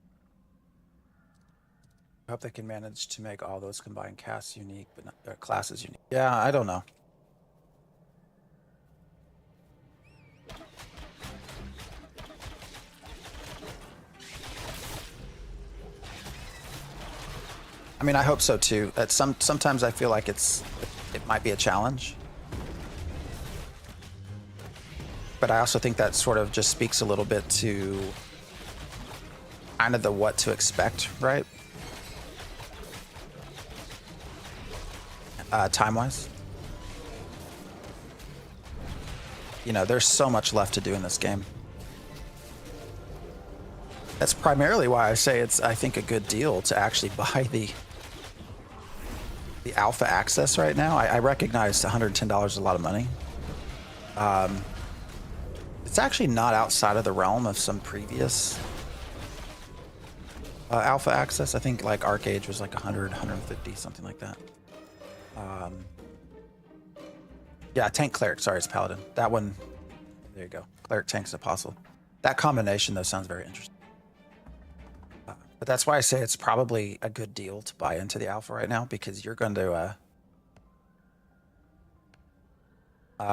I hope they can manage to make all those combined casts unique, but not classes unique. Yeah, I don't know. I mean, I hope so too. Sometimes I feel like it might be a challenge, but I also think that sort of just speaks a little bit to kind of the what to expect, right? Time-wise, you know, there's so much left to do in this game. That's primarily why I say it's, I think, a good deal to actually buy the alpha access right now. I recognize $110 is a lot of money. It's actually not outside of the realm of some previous alpha access. I think like Arcade was like 100, 150, something like that. Yeah, tank cleric. Sorry, it's paladin. That one. There you go. Cleric, tanks, apostle. That combination though sounds very interesting. But that's why I say it's probably a good deal to buy into the alpha right now, because you're going to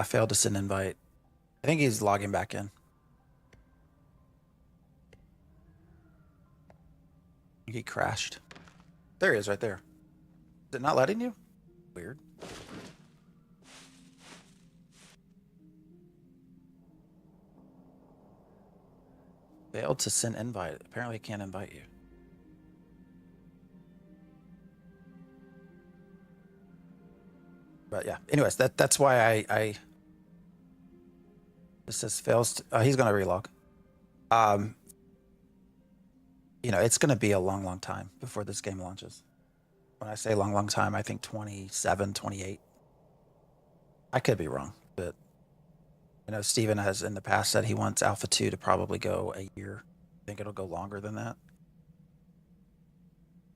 fail to send invite. I think he's logging back in. He crashed. There he is, right there. Is it not letting you? Weird. Failed to send invite. Apparently it can't invite you. But yeah, anyways, that's why I this says fails to, he's gonna relog. You know, it's gonna be a long time before this game launches. When I say long time, I think 27, 28. I could be wrong, but you know, Steven has in the past said he wants Alpha 2 to probably go a year. I think it'll go longer than that.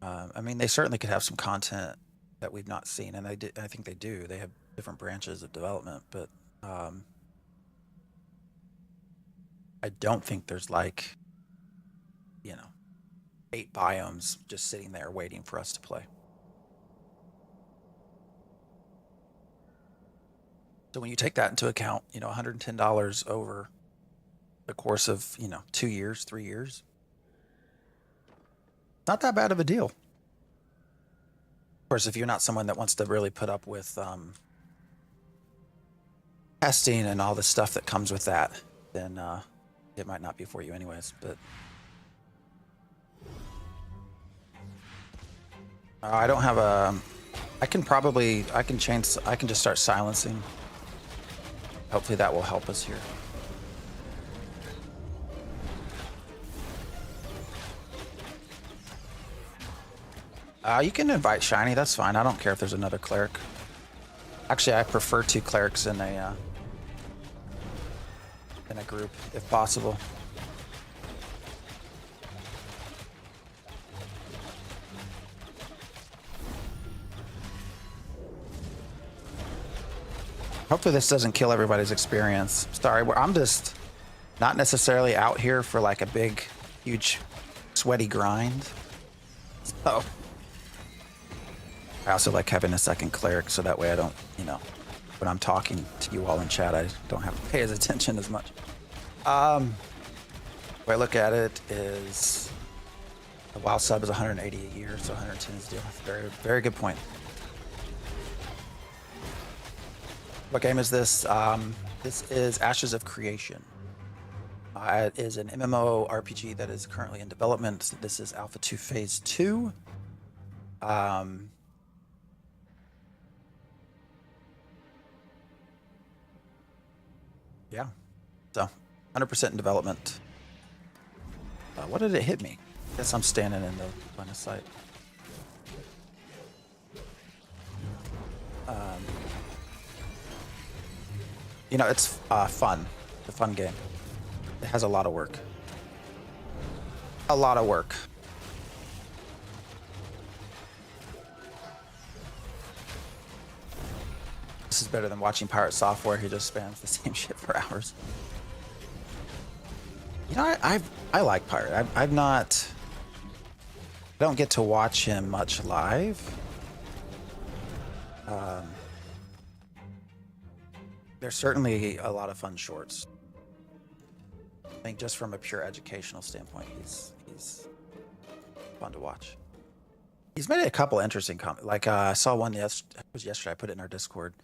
I mean, they certainly could have some content that we've not seen, and I think they do. They have different branches of development, but I don't think there's like, you know, 8 biomes just sitting there waiting for us to play. So when you take that into account, you know, $110 over the course of, you know, 2 years, 3 years, not that bad of a deal. Of course, if you're not someone that wants to really put up with testing and all the stuff that comes with that, then it might not be for you anyways. But I don't have a, I can just start silencing. Hopefully that will help us here. You can invite Shiny, that's fine. I don't care if there's another cleric. Actually, I prefer 2 clerics in a group, if possible. Hopefully this doesn't kill everybody's experience. Sorry, I'm just not necessarily out here for like a big, huge, sweaty grind. So I also like having a second cleric, so that way I don't, you know, when I'm talking to you all in chat, I don't have to pay his attention as much. The way I look at it is a WoW sub is 180 a year, so 110 is the deal. Very, very good point. What game is this? This is Ashes of Creation. It is an mmorpg that is currently in development. This is Alpha 2 Phase 2. Yeah, so 100% in development. What did it hit me? I guess I'm standing in the line of sight. You know, it's fun. It's a fun game. It has a lot of work. A lot of work. This is better than watching Pirate Software who just spams the same shit for hours. You know, I like Pirate. I've not I don't get to watch him much live. There's certainly a lot of fun shorts. I think just from a pure educational standpoint, he's fun to watch. He's made a couple interesting comments. Like I saw one it was yesterday. I put it in our Discord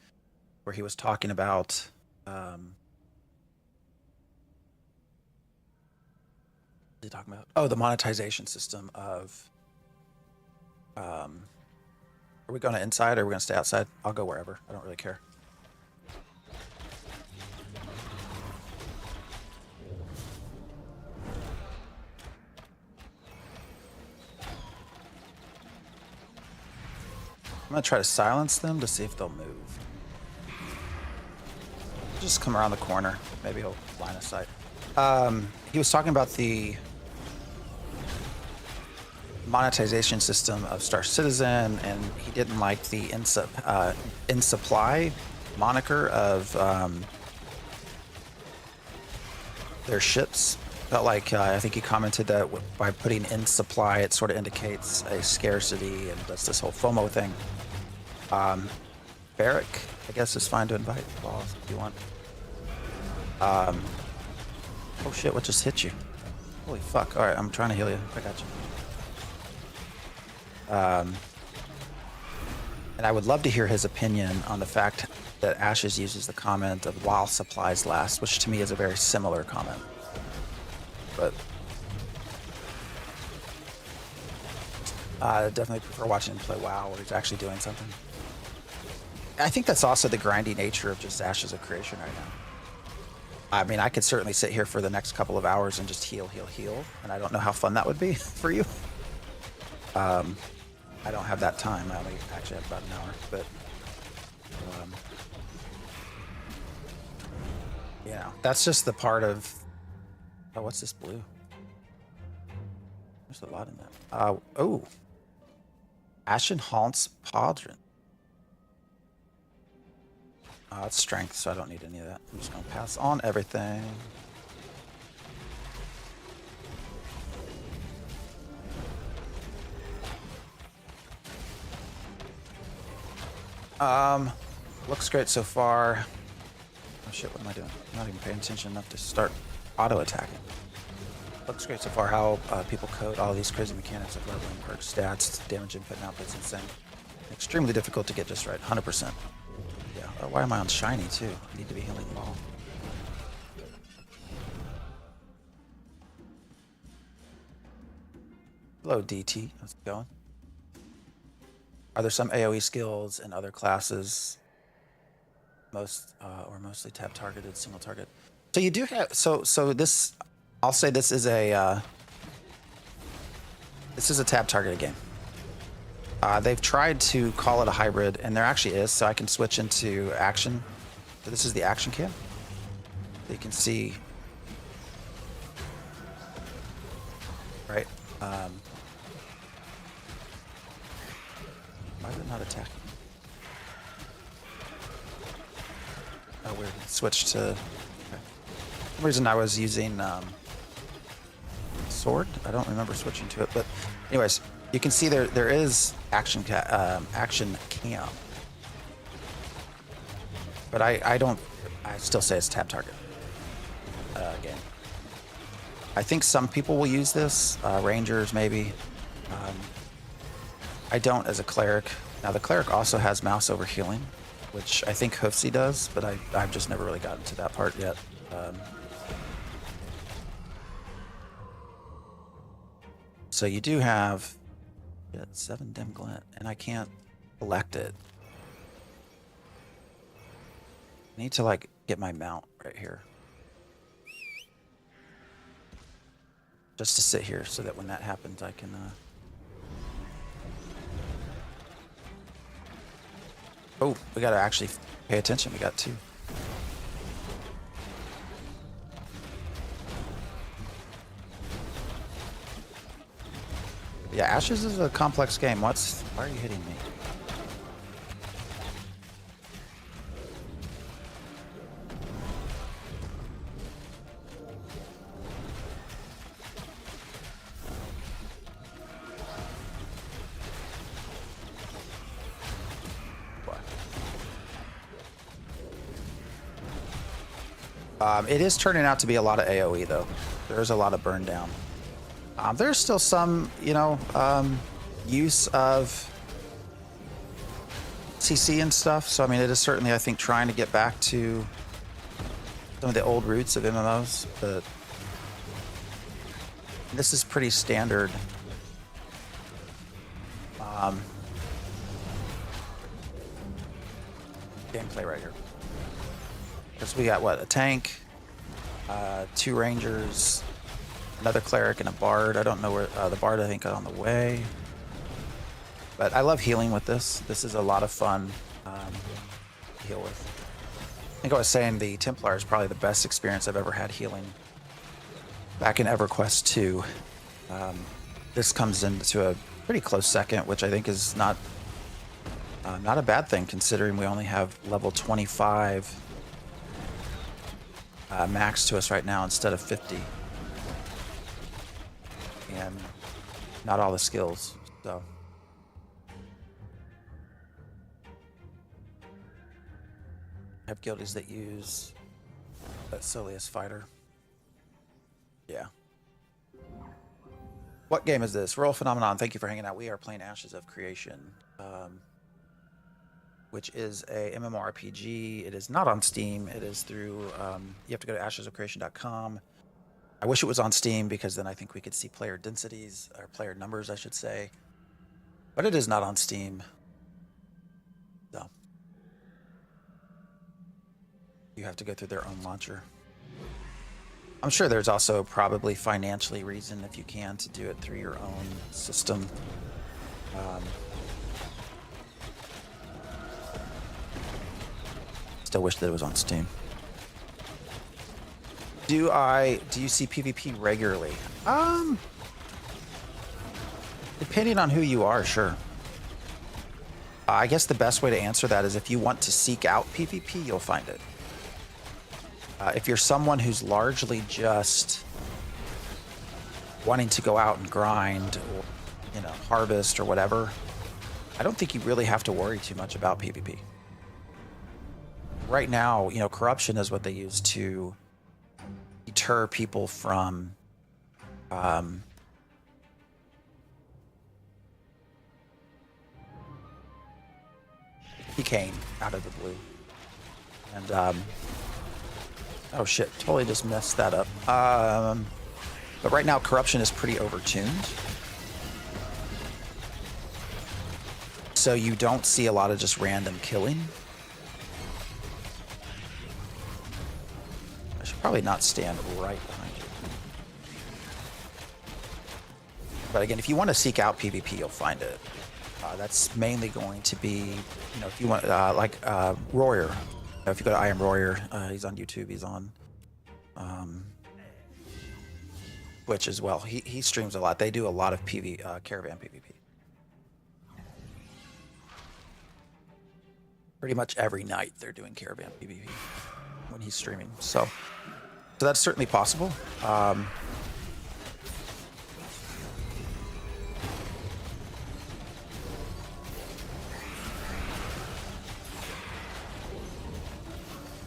where he was talking about what are you talking about? Oh, the monetization system of are we going to inside or are we going to stay outside? I'll go wherever. I don't really care. I'm going to try to silence them to see if they'll move. Just come around the corner. Maybe he'll line of sight. He was talking about the monetization system of Star Citizen, and he didn't like the in supply moniker of their ships. Felt like I think he commented that by putting in supply, it sort of indicates a scarcity and does this whole FOMO thing. Barrick, I guess, is fine to invite balls if you want. Oh shit! What just hit you? Holy fuck! All right, I'm trying to heal you. I got you. And I would love to hear his opinion on the fact that Ashes uses the comment of "while supplies last," which to me is a very similar comment. But definitely prefer watching him play WoW where he's actually doing something. I think that's also the grindy nature of just Ashes of Creation right now. I mean, I could certainly sit here for the next couple of hours and just heal, and I don't know how fun that would be for you. I don't have that time. I only actually have about an hour, but you know, that's just the part of. Oh, what's this blue? There's a lot in that. Oh, Ashen Haunts Podron. It's strength, so I don't need any of that. I'm just gonna pass on everything. Looks great so far. Oh shit, what am I doing? I'm not even paying attention enough to start auto-attacking. Looks great so far how people code all these crazy mechanics of leveling, perk stats, damage input and output's insane. Extremely difficult to get just right, 100%. Yeah, why am I on shiny too? I need to be healing ball. Hello DT, how's it going? Are there some AoE skills in other classes? Mostly tab targeted, single target. So you do have so this. I'll say this is a tab targeted game. They've tried to call it a hybrid, and there actually is. So I can switch into action. So this is the action cam. You can see, right? Why is it not attacking? Oh, weird. Switch to. Okay. For some reason I was using sword. I don't remember switching to it, but anyways, you can see there is action cam, but I still say it's tab target game. I think some people will use this, rangers maybe. I don't as a cleric. Now the cleric also has mouse over healing, which I think Hoofsy does, but I've just never really gotten to that part yet. So you do have 7 dim glint, and I can't collect it. I need to like get my mount right here. Just to sit here so that when that happens I can oh, we gotta actually pay attention. We got 2. Yeah, Ashes is a complex game. Why are you hitting me? It is turning out to be a lot of AoE though. There's a lot of burn down. There's still some, use of CC and stuff. So I mean, it is certainly, I think, trying to get back to some of the old roots of MMOs, but this is pretty standard. Gameplay right here. Because we got what, a tank, 2 rangers, another cleric, and a bard. I don't know where the bard, I think, got on the way. But I love healing with this. This is a lot of fun to heal with. I think I was saying the Templar is probably the best experience I've ever had healing. Back in EverQuest 2, this comes into a pretty close second, which I think is not a bad thing considering we only have level 25 max to us right now instead of 50, and not all the skills. So I have guildies that use that Soleus fighter. Yeah. What game is this? Royal Phenomenon, thank you for hanging out. We are playing Ashes of Creation, which is a mmorpg. It is not on Steam. It is through, you have to go to ashesofcreation.com. I wish it was on Steam because then I think we could see player densities, or player numbers, I should say. But it is not on Steam. So you have to go through their own launcher. I'm sure there's also probably financially reason if you can to do it through your own system. Still wish that it was on Steam. Do you see PvP regularly? Depending on who you are, sure. I guess the best way to answer that is if you want to seek out PvP, you'll find it. If you're someone who's largely just wanting to go out and grind or, harvest or whatever, I don't think you really have to worry too much about PvP. Right now, corruption is what they use to deter people from PKing out of the blue. And oh shit, totally just messed that up. But right now corruption is pretty overtuned. So you don't see a lot of just random killing. I should probably not stand right behind you. But again, if you want to seek out PvP, you'll find it. That's mainly going to be, if you want, like Royer. If you go to I Am Royer, he's on YouTube, he's on Twitch as well. He streams a lot. They do a lot of caravan PvP. Pretty much every night they're doing caravan PvP when he's streaming. So that's certainly possible.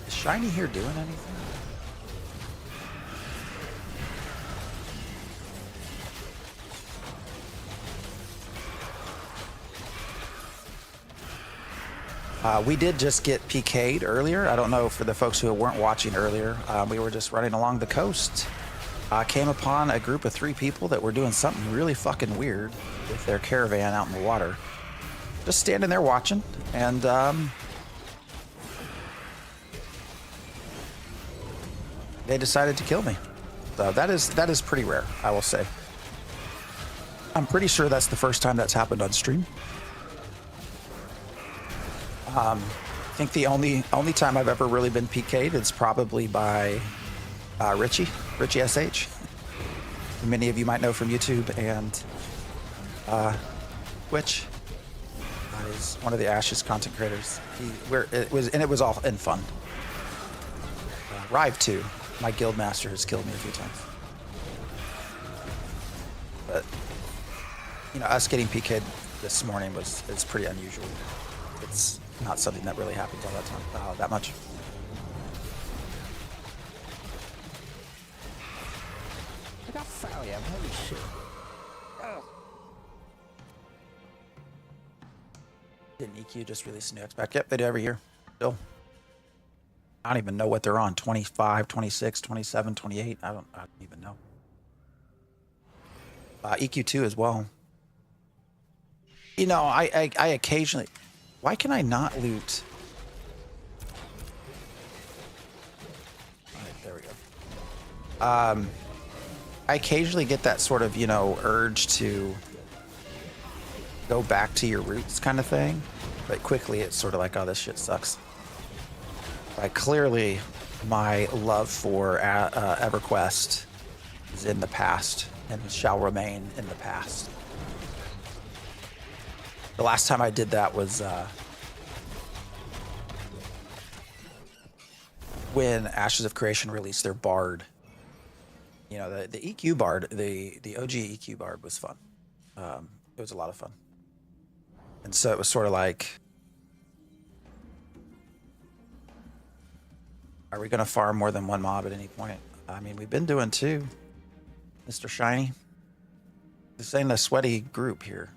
Is Shiny here doing anything? We did just get PK'd earlier. I don't know for the folks who weren't watching earlier. We were just running along the coast. Came upon a group of 3 people that were doing something really fucking weird with their caravan out in the water. Just standing there watching, and they decided to kill me. So that is pretty rare, I will say. I'm pretty sure that's the first time that's happened on stream. I think the only time I've ever really been PK'd is probably by Richie SH. Many of you might know from YouTube and Twitch. He's one of the Ashes content creators. It was all in fun. Rive 2, my guild master, has killed me a few times. But us getting PK'd this morning is pretty unusual. It's not something that really happens all that time, that much. Valium, holy shit. Oh. Didn't EQ just release a new X-Pack? Yep, they do every year. Still. I don't even know what they're on. 25, 26, 27, 28. I don't even know. EQ2 as well. You know, I occasionally... Why can I not loot? All right, there we go. I occasionally get that sort of, you know, urge to go back to your roots kind of thing. But quickly it's sort of like, oh, this shit sucks. Like, clearly my love for EverQuest is in the past and shall remain in the past. The last time I did that was when Ashes of Creation released their Bard. You know, the EQ Bard, the OG EQ Bard was fun. It was a lot of fun. And so it was sort of like, are we going to farm more than one mob at any point? I mean, we've been doing two, Mr. Shiny. This ain't a sweaty group here.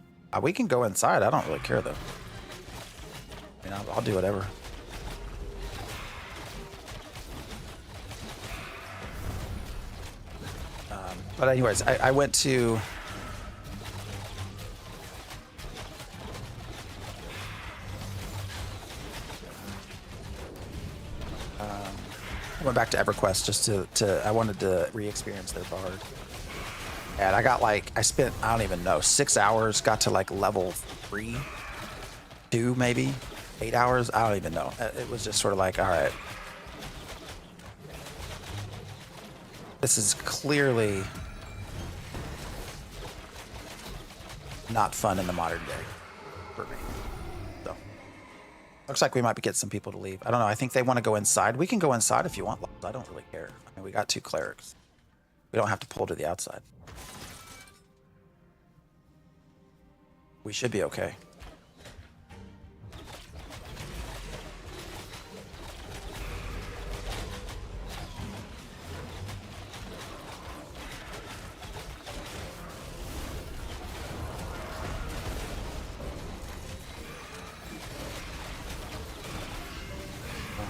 We can go inside. I don't really care, though. I mean, I'll do whatever. But anyways, I went to... I went back to EverQuest just I wanted to re-experience their Bard. And I got like, I spent, I don't even know, 6 hours, got to like level 3, 2 maybe, 8 hours, I don't even know. It was just sort of like, all right. This is clearly not fun in the modern day for me. So, looks like we might get some people to leave. I don't know, I think they want to go inside. We can go inside if you want. I don't really care. I mean, we got 2 clerics. We don't have to pull to the outside. We should be okay.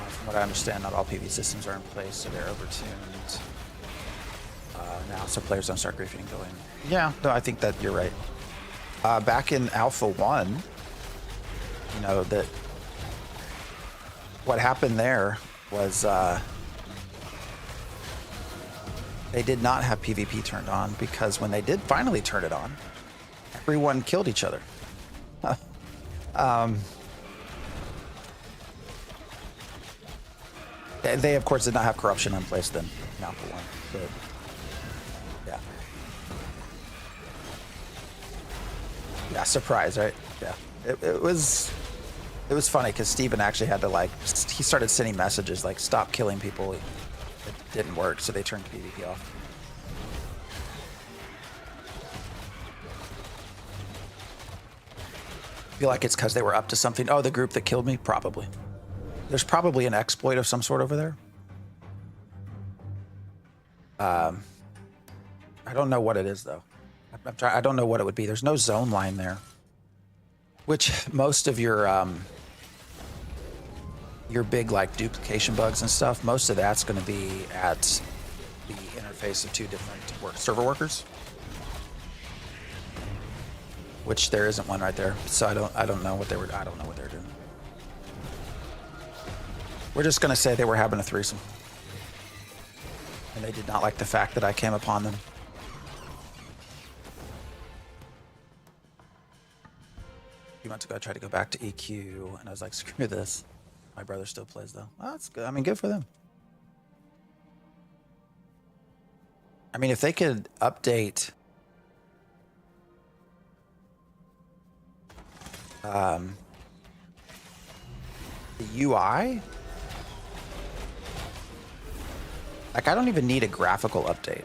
From what I understand, not all PV systems are in place, so they're overtuned. Now, so players don't start griefing and going. Yeah, no, I think that you're right. Back in Alpha 1, you know, that what happened there was they did not have PvP turned on, because when they did finally turn it on, everyone killed each other. They, of course, did not have corruption in place then in Alpha 1, but yeah. Yeah, surprise, right? Yeah, it was funny because Steven actually had to, like, he started sending messages like, stop killing people. It didn't work, so they turned PvP off. I feel like it's because they were up to something. Oh, the group that killed me? Probably. There's probably an exploit of some sort over there. I don't know what it is, though. I don't know what it would be. There's no zone line there, which most of your big, like, duplication bugs and stuff, most of that's going to be at the interface of 2 different server workers, which there isn't one right there. So I don't know what they were doing. We're just going to say they were having a threesome, and they did not like the fact that I came upon them. A few months ago, I tried to go back to EQ, and I was like, screw this. My brother still plays, though. Oh, that's good. I mean, good for them. I mean, if they could update the UI, like, I don't even need a graphical update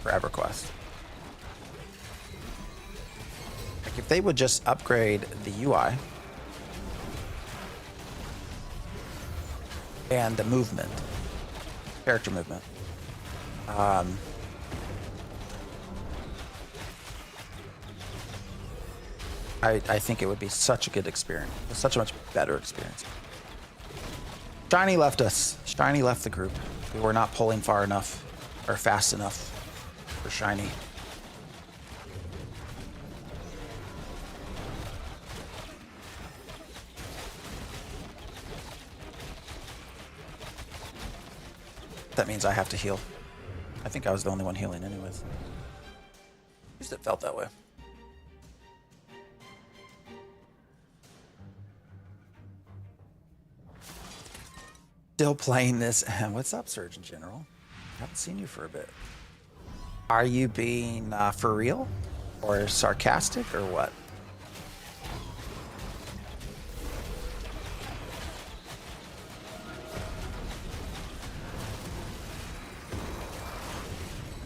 for EverQuest. Like, if they would just upgrade the UI and the movement, character movement, I think it would be such a good experience. Such a much better experience. Shiny left us. Shiny left the group. We were not pulling far enough or fast enough for Shiny. That means I have to heal. I think I was the only one healing anyways. At least it felt that way. Still playing this. What's up, Surgeon General? Haven't seen you for a bit. Are you being for real? Or sarcastic or what?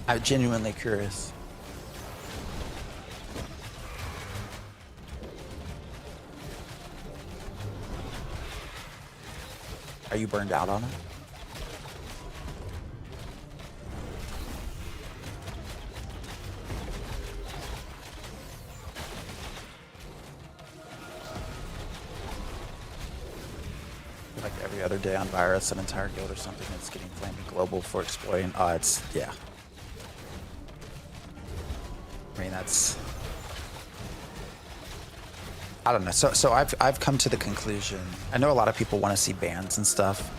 I'm genuinely curious. Are you burned out on it? Like every other day on Vyra, an entire guild or something that's getting flamed global for exploiting. It's, yeah. I mean, that's, I don't know. So I've come to the conclusion. I know a lot of people want to see bans and stuff.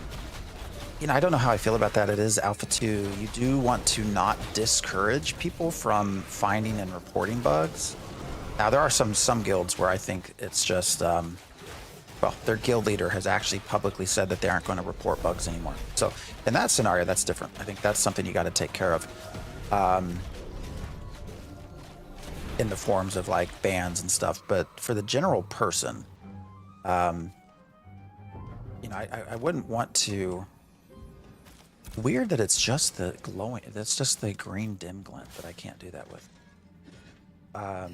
You know, I don't know how I feel about that. It is Alpha 2. You do want to not discourage people from finding and reporting bugs. Now, there are some guilds where I think it's just, well, their guild leader has actually publicly said that they aren't going to report bugs anymore. So in that scenario, that's different. I think that's something you got to take care of. In the forms of like bans and stuff, but for the general person, you know, I wouldn't want to. Weird that it's just the glowing. That's just the green dim glint that I can't do that with. I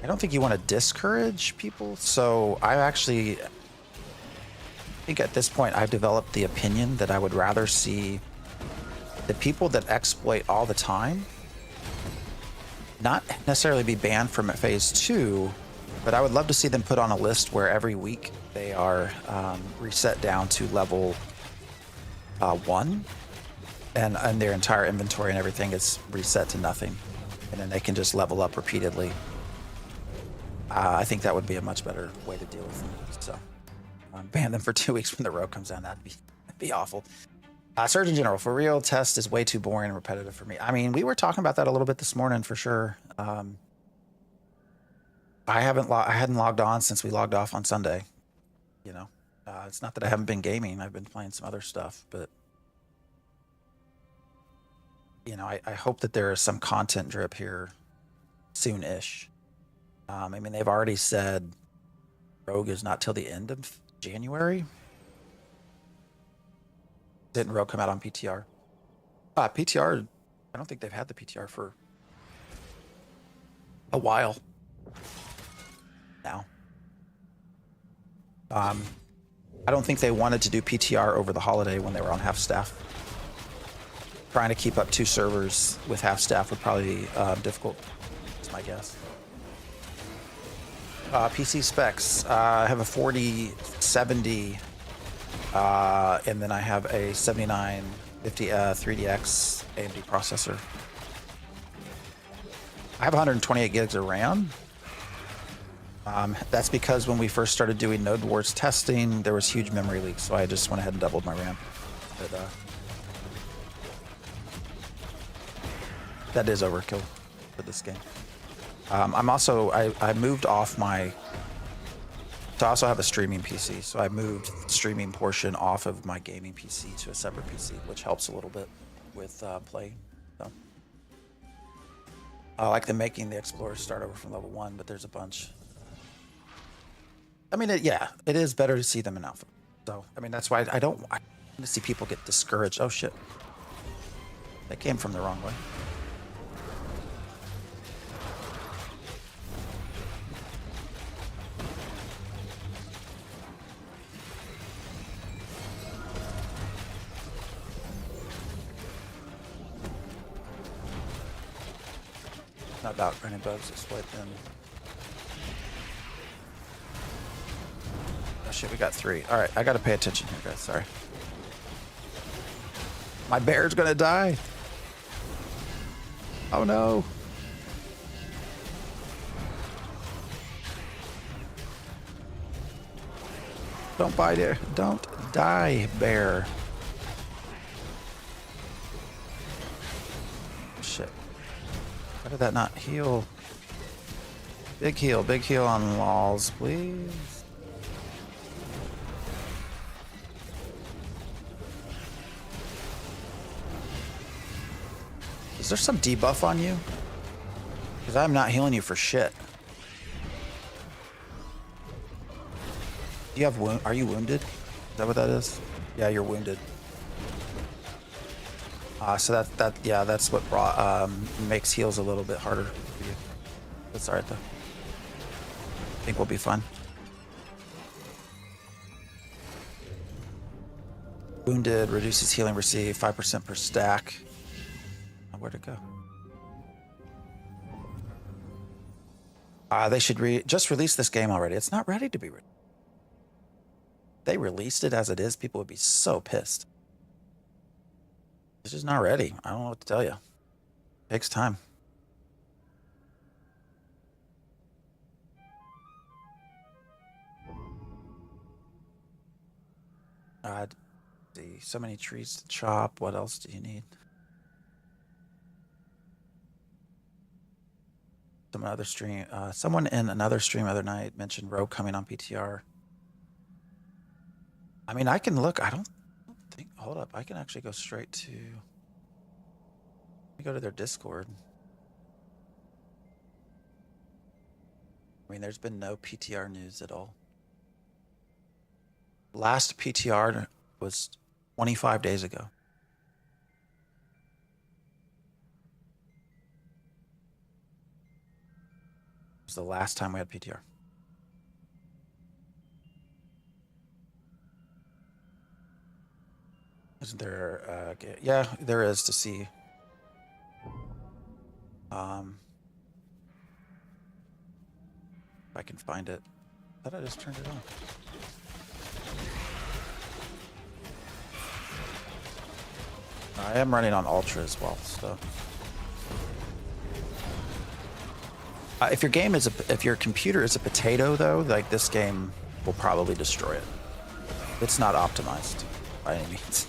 don't think you want to discourage people, so I actually think at this point I've developed the opinion that I would rather see the people that exploit all the time not necessarily be banned from phase 2, but I would love to see them put on a list where every week they are reset down to level 1, and their entire inventory and everything is reset to nothing, and then they can just level up repeatedly. I think that would be a much better way to deal with them. So ban them for 2 weeks when the rogue comes down. That'd be awful. Surgeon General, for real, test is way too boring and repetitive for me. I mean, we were talking about that a little bit this morning for sure. I hadn't logged on since we logged off on Sunday. You know, it's not that I haven't been gaming. I've been playing some other stuff, but you know, I hope that there is some content drip here soon-ish. I mean, they've already said Rogue is not till the end of January. Didn't Rogue come out on PTR? PTR, I don't think they've had the PTR for a while now. I don't think they wanted to do PTR over the holiday when they were on half staff. Trying to keep up 2 servers with half staff would probably be difficult. That's my guess. PC specs. I have a 4070. And then I have a 7950 3DX AMD processor. I have 128 gigs of RAM. That's because when we first started doing Node Wars testing, there was huge memory leaks, so I just went ahead and doubled my RAM. But that is overkill for this game. I'm also, I moved off my, so I also have a streaming PC, so I moved the streaming portion off of my gaming PC to a separate PC, which helps a little bit with playing. So. I like them making the Explorers start over from level 1, but there's a bunch. I mean, yeah, it is better to see them in alpha. So, I mean, that's why I don't want to see people get discouraged. Oh, shit. They came from the wrong way. Not about running bugs, just wipe them. Oh shit, we got 3. Alright, I gotta pay attention here, guys. Sorry. My bear's gonna die. Oh no. Don't bite it. Don't die, bear. Shit. How did that not heal? Big heal on walls, please. Is there some debuff on you? Because I'm not healing you for shit. Do you have wound? Are you wounded? Is that what that is? Yeah, you're wounded. So that's what brought, makes heals a little bit harder for you. That's alright though. I think we'll be fine. Wounded reduces healing received 5% per stack. Where'd it go? They should just release this game already. It's not ready to be released. They released it as it is, people would be so pissed. It's just not ready. I don't know what to tell you. It takes time. See, so many trees to chop. What else do you need? Someone in another stream the other night mentioned Rogue coming on PTR. I mean, I can look. I don't think. Hold up. I can actually go straight to. Let me go to their Discord. I mean, there's been no PTR news at all. Last PTR was 25 days ago. It was the last time we had PTR. Isn't there, yeah, there is to see. If I can find it. I thought I just turned it on. I am running on Ultra as well, so. If your game is if your computer is a potato though, like this game will probably destroy it. It's not optimized by any means.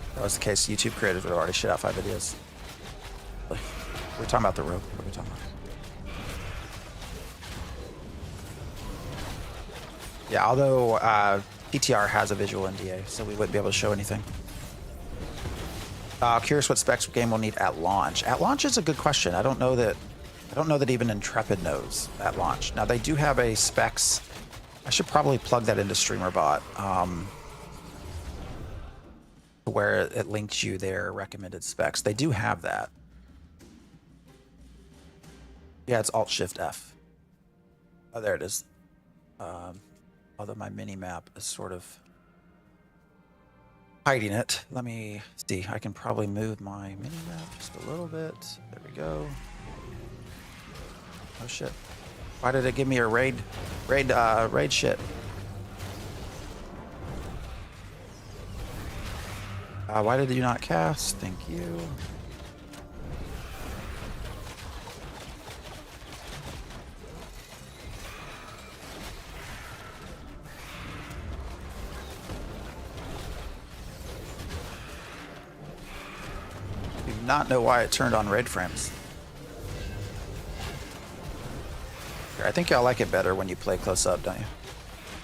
If that was the case, YouTube creators would have already shit out 5 videos. We're talking about the rope. What are we talking about? Yeah, although PTR has a visual NDA, so we wouldn't be able to show anything. Curious what specs game will need at launch. At launch is a good question. I don't know that even Intrepid knows at launch. Now they do have a specs. I should probably plug that into StreamerBot, where it links you their recommended specs. They do have that. Yeah, it's Alt-Shift-F. Oh, there it is. Although my mini map is sort of hiding it. Let me see. I can probably move my mini map just a little bit. There we go. Oh shit! Why did it give me a raid shit? Why did you not cast? Thank you. Not know why it turned on raid frames. I think y'all like it better when you play close up, don't you?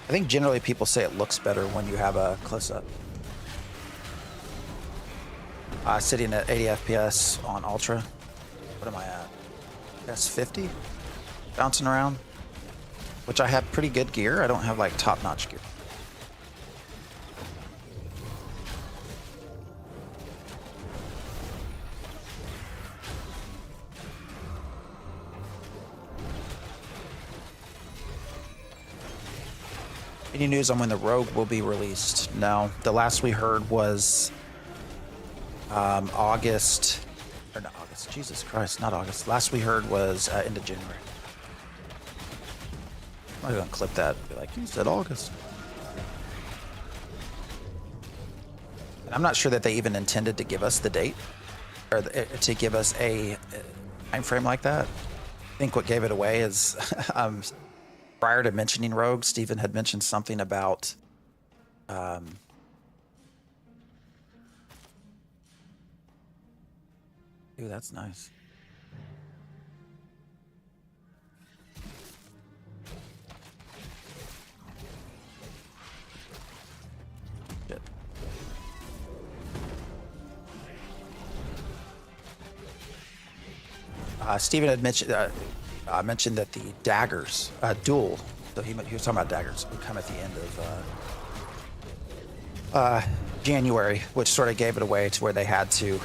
I think generally people say it looks better when you have a close up. Sitting at 80 FPS on Ultra. What am I at? That's 50? Bouncing around. Which I have pretty good gear. I don't have like top-notch gear. Any news on when the Rogue will be released? No. The last we heard was August. Or not August. Jesus Christ, not August. Last we heard was end of January. I'm going to clip that and be like, you said August. And I'm not sure that they even intended to give us the date or to give us a time frame like that. I think what gave it away is prior to mentioning Rogue, Steven had mentioned something about ooh, that's nice. Shit. Steven had mentioned that the daggers duel. So he was talking about daggers would come at the end of January, which sort of gave it away to where they had to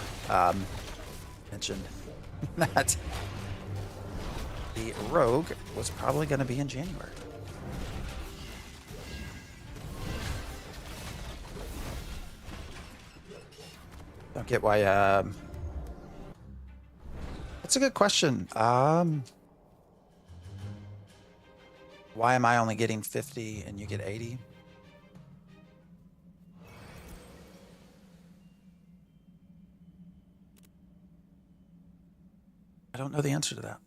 mention that the Rogue was probably going to be in January. Don't get why. That's a good question. Why am I only getting 50 and you get 80? I don't know the answer to that.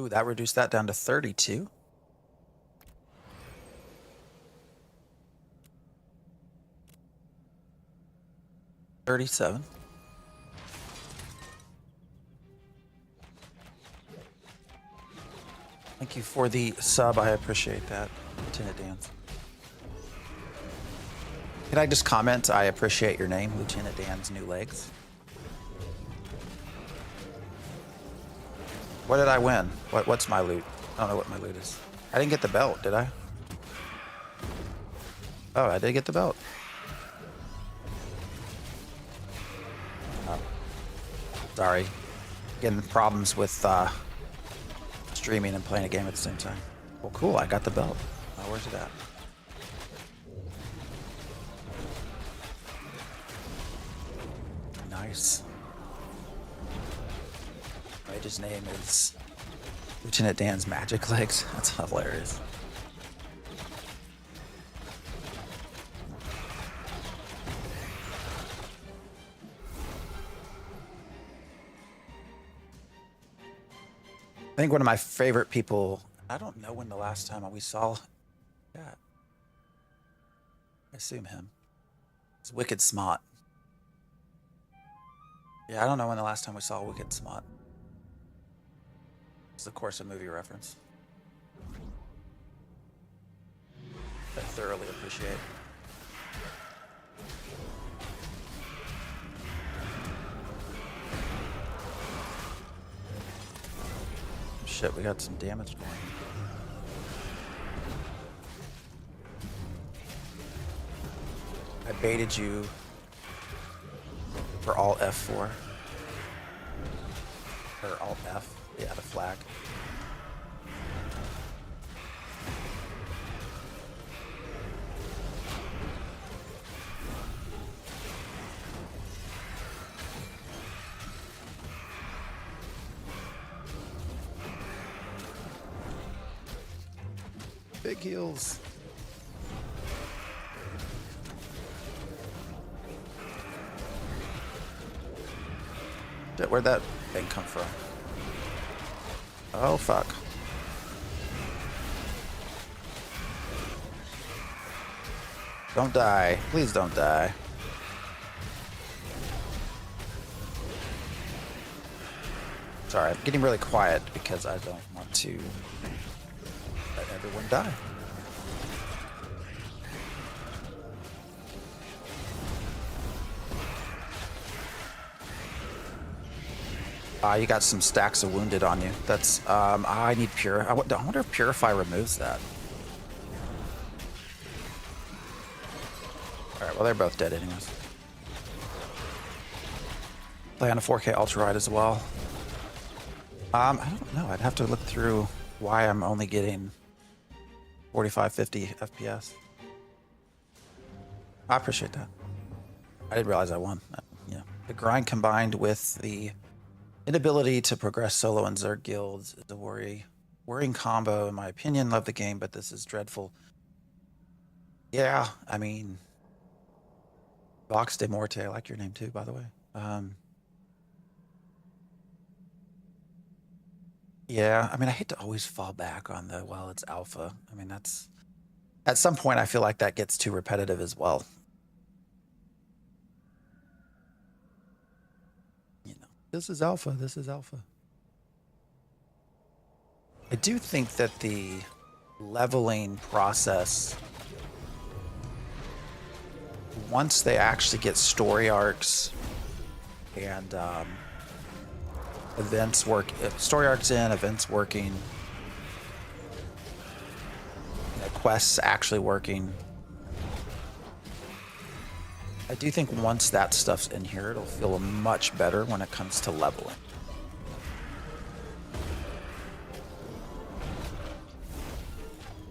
Ooh, that reduced that down to 32. $37. Thank you for the sub. I appreciate that, Lieutenant Dan's. Can I just comment? I appreciate your name, Lieutenant Dan's new legs. What did I win? What's my loot? I don't know what my loot is. I didn't get the belt, did I? Oh, I did get the belt. Sorry. Getting problems with streaming and playing a game at the same time. Well, cool. I got the belt. Where's it at? Nice. His name is Lieutenant Dan's Magic Legs. That's hilarious. I think one of my favorite people, I don't know when the last time we saw that. I assume him. It's Wicked Smart. Yeah, I don't know when the last time we saw Wicked Smart. It's of course a movie reference. I thoroughly appreciate. Shit, we got some damage going. I baited you for Alt F4. Or Alt F. Yeah, the flag. Big heals. Where'd that thing come from? Oh, fuck. Don't die. Please don't die. Sorry, I'm getting really quiet because I don't want to let everyone die. You got some stacks of wounded on you. That's, I need pure. I wonder if Purify removes that. Alright, well, they're both dead anyways. play on a 4K ultra wide as well. I don't know. I'd have to look through why I'm only getting 45, 50 FPS. I appreciate that. I didn't realize I won. Yeah, the grind combined with the inability to progress solo in Zerg guilds is a worrying combo, in my opinion. Love the game, but this is dreadful. Yeah, I mean, Vox de Morte. I like your name too, by the way. Yeah, I mean, I hate to always fall back on the, well, it's alpha. I mean, that's, at some point, I feel like that gets too repetitive as well. You know, this is alpha, this is alpha. I do think that the leveling process, once they actually get story arcs and events work, story arcs in, events working, you know, quests actually working. I do think once that stuff's in here, it'll feel much better when it comes to leveling.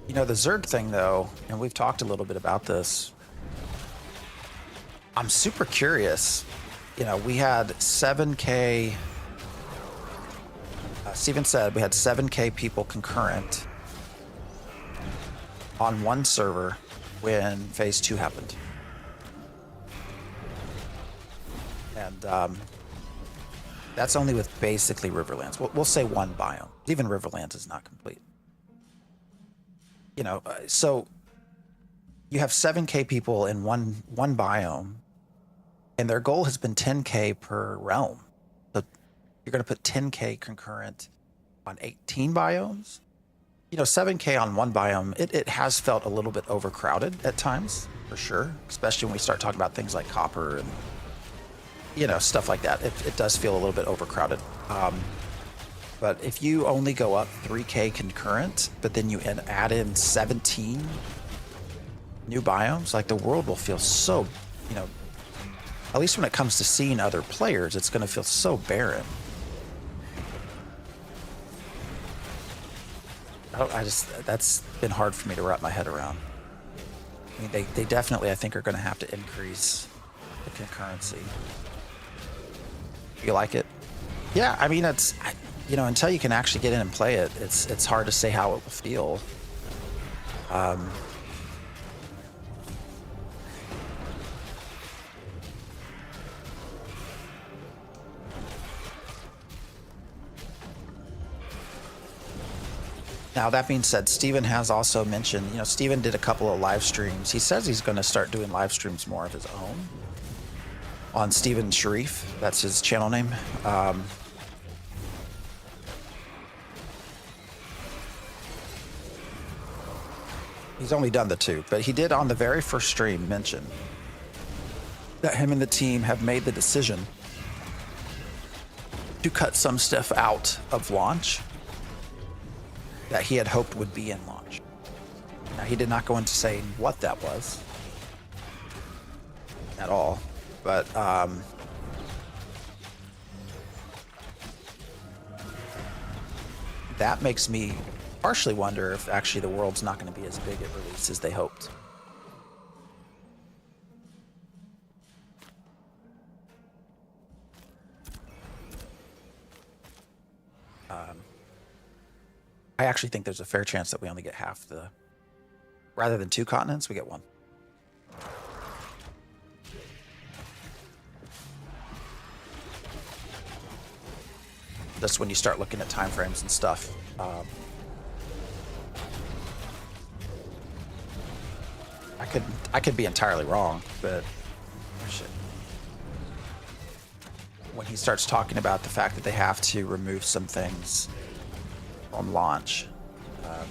You know, the Zerg thing though, and we've talked a little bit about this, I'm super curious. You know, we had 7K, Steven said we had 7K people concurrent on one server when phase 2 happened. And that's only with basically Riverlands. We'll say one biome. Even Riverlands is not complete. You know, so you have 7K people in one biome, and their goal has been 10K per realm. So you're going to put 10K concurrent on 18 biomes. You know, 7K on one biome, it has felt a little bit overcrowded at times, for sure. Especially when we start talking about things like copper and, you know, stuff like that. It does feel a little bit overcrowded. But if you only go up 3K concurrent, but then you add in 17 new biomes, like the world will feel so, you know, at least when it comes to seeing other players, it's going to feel so barren. That's been hard for me to wrap my head around. I mean, they definitely, I think, are going to have to increase the concurrency. You like it? Yeah, I mean, it's, you know, until you can actually get in and play it, it's hard to say how it will feel. Now, that being said, Steven has also mentioned, you know, Steven did a couple of live streams. He says he's going to start doing live streams more of his own on Steven Sharif. That's his channel name. He's only done the 2, but he did on the very first stream mention that him and the team have made the decision to cut some stuff out of launch that he had hoped would be in launch. Now, he did not go into saying what that was at all, but that makes me partially wonder if actually the world's not going to be as big at release as they hoped. I actually think there's a fair chance that we only get half the, rather than 2 continents, we get 1. That's when you start looking at time frames and stuff. I could be entirely wrong, but shit. When he starts talking about the fact that they have to remove some things on launch, I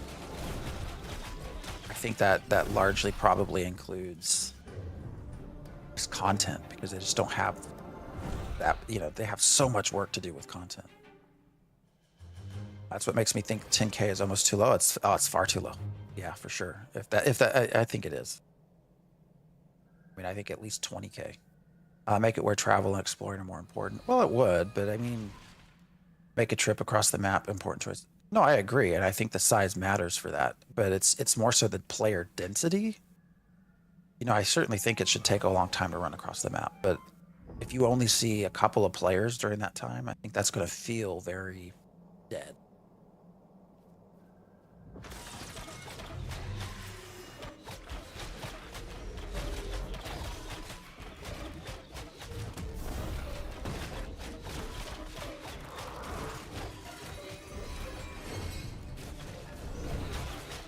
think that largely probably includes just content, because they just don't have that, you know, they have so much work to do with content. That's what makes me think 10K is almost too low. It's far too low. Yeah, for sure. If that I think it is. I mean, I think at least 20K. Make it where travel and exploring are more important. Well, it would, but I mean, make a trip across the map, important choice. No, I agree, and I think the size matters for that. But it's more so the player density. You know, I certainly think it should take a long time to run across the map, but if you only see a couple of players during that time, I think that's going to feel very dead.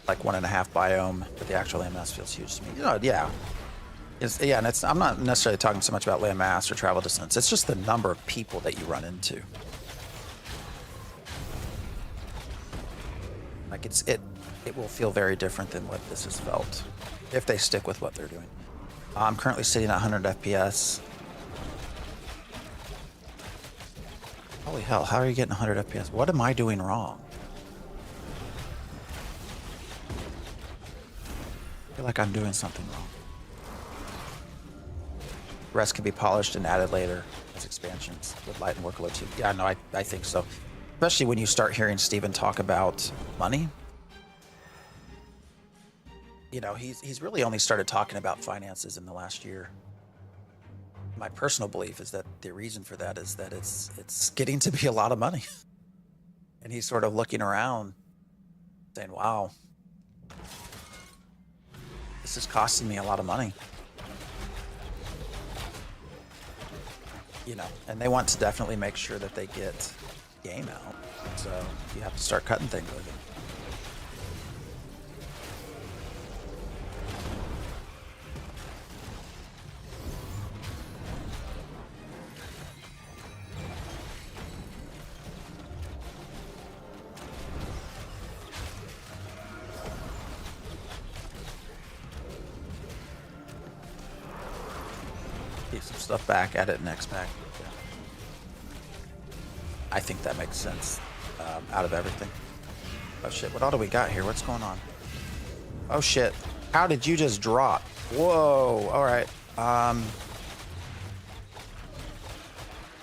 Like 1.5 biome, but the actual landmass feels huge to me. You know, yeah. And it's, I'm not necessarily talking so much about landmass or travel distance. It's just the number of people that you run into. Like it will feel very different than what this has felt if they stick with what they're doing. I'm currently sitting at 100 FPS. Holy hell, how are you getting 100 FPS? What am I doing wrong? I feel like I'm doing something wrong. Rest can be polished and added later as expansions with light and workload too. Yeah, no, I think so. Especially when you start hearing Steven talk about money. You know, he's really only started talking about finances in the last year. My personal belief is that the reason for that is that it's getting to be a lot of money. And he's sort of looking around saying, wow, this is costing me a lot of money. You know, and they want to definitely make sure that they get game out. So you have to start cutting things with it. Keep some stuff back, add it next pack. Yeah. I think that makes sense out of everything. Oh shit, what all do we got here? What's going on? Oh shit, how did you just drop? Whoa, all right. I'm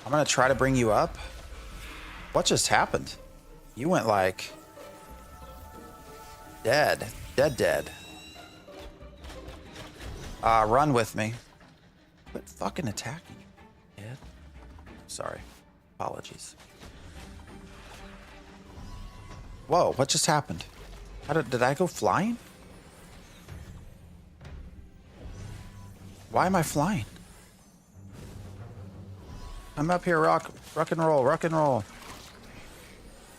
gonna try to bring you up. What just happened? You went like dead. Run with me. Quit fucking attacking you, kid. Sorry. Apologies. Whoa, what just happened? Did I go flying? Why am I flying? I'm up here, rock and roll.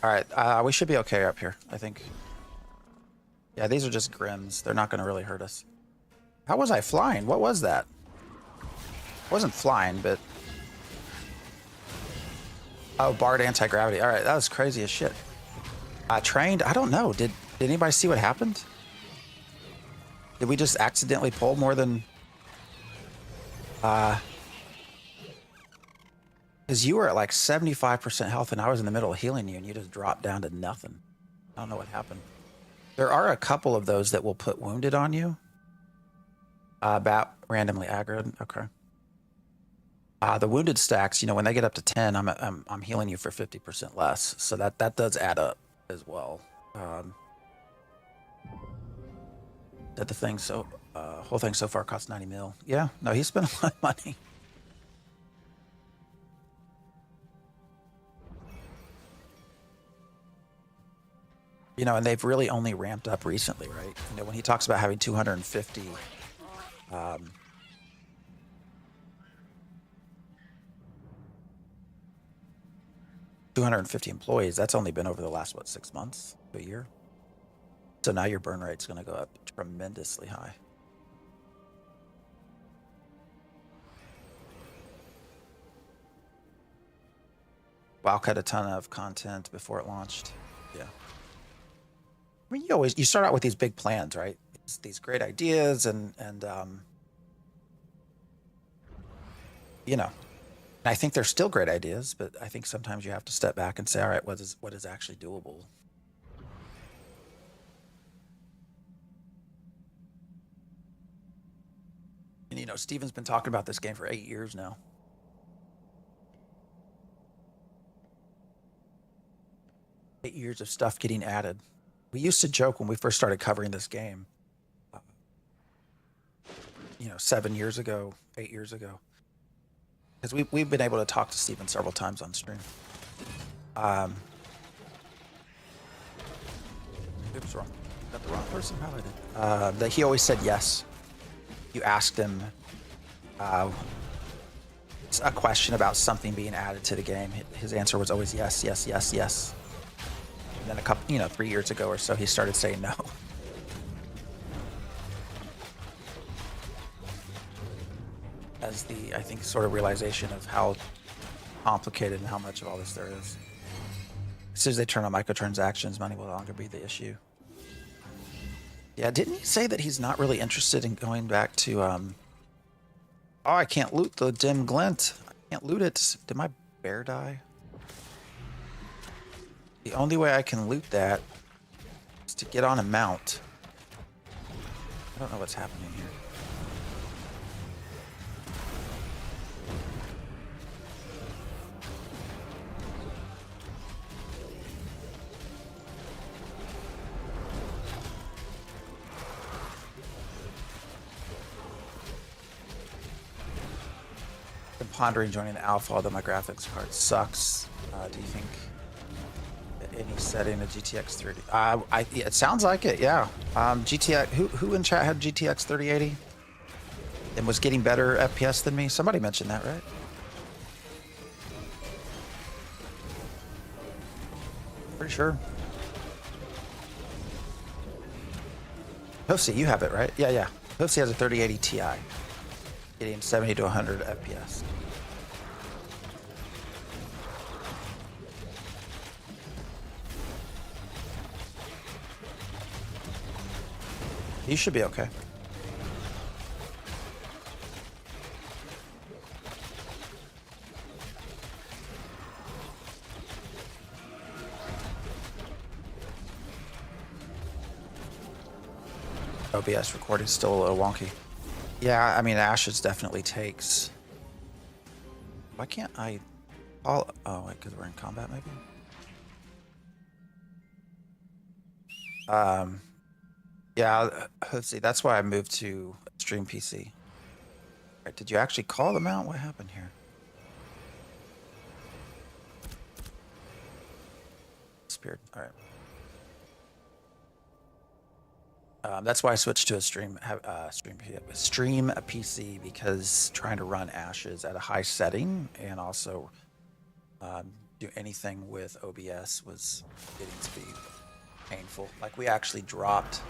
All right, we should be okay up here, I think. Yeah, these are just grims. They're not going to really hurt us. How was I flying? What was that? I wasn't flying, but... Oh, barred anti-gravity. All right, that was crazy as shit. Trained? I don't know. Did anybody see what happened? Did we just accidentally pull more than... Because you were at like 75% health and I was in the middle of healing you and you just dropped down to nothing. I don't know what happened. There are a couple of those that will put wounded on you. About randomly aggroed. Okay. The wounded stacks, you know, when they get up to 10, I'm healing you for 50% less. So that does add up as well. That the thing whole thing so far cost 90 mil. Yeah, no, he spent a lot of money. You know, and they've really only ramped up recently, right? You know, when he talks about having 250, 250 employees, that's only been over the last, what, 6 months, a year? So now your burn rate's going to go up tremendously high. WoW cut a ton of content before it launched. Yeah. I mean, you start out with these big plans, right? It's these great ideas and you know, I think they're still great ideas, but I think sometimes you have to step back and say, all right, what is actually doable? You You know, Steven's been talking about this game for 8 years now. Eight years of stuff getting added. We used to joke when we first started covering this game, you know, 7 years ago, 8 years ago, because we've been able to talk to Steven several times on stream. Oops, wrong. Got the wrong person highlighted. That he always said yes. You asked him a question about something being added to the game. His answer was always yes, yes, yes, yes. And then a couple, you know, 3 years ago or so, he started saying no. As the, I think, sort of realization of how complicated and how much of all this there is. As soon as they turn on microtransactions, money will no longer be the issue. Yeah, didn't he say that he's not really interested in going back to, oh, I can't loot the dim glint. I can't loot it. Did my bear die? The only way I can loot that is to get on a mount. I don't know what's happening here. I'm pondering joining the alpha, although my graphics card sucks. Do you think any setting a GTX 30? Yeah, it sounds like it. Yeah. GTX. Who in chat had GTX 3080 and was getting better FPS than me? Somebody mentioned that, right? Pretty sure. Hoofsy, you have it, right? Yeah, yeah. Hoofsy has a 3080 Ti, getting 70 to 100 FPS. You should be okay. OBS recording still a little wonky. Yeah, I mean, Ashes definitely takes. Why can't I call? Oh, wait, because we're in combat, maybe? Yeah, let's see. That's why I moved to Stream PC. Right, did you actually call them out? What happened here? Disappeared. All right. That's why I switched to a stream a PC, because trying to run Ashes at a high setting and also do anything with OBS was getting to be painful. Like, we actually dropped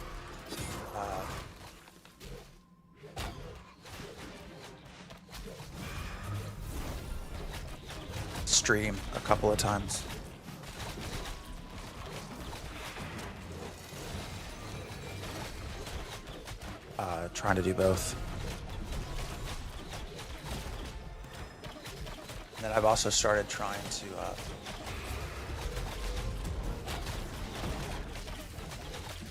stream a couple of times. Trying to do both. And then I've also started trying to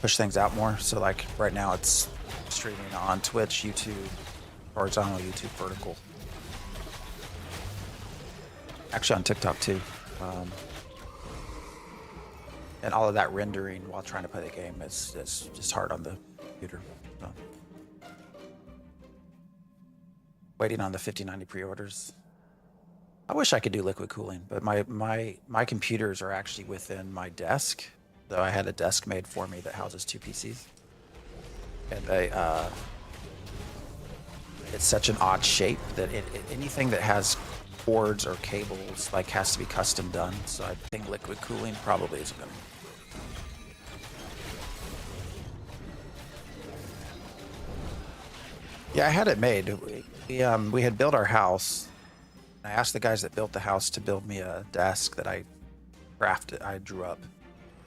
push things out more. So like right now it's streaming on Twitch, YouTube, horizontal, YouTube, vertical. Actually on TikTok too. And all of that rendering while trying to play the game is just hard on the computer. So. Waiting on the 5090 pre-orders. I wish I could do liquid cooling, but my computers are actually within my desk. So I had a desk made for me that houses 2 PCs. And they, it's such an odd shape that anything that has cords or cables like has to be custom done. So I think liquid cooling probably isn't gonna. Yeah, I had it made. We had built our house. I asked the guys that built the house to build me a desk that I crafted. I drew up.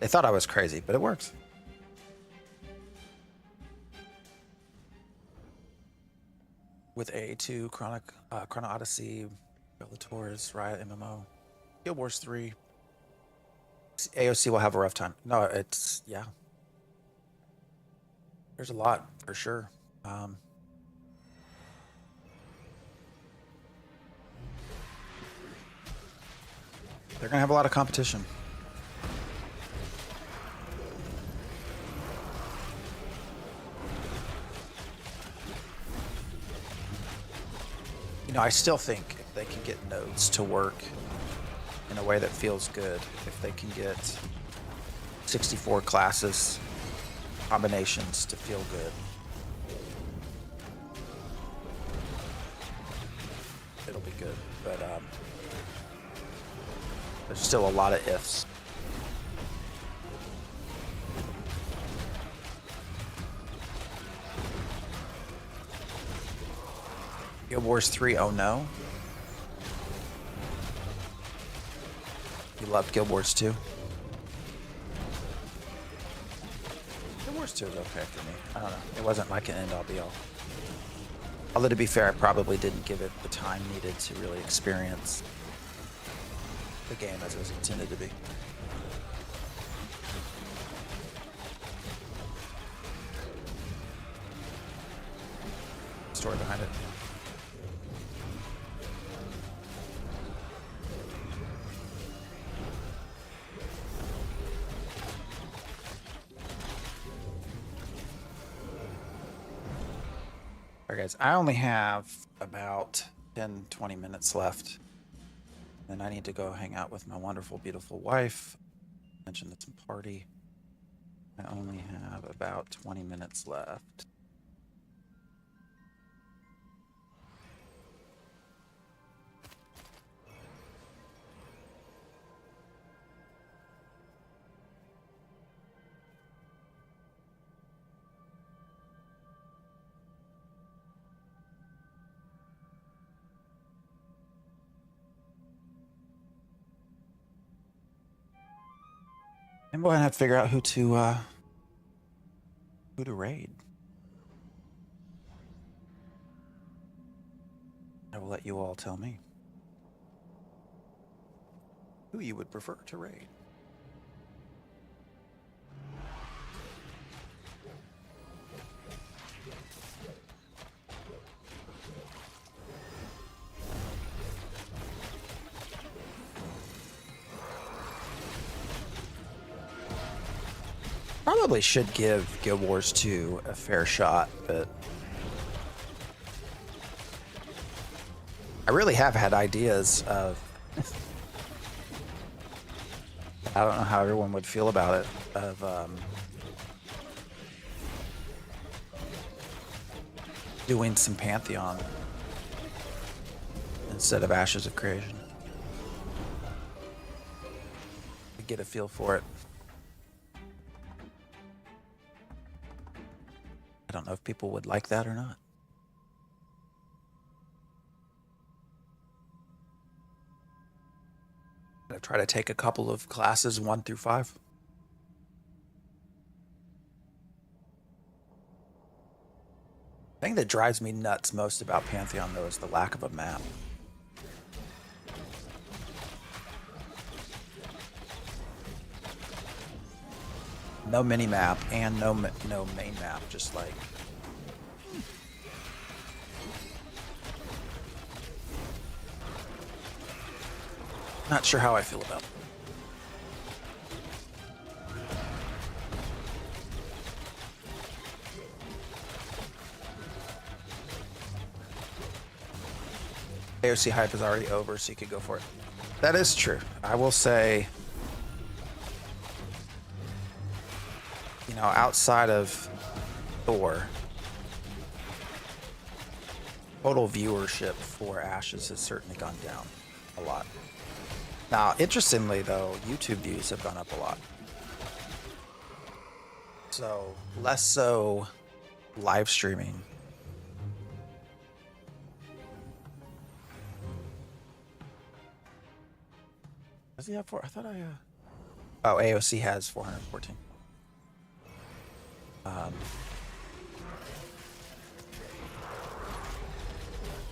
They thought I was crazy, but it works. With AA2, Chrono Odyssey, Bellator's, Riot MMO, Guild Wars 3. AOC will have a rough time. No, it's, yeah. There's a lot, for sure. They're gonna have a lot of competition. You know, I still think if they can get nodes to work in a way that feels good, if they can get 64 classes combinations to feel good, it'll be good. But there's still a lot of ifs. Guild Wars 3, oh no. You loved Guild Wars 2? Guild Wars 2 is okay for me. I don't know. It wasn't like an end-all be-all. Although to be fair, I probably didn't give it the time needed to really experience the game as it was intended to be. Story behind it. Alright guys, I only have about 10-20 minutes left. Then I need to go hang out with my wonderful, beautiful wife. Mentioned it's a party. I only have about 20 minutes left. And we'll have to figure out who to raid. I will let you all tell me who you would prefer to raid. Probably should give Guild Wars 2 a fair shot, but I really have had ideas of I don't know how everyone would feel about it, of doing some Pantheon instead of Ashes of Creation. To get a feel for it. I don't know if people would like that or not. I'm gonna try to take a couple of classes 1 through 5. The thing that drives me nuts most about Pantheon though is the lack of a map. No mini map and no main map, just like not sure how I feel about it. AOC hype is already over, so you could go for it. That is true. I will say, you know, outside of Thor, total viewership for Ashes has certainly gone down a lot. Now, interestingly though, YouTube views have gone up a lot. So, less so live streaming. Does he have 4? I thought Oh, AOC has 414. Oh,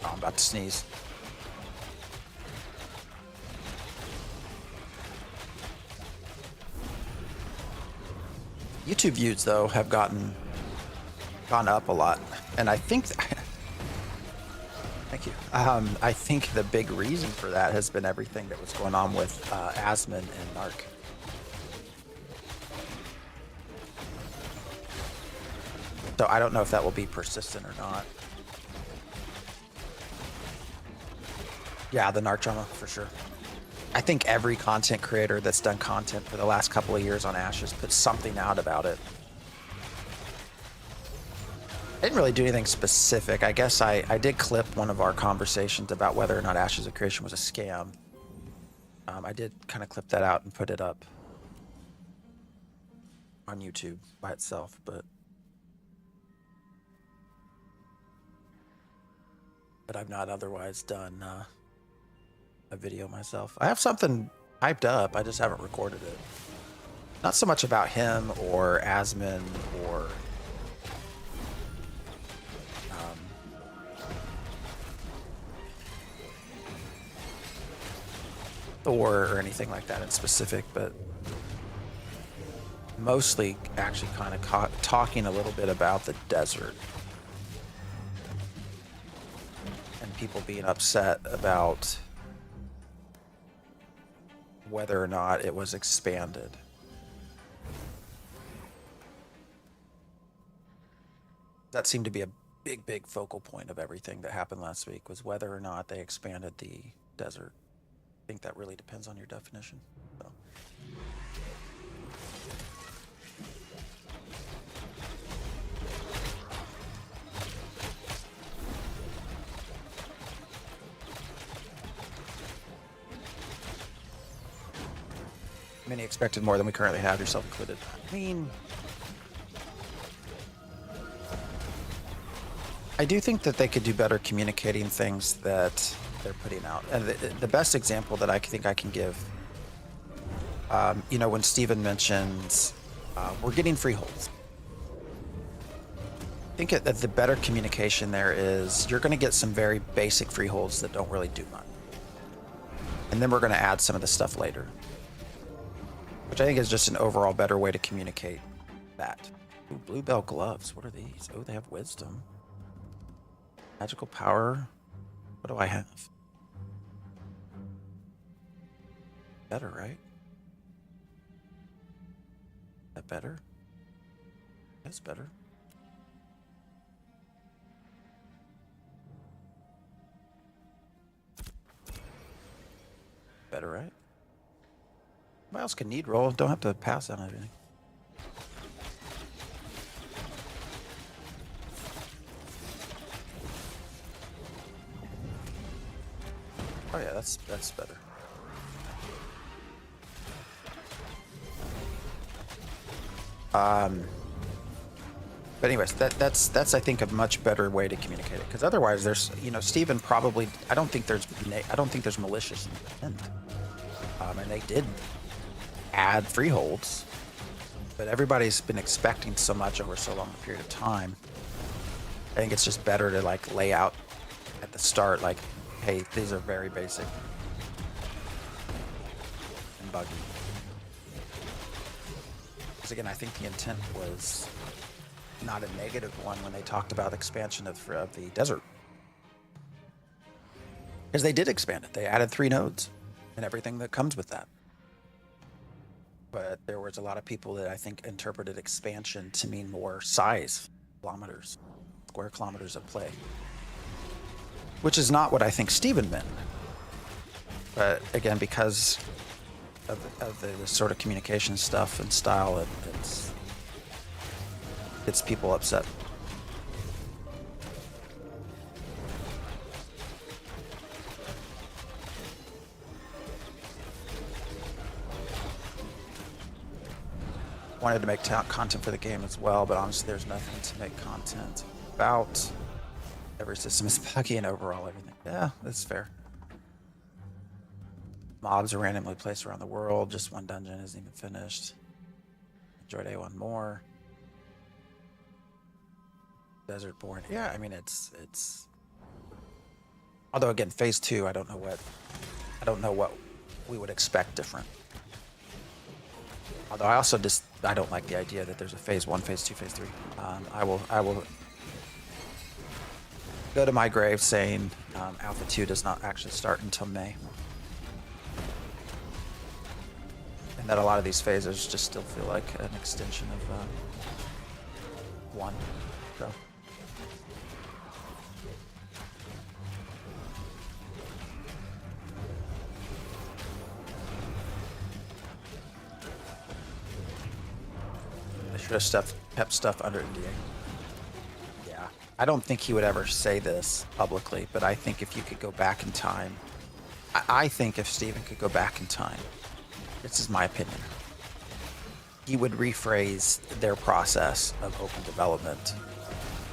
I'm about to sneeze. YouTube views though have gone up a lot, and I think thank you. I think the big reason for that has been everything that was going on with Asmon and Narc. So I don't know if that will be persistent or not. Yeah, the Narc drama for sure. I think every content creator that's done content for the last couple of years on Ash has put something out about it. I didn't really do anything specific. I guess I did clip one of our conversations about whether or not Ash's creation was a scam. I did kind of clip that out and put it up on YouTube by itself, but I've not otherwise done a video myself. I have something hyped up. I just haven't recorded it. Not so much about him or Asmon or Thor or anything like that in specific, but mostly actually kind of talking a little bit about the desert and people being upset about whether or not it was expanded. That seemed to be a big focal point of everything that happened last week, was whether or not they expanded the desert. I think that really depends on your definition. So. Many expected more than we currently have, yourself included. I mean, I do think that they could do better communicating things that they're putting out. And the best example that I think I can give, you know, when Steven mentions we're getting freeholds. I think that the better communication there is you're going to get some very basic freeholds that don't really do much. And then we're going to add some of the stuff later. Which I think is just an overall better way to communicate that. Ooh, Bluebell gloves. What are these? Oh, they have wisdom. Magical power. What do I have? Better, right? That better? That's better. Better, right? Somebody else can need roll. Don't have to pass on everything. Oh yeah, that's better. But anyways, that's I think a much better way to communicate it, because otherwise there's, you know, Steven probably, I don't think there's malicious intent. And they did add freeholds, but everybody's been expecting so much over so long a period of time. I think it's just better to like lay out at the start, like, hey, these are very basic and buggy. Because again, I think the intent was not a negative one when they talked about expansion of the desert. Because they did expand it. They added 3 nodes and everything that comes with that. But there was a lot of people that I think interpreted expansion to mean more size, kilometers, square kilometers of play. Which is not what I think Steven meant. But again, because of the sort of communication stuff and style, it's people upset. Wanted to make content for the game as well, but honestly there's nothing to make content about. Every system is buggy and overall everything. Yeah, that's fair. Mobs are randomly placed around the world. Just one dungeon isn't even finished. Enjoyed A1 more. Desert Born. Yeah, I mean it's. Although again, phase 2, I don't know what we would expect different. Although I don't like the idea that there's a phase 1, phase 2, phase 3. I will go to my grave saying Alpha 2 does not actually start until May. And that a lot of these phases just still feel like an extension of 1. So. They should have kept stuff under NDA. Yeah. I don't think he would ever say this publicly, but I think if you could go back in time, I think if Steven could go back in time, this is my opinion, he would rephrase their process of open development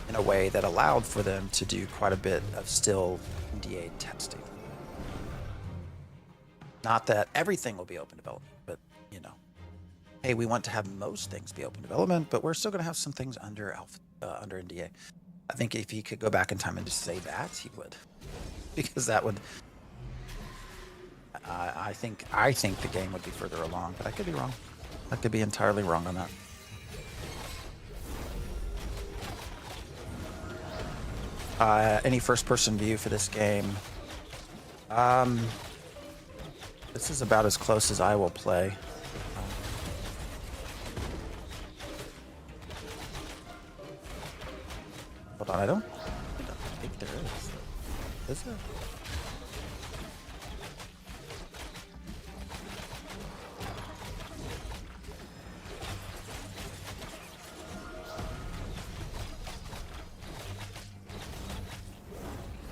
in a way that allowed for them to do quite a bit of still NDA testing. Not that everything will be open development, but, you know, hey, we want to have most things be open development, but we're still going to have some things under under NDA. I think if he could go back in time and just say that, he would, because that would. I think the game would be further along, but I could be wrong. I could be entirely wrong on that. Any first-person view for this game? This is about as close as I will play. Hold on, I don't think there is. Is there?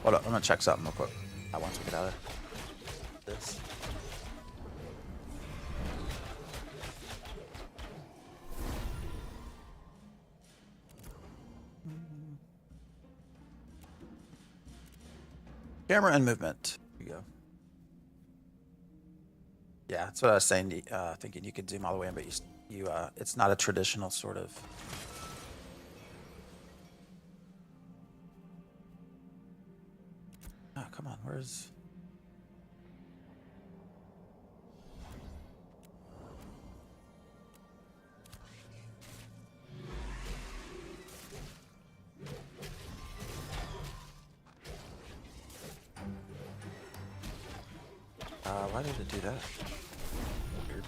Hold up, I'm gonna check something real quick. I want to get out of this. Camera and movement. Here you go. Yeah, that's what I was saying. Thinking you could zoom all the way in, but it's not a traditional sort of. Oh, come on, where's... why did it do that? Weird.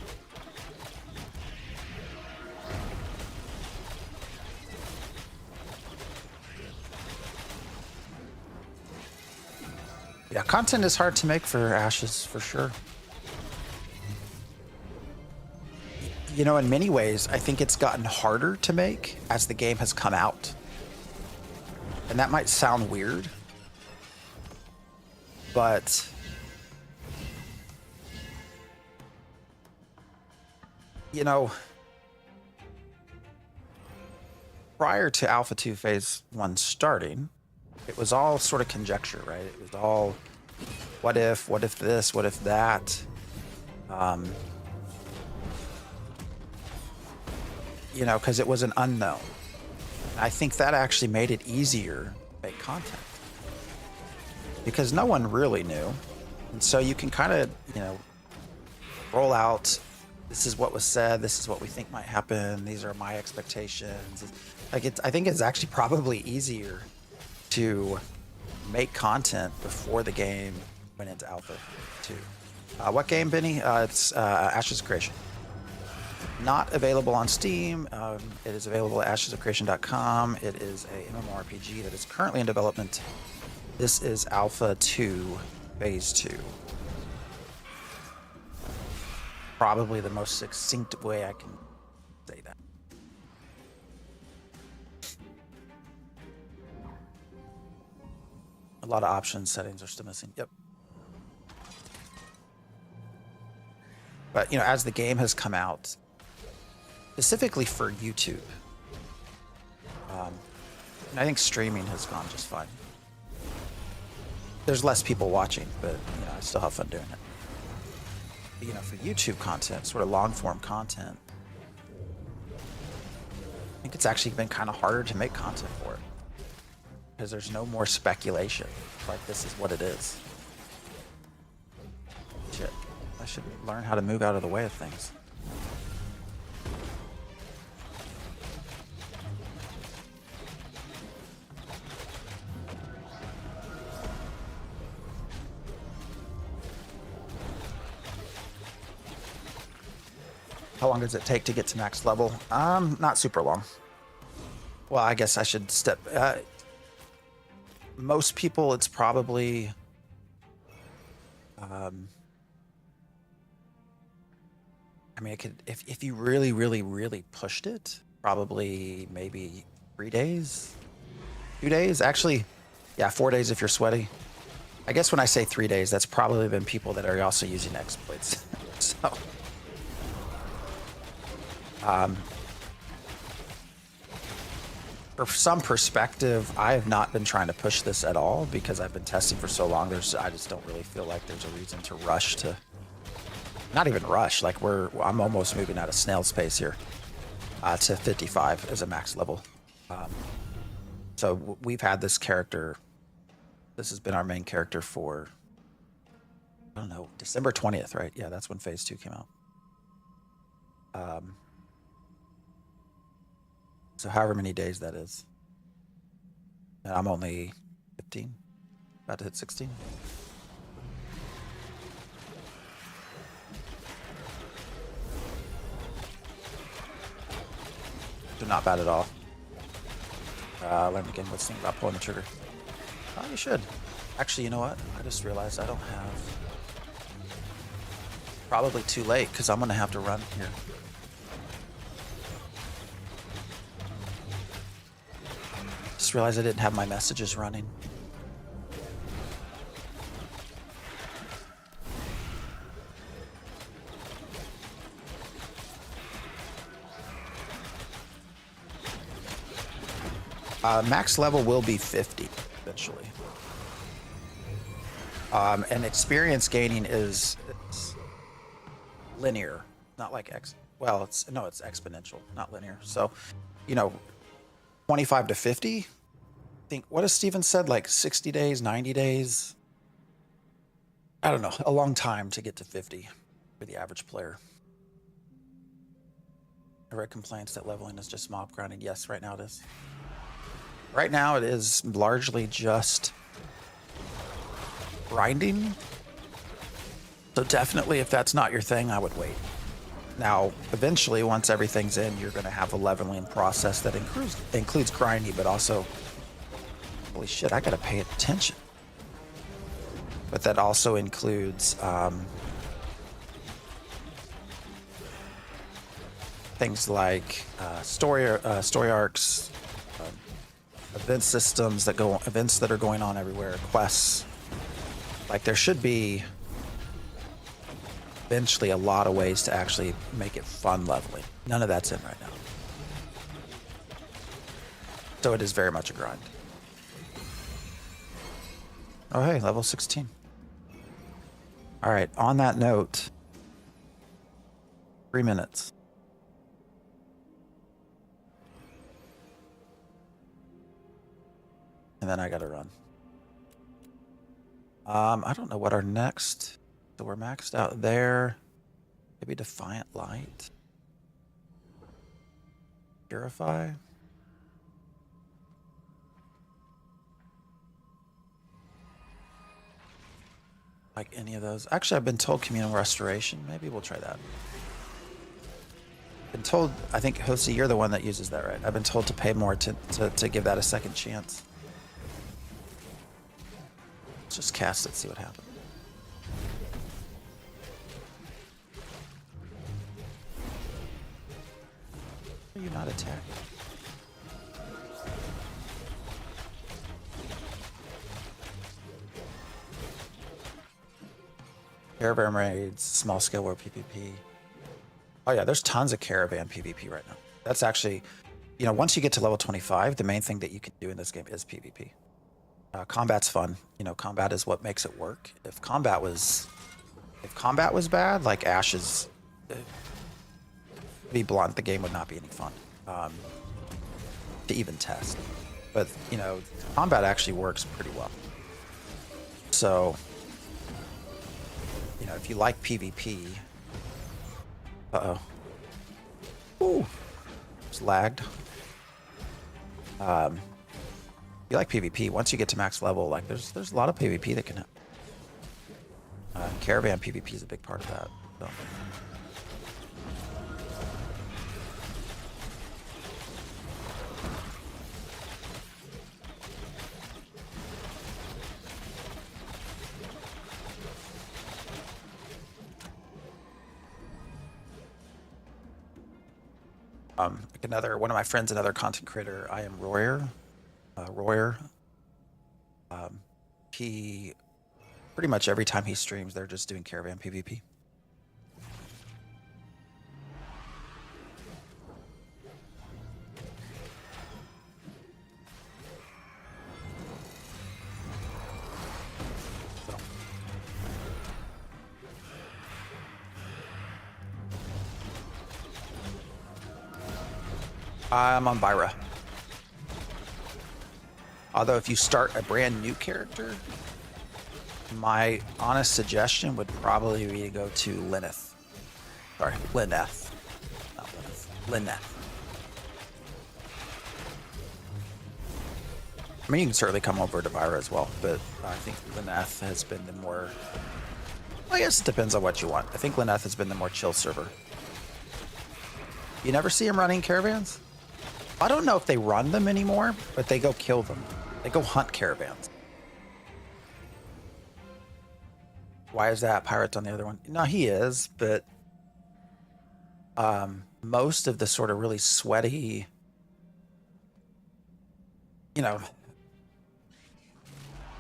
Yeah, content is hard to make for Ashes, for sure. You know, in many ways, I think it's gotten harder to make as the game has come out. And that might sound weird, but you know, prior to Alpha 2 Phase 1 starting, it was all sort of conjecture, right? It was all, what if this, what if that? You know, because it was an unknown. I think that actually made it easier to make content. Because no one really knew. And so you can kind of, you know, roll out, this is what was said, this is what we think might happen, these are my expectations. Like, I think it's actually probably easier to make content before the game went into Alpha 2. What game, Benny? It's Ashes of Creation. Not available on Steam. It is available at ashesofcreation.com. It is a mmorpg that is currently in development. This is Alpha 2, Phase 2. Probably the most succinct way I can say that. A lot of options, settings are still missing. Yep. But, you know, as the game has come out, specifically for YouTube, and I think streaming has gone just fine. There's less people watching, but, you know, I still have fun doing it. But, you know, for YouTube content, sort of long-form content, I think it's actually been kind of harder to make content for it. Because there's no more speculation. Like, this is what it is. Shit. I should learn how to move out of the way of things. How long does it take to get to max level? Not super long. Well, I guess I should step. Most people, it's probably. I mean, it could if you really, really, really pushed it, probably maybe 3 days, 2 days. Actually, yeah, 4 days if you're sweaty. I guess when I say 3 days, that's probably been people that are also using exploits. So, for some perspective, I have not been trying to push this at all because I've been testing for so long. I just don't really feel like there's a reason to rush to. Not even rush. Like I'm almost moving at a snail's pace here to 55 as a max level. So we've had this character. This has been our main character for, I don't know, December 20th, right? Yeah, that's when Phase 2 came out. So however many days that is. And I'm only 15, about to hit 16. So not bad at all. Learn again what's the thing about pulling the trigger. Oh, you should. Actually, you know what? I just realized I don't have... Probably too late, because I'm going to have to run here. Just realized I didn't have my messages running. Max level will be 50 eventually. And experience gaining is linear, not like well, it's exponential, not linear. So, 25 to 50. I think, what has Steven said? Like 60 days, 90 days? I don't know, a long time to get to 50 for the average player. I read complaints that leveling is just mob grinding. Yes, right now it is. Right now it is largely just grinding. So definitely, if that's not your thing, I would wait. Now, eventually, once everything's in, you're going to have a leveling process that includes grinding, but also, holy shit, I got to pay attention. But that also includes things like story arcs, event systems events that are going on everywhere, quests. Like, there should be eventually a lot of ways to actually make it fun leveling. None of that's in right now. So it is very much a grind. Oh, hey, level 16. All right, on that note, 3 minutes. And then I gotta run. I don't know what our next... So we're maxed out there. Maybe Defiant Light. Purify. Like any of those. Actually, I've been told Communal Restoration. Maybe we'll try that. Been told, I think, Jose, you're the one that uses that, right? I've been told to pay more to give that a second chance. Let's just cast it, see what happens. Are you not attacking? Caravan raids, small scale war PvP. Oh yeah, there's tons of caravan PvP right now. That's actually, once you get to level 25, the main thing that you can do in this game is PvP. Combat's fun. Combat is what makes it work. If combat was bad, like Ashes, to be blunt, the game would not be any fun to even test. But combat actually works pretty well. So, if you like PvP, ooh, it's lagged. If you like PvP, once you get to max level, like there's a lot of PvP that can happen. Caravan PvP is a big part of that. So. Like one of my friends, another content creator, I am Royer. Royer. He pretty much every time he streams, they're just doing caravan PvP. I'm on Vyra. Although if you start a brand new character, my honest suggestion would probably be to go to Lineth. Sorry, Lineth. Not Lineth. Lineth. I mean, you can certainly come over to Vyra as well, but I think Lineth has been the more... I guess it depends on what you want. I think Lineth has been the more chill server. You never see him running caravans? I don't know if they run them anymore, but they go kill them. They go hunt caravans. Why is that? Pirate's on the other one. No, he is, but most of the sort of really sweaty,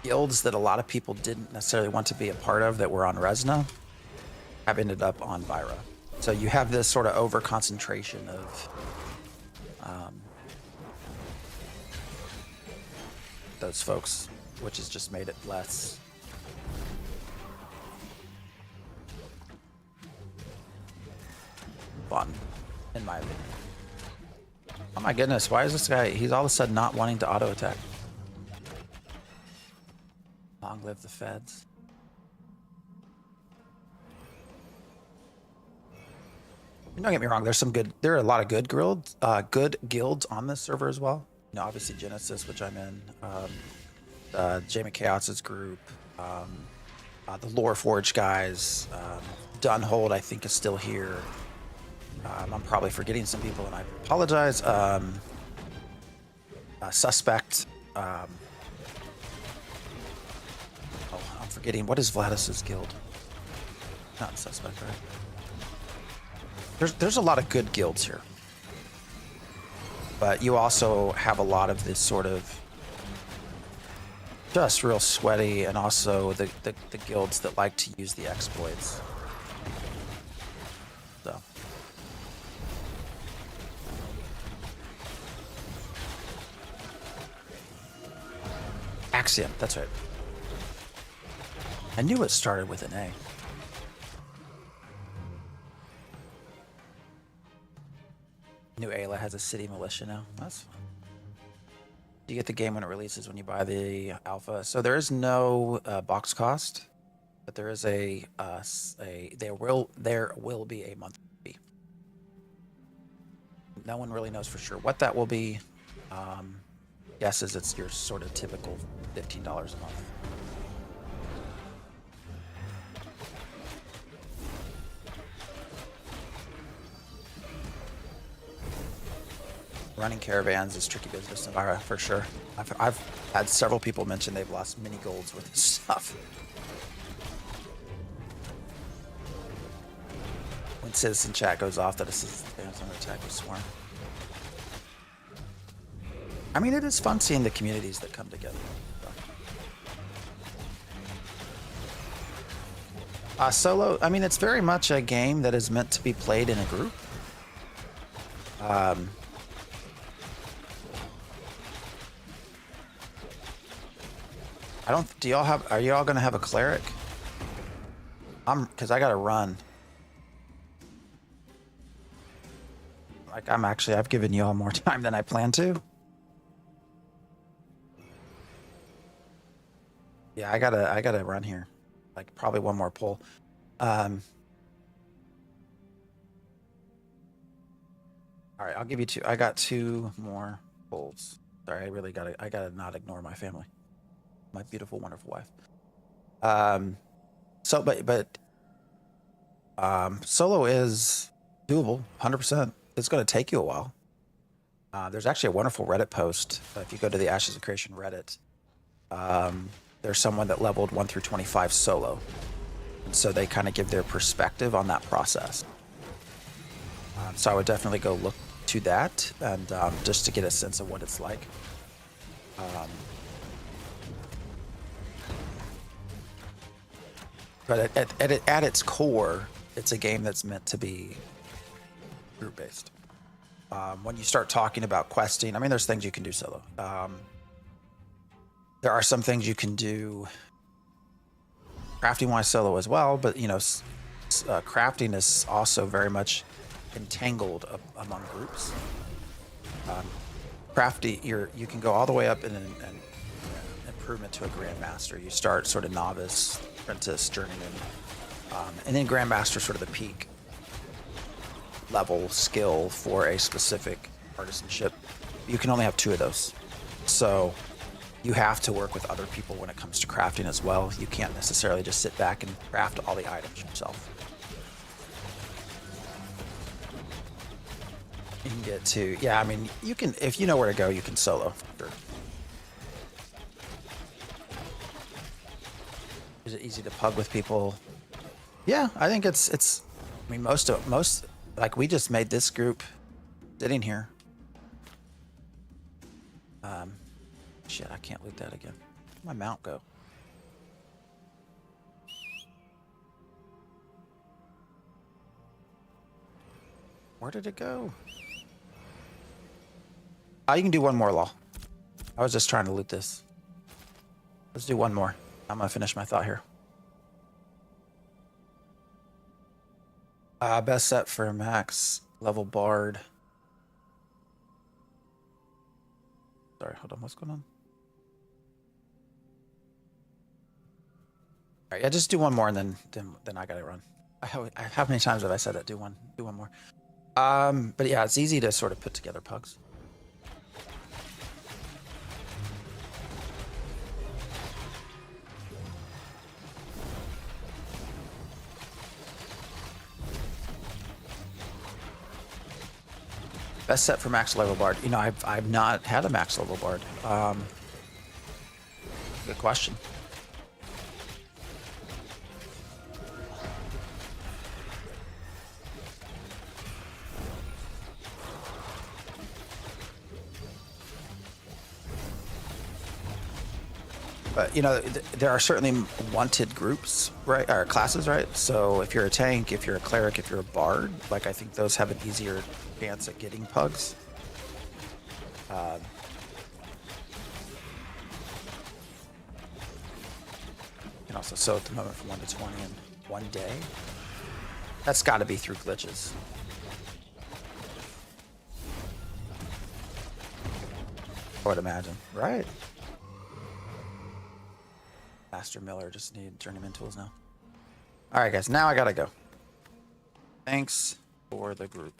guilds that a lot of people didn't necessarily want to be a part of that were on Resna have ended up on Vyra. So you have this sort of over concentration of those folks, which has just made it less fun, in my opinion. Oh my goodness, why is this guy, he's all of a sudden not wanting to auto attack? Long live the feds. Don't get me wrong, there are a lot of good guilds on this server as well. Obviously Genesis, which I'm in, Jamie Chaos's group, the Lore Forge guys, Dunhold I think is still here. I'm probably forgetting some people and I apologize. Suspect. I'm forgetting, what is Vladis's guild? Not Suspect, right? There's a lot of good guilds here. But you also have a lot of this sort of just real sweaty, and also the guilds that like to use the exploits. So. Axiom, that's right. I knew it started with an A. New Ayla has a city militia now. That's fun. You get the game when it releases when you buy the alpha. So there is no box cost, but there is there will be a monthly fee. No one really knows for sure what that will be. Guess is it's your sort of typical $15 a month. Running caravans is tricky business in Vyra, for sure. I've had several people mention they've lost many golds with this stuff. When citizen chat goes off, that is under attack with Swarm. I mean, it is fun seeing the communities that come together. Solo, I mean, it's very much a game that is meant to be played in a group. Are you all gonna have a cleric? Cause I gotta run. Like I've given you all more time than I planned to. Yeah, I gotta run here. Like probably one more pull. All right, I'll give you two. I got two more pulls. Sorry, I gotta not ignore my family. My beautiful, wonderful wife. Solo is doable, 100%. It's going to take you a while. There's actually a wonderful Reddit post. If you go to the Ashes of Creation Reddit, there's someone that leveled 1 through 25 solo. And so they kind of give their perspective on that process. So I would definitely go look to that, and just to get a sense of what it's like. But at its core, it's a game that's meant to be group-based. When you start talking about questing, I mean, there's things you can do solo. There are some things you can do crafting-wise solo as well, but you know, crafting is also very much entangled among groups. Crafty, you can go all the way up in an improvement to a grandmaster. You start sort of novice, apprentice, journeyman, and then grandmaster, sort of the peak level skill for a specific artisanship. You can only have 2 of those, so you have to work with other people when it comes to crafting as well. You can't necessarily just sit back and craft all the items yourself. You can get to, yeah, I mean, you can, if you know where to go, you can solo. Sure. Is it easy to pug with people? Yeah, I think it's, I mean, most, like we just made this group sitting here. Shit, I can't loot that again. Where'd my mount go? Where did it go? You can do one more, Law. I was just trying to loot this. Let's do one more. I'm gonna finish my thought here. Best set for max level bard. Sorry, hold on. What's going on? All right, yeah, just do one more, and then I gotta run. How many times have I said that? Do one more. But yeah, it's easy to sort of put together pugs. Best set for max level bard. You know, I've not had a max level bard. Good question. But, you know, there are certainly wanted groups, right, or classes, right? So if you're a tank, if you're a cleric, if you're a bard, like, I think those have an easier chance at getting pugs. You can also sew at the moment from 1 to 20 in one day. That's got to be through glitches. I would imagine, right? Master Miller, just need journeyman tools now. All right, guys, now I gotta go. Thanks for the group.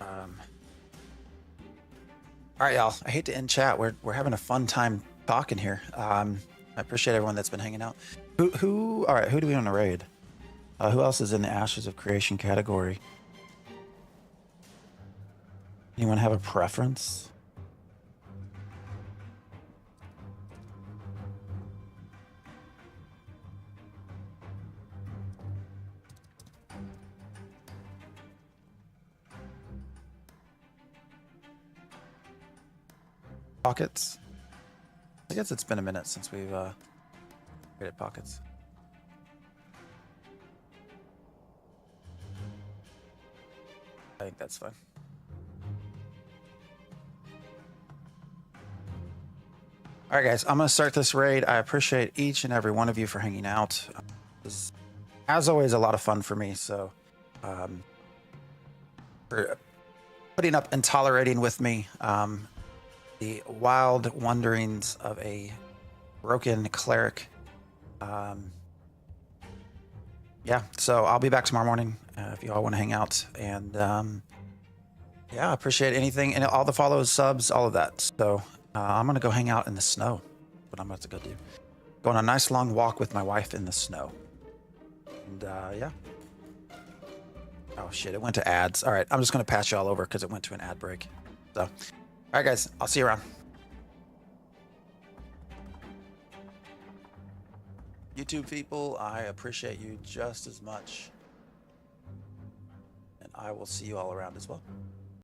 All right, y'all. I hate to end chat. We're having a fun time talking here. I appreciate everyone that's been hanging out. Who? All right, who do we want to raid? Who else is in the Ashes of Creation category? Anyone have a preference? Pockets? I guess it's been a minute since we've created pockets. I think that's fine. All right, guys, I'm going to start this raid. I appreciate each and every one of you for hanging out. It was, as always, a lot of fun for me. So, for putting up and tolerating with me the wild wanderings of a broken cleric. Yeah, so I'll be back tomorrow morning if you all want to hang out. And yeah, I appreciate anything and all the follows, subs, all of that. So I'm going to go hang out in the snow. What I'm about to go do. Go on a nice long walk with my wife in the snow. And yeah. Oh shit, it went to ads. All right, I'm just going to pass you all over because it went to an ad break. So, all right, guys, I'll see you around. YouTube people, I appreciate you just as much. And I will see you all around as well.